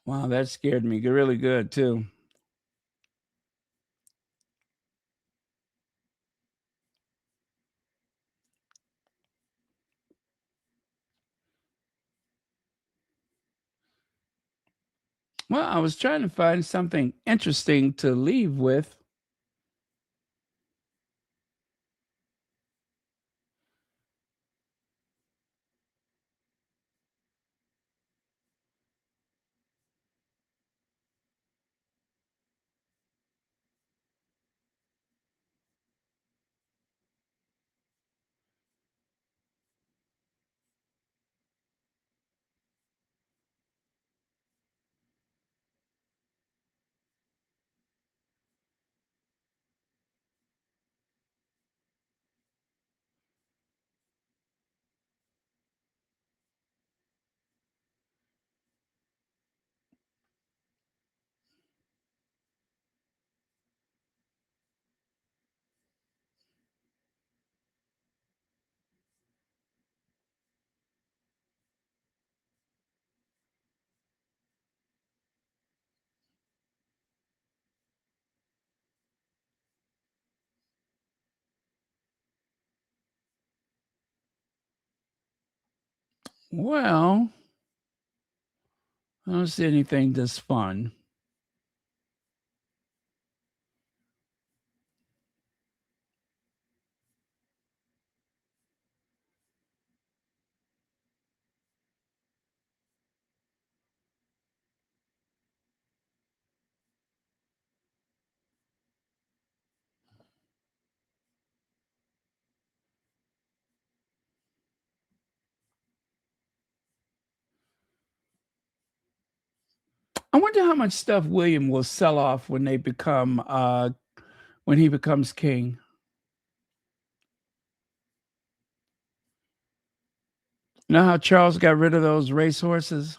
Wow, that scared me really good too. Well, I was trying to find something interesting to leave with. Well, I don't see anything this fun. I wonder how much stuff William will sell off when they become when he becomes king. You know how Charles got rid of those racehorses?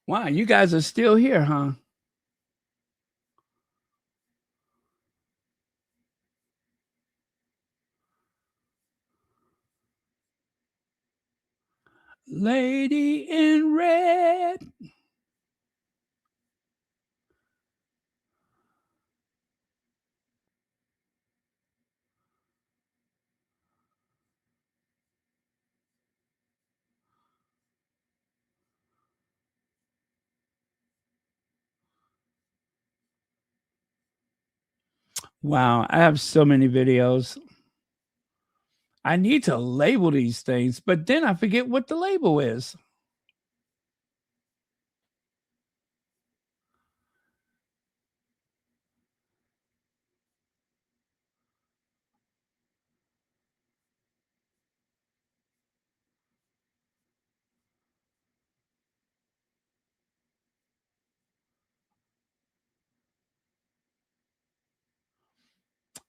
Wow, you guys are still here, huh? Lady in red. Wow, I have so many videos. I need to label these things, but then I forget what the label is.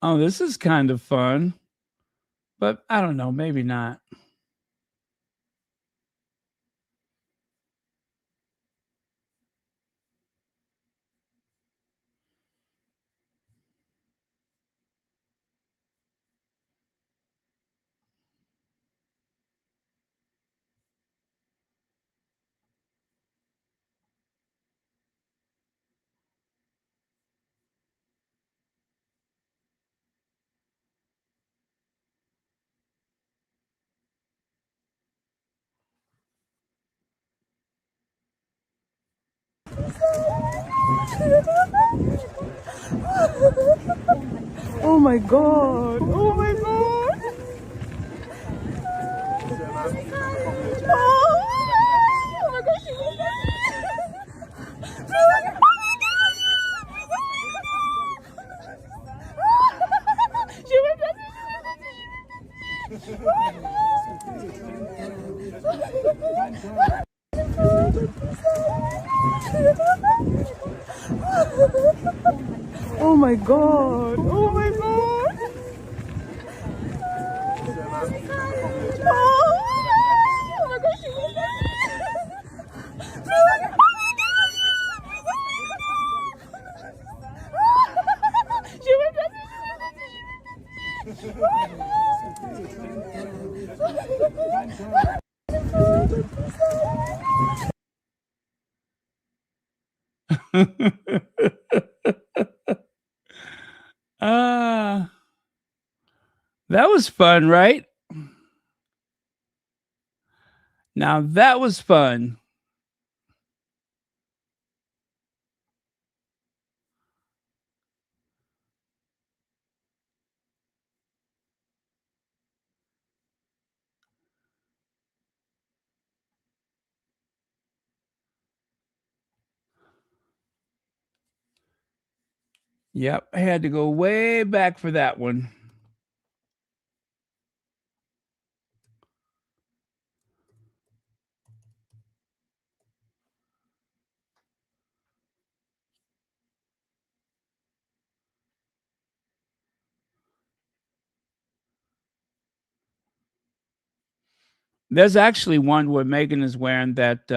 Oh, this is kind of fun, but I don't know, maybe not. Oh my god! Oh my god! Oh my gosh! Oh my god! Oh my god! Oh my gosh! Ah, that was fun, right? Now that was fun. Yep, I had to go way back for that one. There's actually one where Meghan is wearing that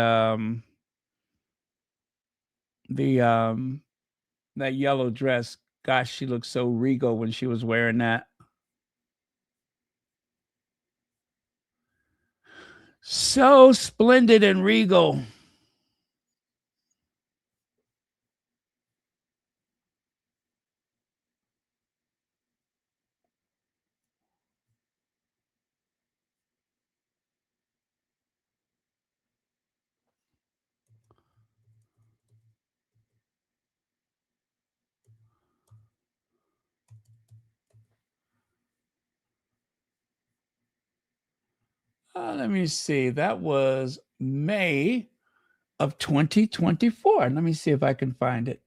that yellow dress. Gosh, she looked so regal when she was wearing that. So splendid and regal. Let me see. That was May of 2024. Let me see if I can find it.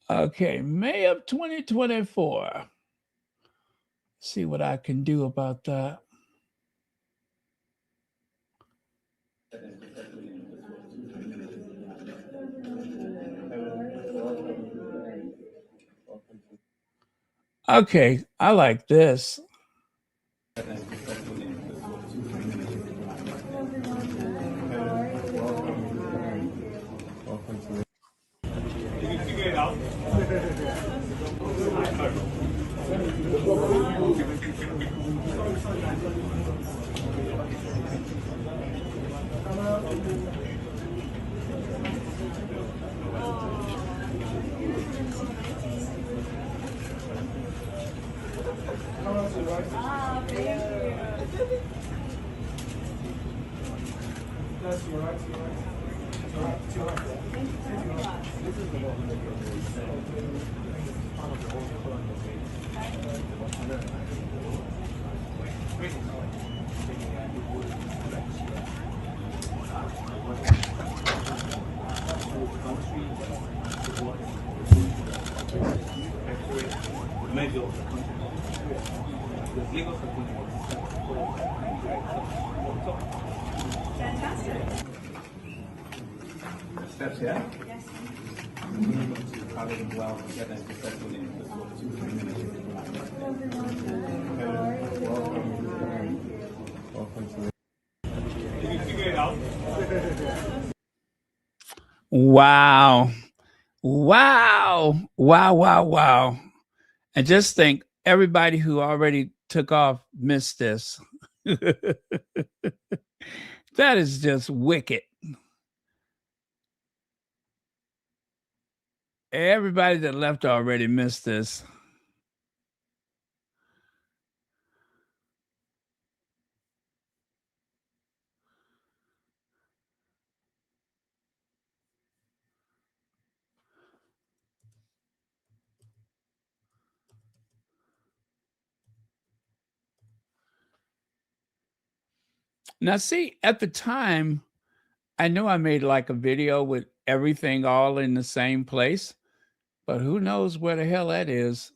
Okay, May of 2024. See what I can do about that. Okay, I like this. Steps, yeah? Yes. Wow. Wow. Wow, wow, wow. And just think, everybody who already took off missed this. That is just wicked. Everybody that left already missed this. Now, see, at the time, I knew I made like a video with everything all in the same place, but who knows where the hell that is.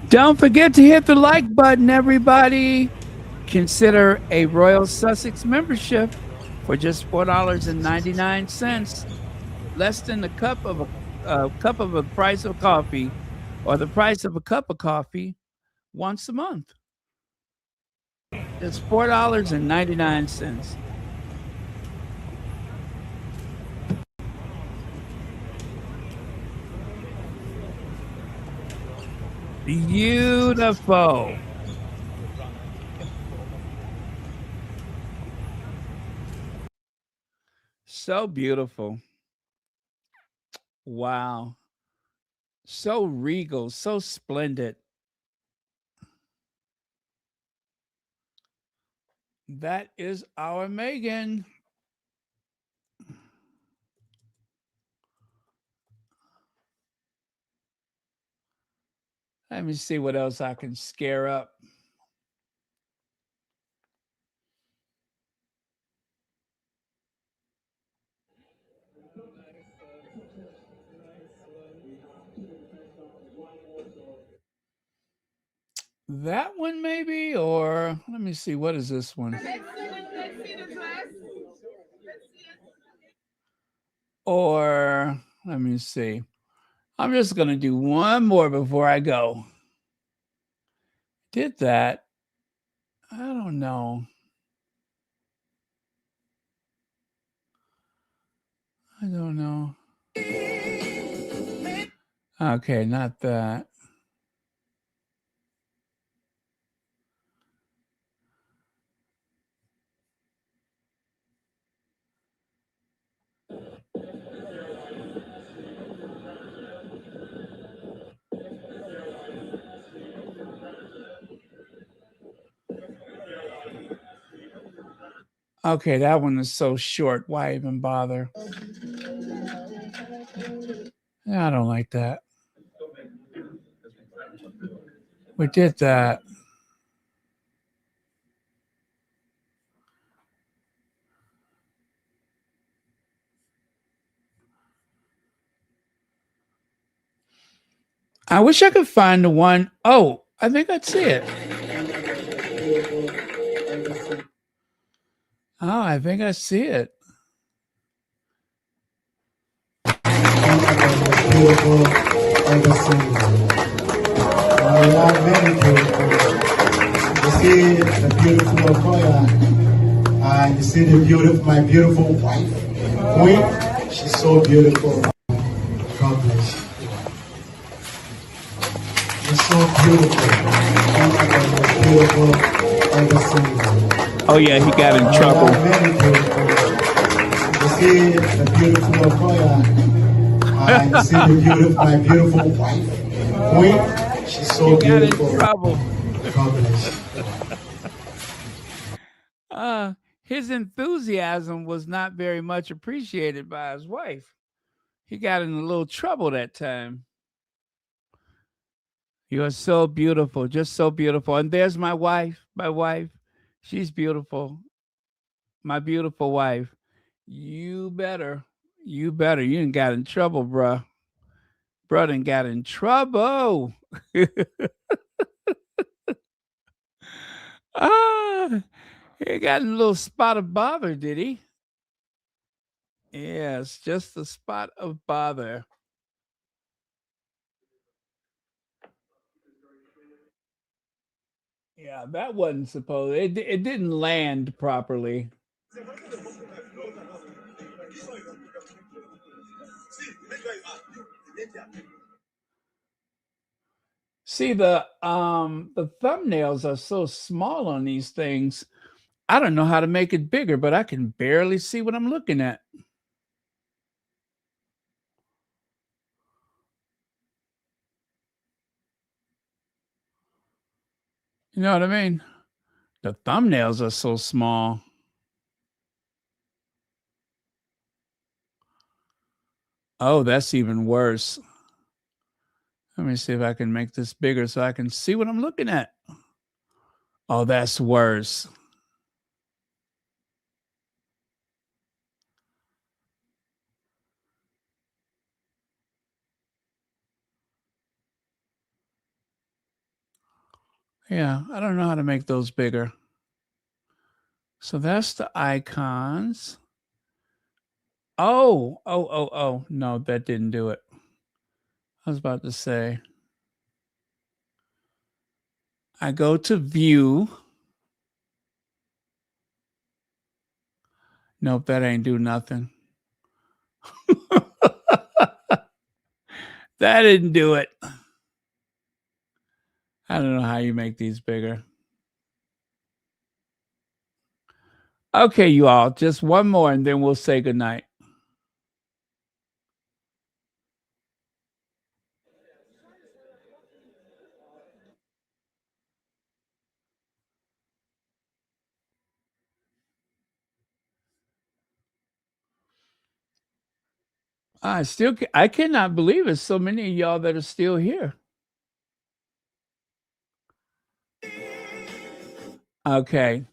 Don't forget to hit the like button, everybody. Consider a Royal Sussex membership for just $4.99, less than a cup of a price of coffee, or the price of a cup of coffee once a month. It's $4.99. Beautiful. So beautiful. Wow. So regal, so splendid. That is our Meghan. Let me see what else I can scare up. That one maybe, or let me see, what is this one? Or let me see. I'm just going to do one more before I go. Did that? I don't know. I don't know. Okay, not that. Okay, that one is so short. Why even bother? I don't like that. We did that. I wish I could find the one. Oh, I think I see it. Oh, I think I see it. You see the beautiful Okoya, and you see my beautiful wife, Queen. She's so beautiful. God bless you. You're so beautiful. Oh yeah, he got in trouble. You see the beautiful Okoya, and you see my beautiful wife, Queen. She's so beautiful. God bless you. His enthusiasm was not very much appreciated by his wife. He got in a little trouble that time. You are so beautiful, just so beautiful. And there's my wife. She's beautiful. My beautiful wife. You better. You done got in trouble, bruh. Bruh done got in trouble. He got a little spot of bother, did he? Yes, just a spot of bother. Yeah, that wasn't supposed. It didn't land properly. See, the thumbnails are so small on these things. I don't know how to make it bigger, but I can barely see what I'm looking at. You know what I mean? The thumbnails are so small. Oh, that's even worse. Let me see if I can make this bigger so I can see what I'm looking at. Oh, that's worse. Yeah, I don't know how to make those bigger. So that's the icons. Oh. No, that didn't do it. I was about to say. I go to view. Nope, that ain't do nothing. That didn't do it. I don't know how you make these bigger. Okay, you all, just one more and then we'll say goodnight. I cannot believe it's so many of y'all that are still here. Okay.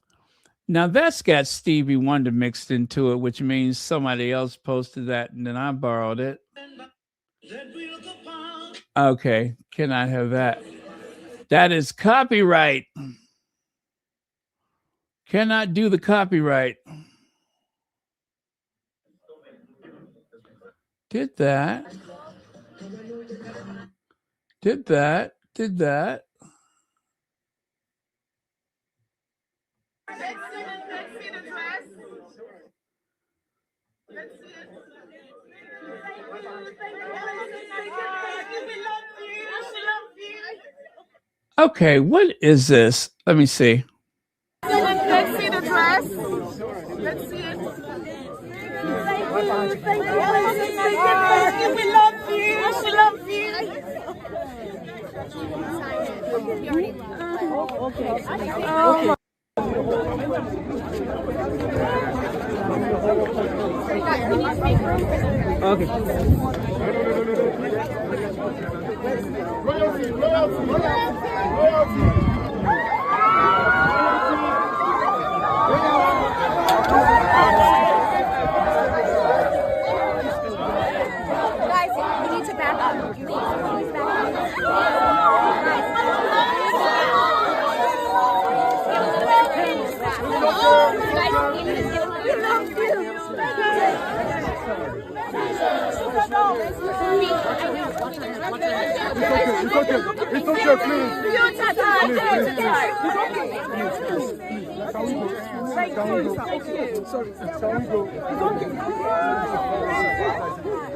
Now that's got Stevie Wonder mixed into it, which means somebody else posted that and then I borrowed it. Okay, cannot have that. That is copyright. Cannot do the copyright. Did that. Did that. Did that. Okay, what is this? Let me see. Let's see the dress. Let's see it. Thank you. We love you. She loves you. Okay. Guys, you need to back up. Please back It's okay, please.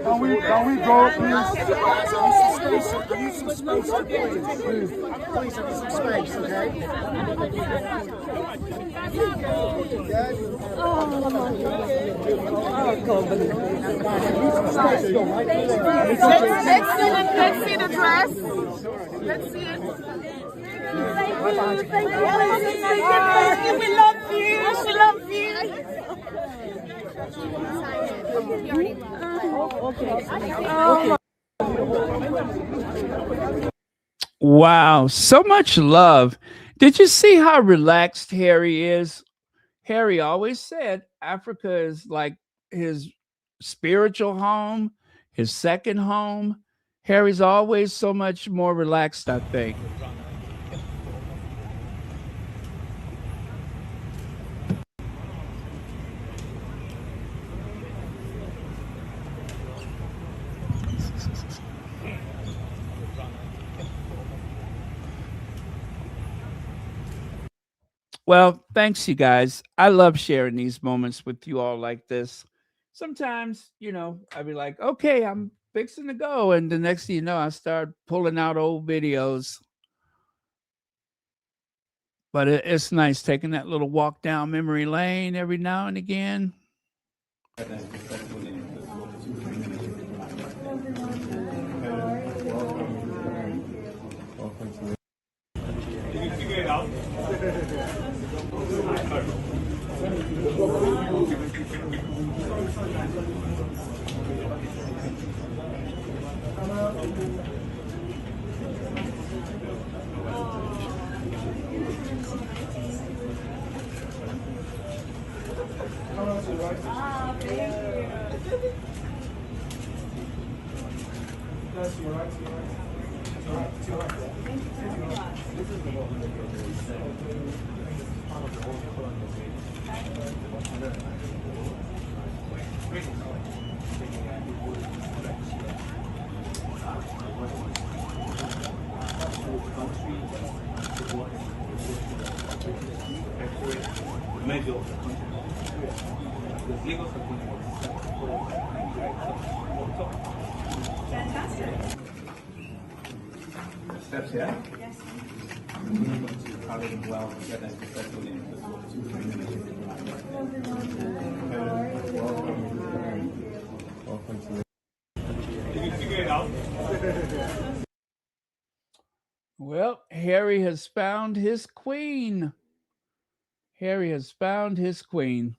Can we go, please? I need some space, please. Please, I need some space, okay? Let's see the dress. Let's see it. Thank you. We love you. She loves you. Wow, so much love. Did you see how relaxed Harry is? Harry always said Africa is like his spiritual home, his second home. Harry's always so much more relaxed, I think. Well, thanks, you guys. I love sharing these moments with you all like this. Sometimes, I'd be like, okay, I'm fixing to go. And the next thing you know, I start pulling out old videos. But it's nice taking that little walk down memory lane every now and again. Steps, yeah? Yes. Well together successfully. Well, Harry has found his queen. Harry has found his queen.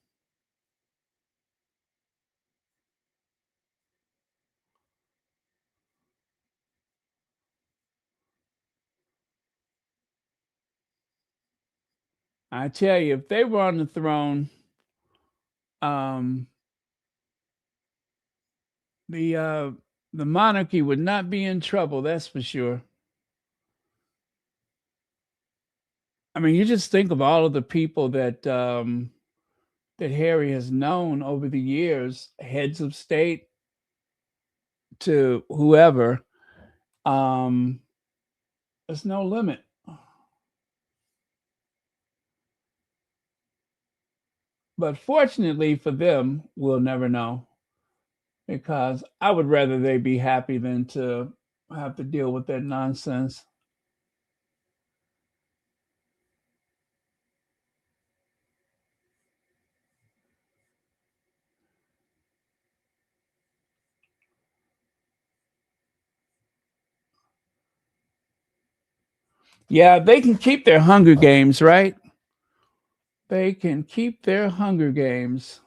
I tell you, if they were on the throne, the monarchy would not be in trouble. That's for sure. I mean, you just think of all of the people that that Harry has known over the years, heads of state to whoever. There's no limit. But fortunately for them, we'll never know, because I would rather they be happy than to have to deal with that nonsense. Yeah, they can keep their Hunger Games, right? They can keep their Hunger Games.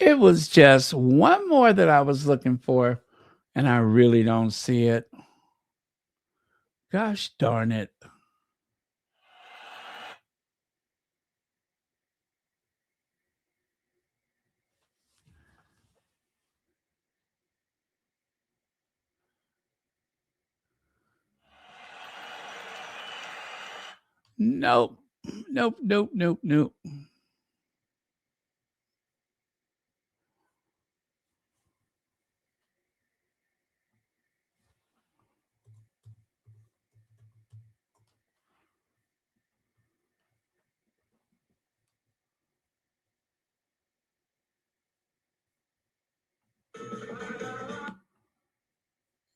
It was just one more that I was looking for, and I really don't see it. Gosh darn it. Nope. Nope, nope, nope, nope.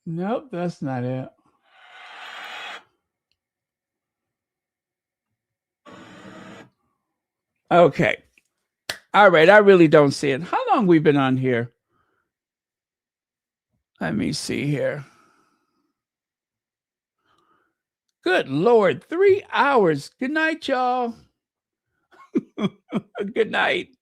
Nope, that's not it. Okay. All right, I really don't see it. How long we been on here? Let me see here. Good Lord, 3 hours. Good night, y'all. Good night.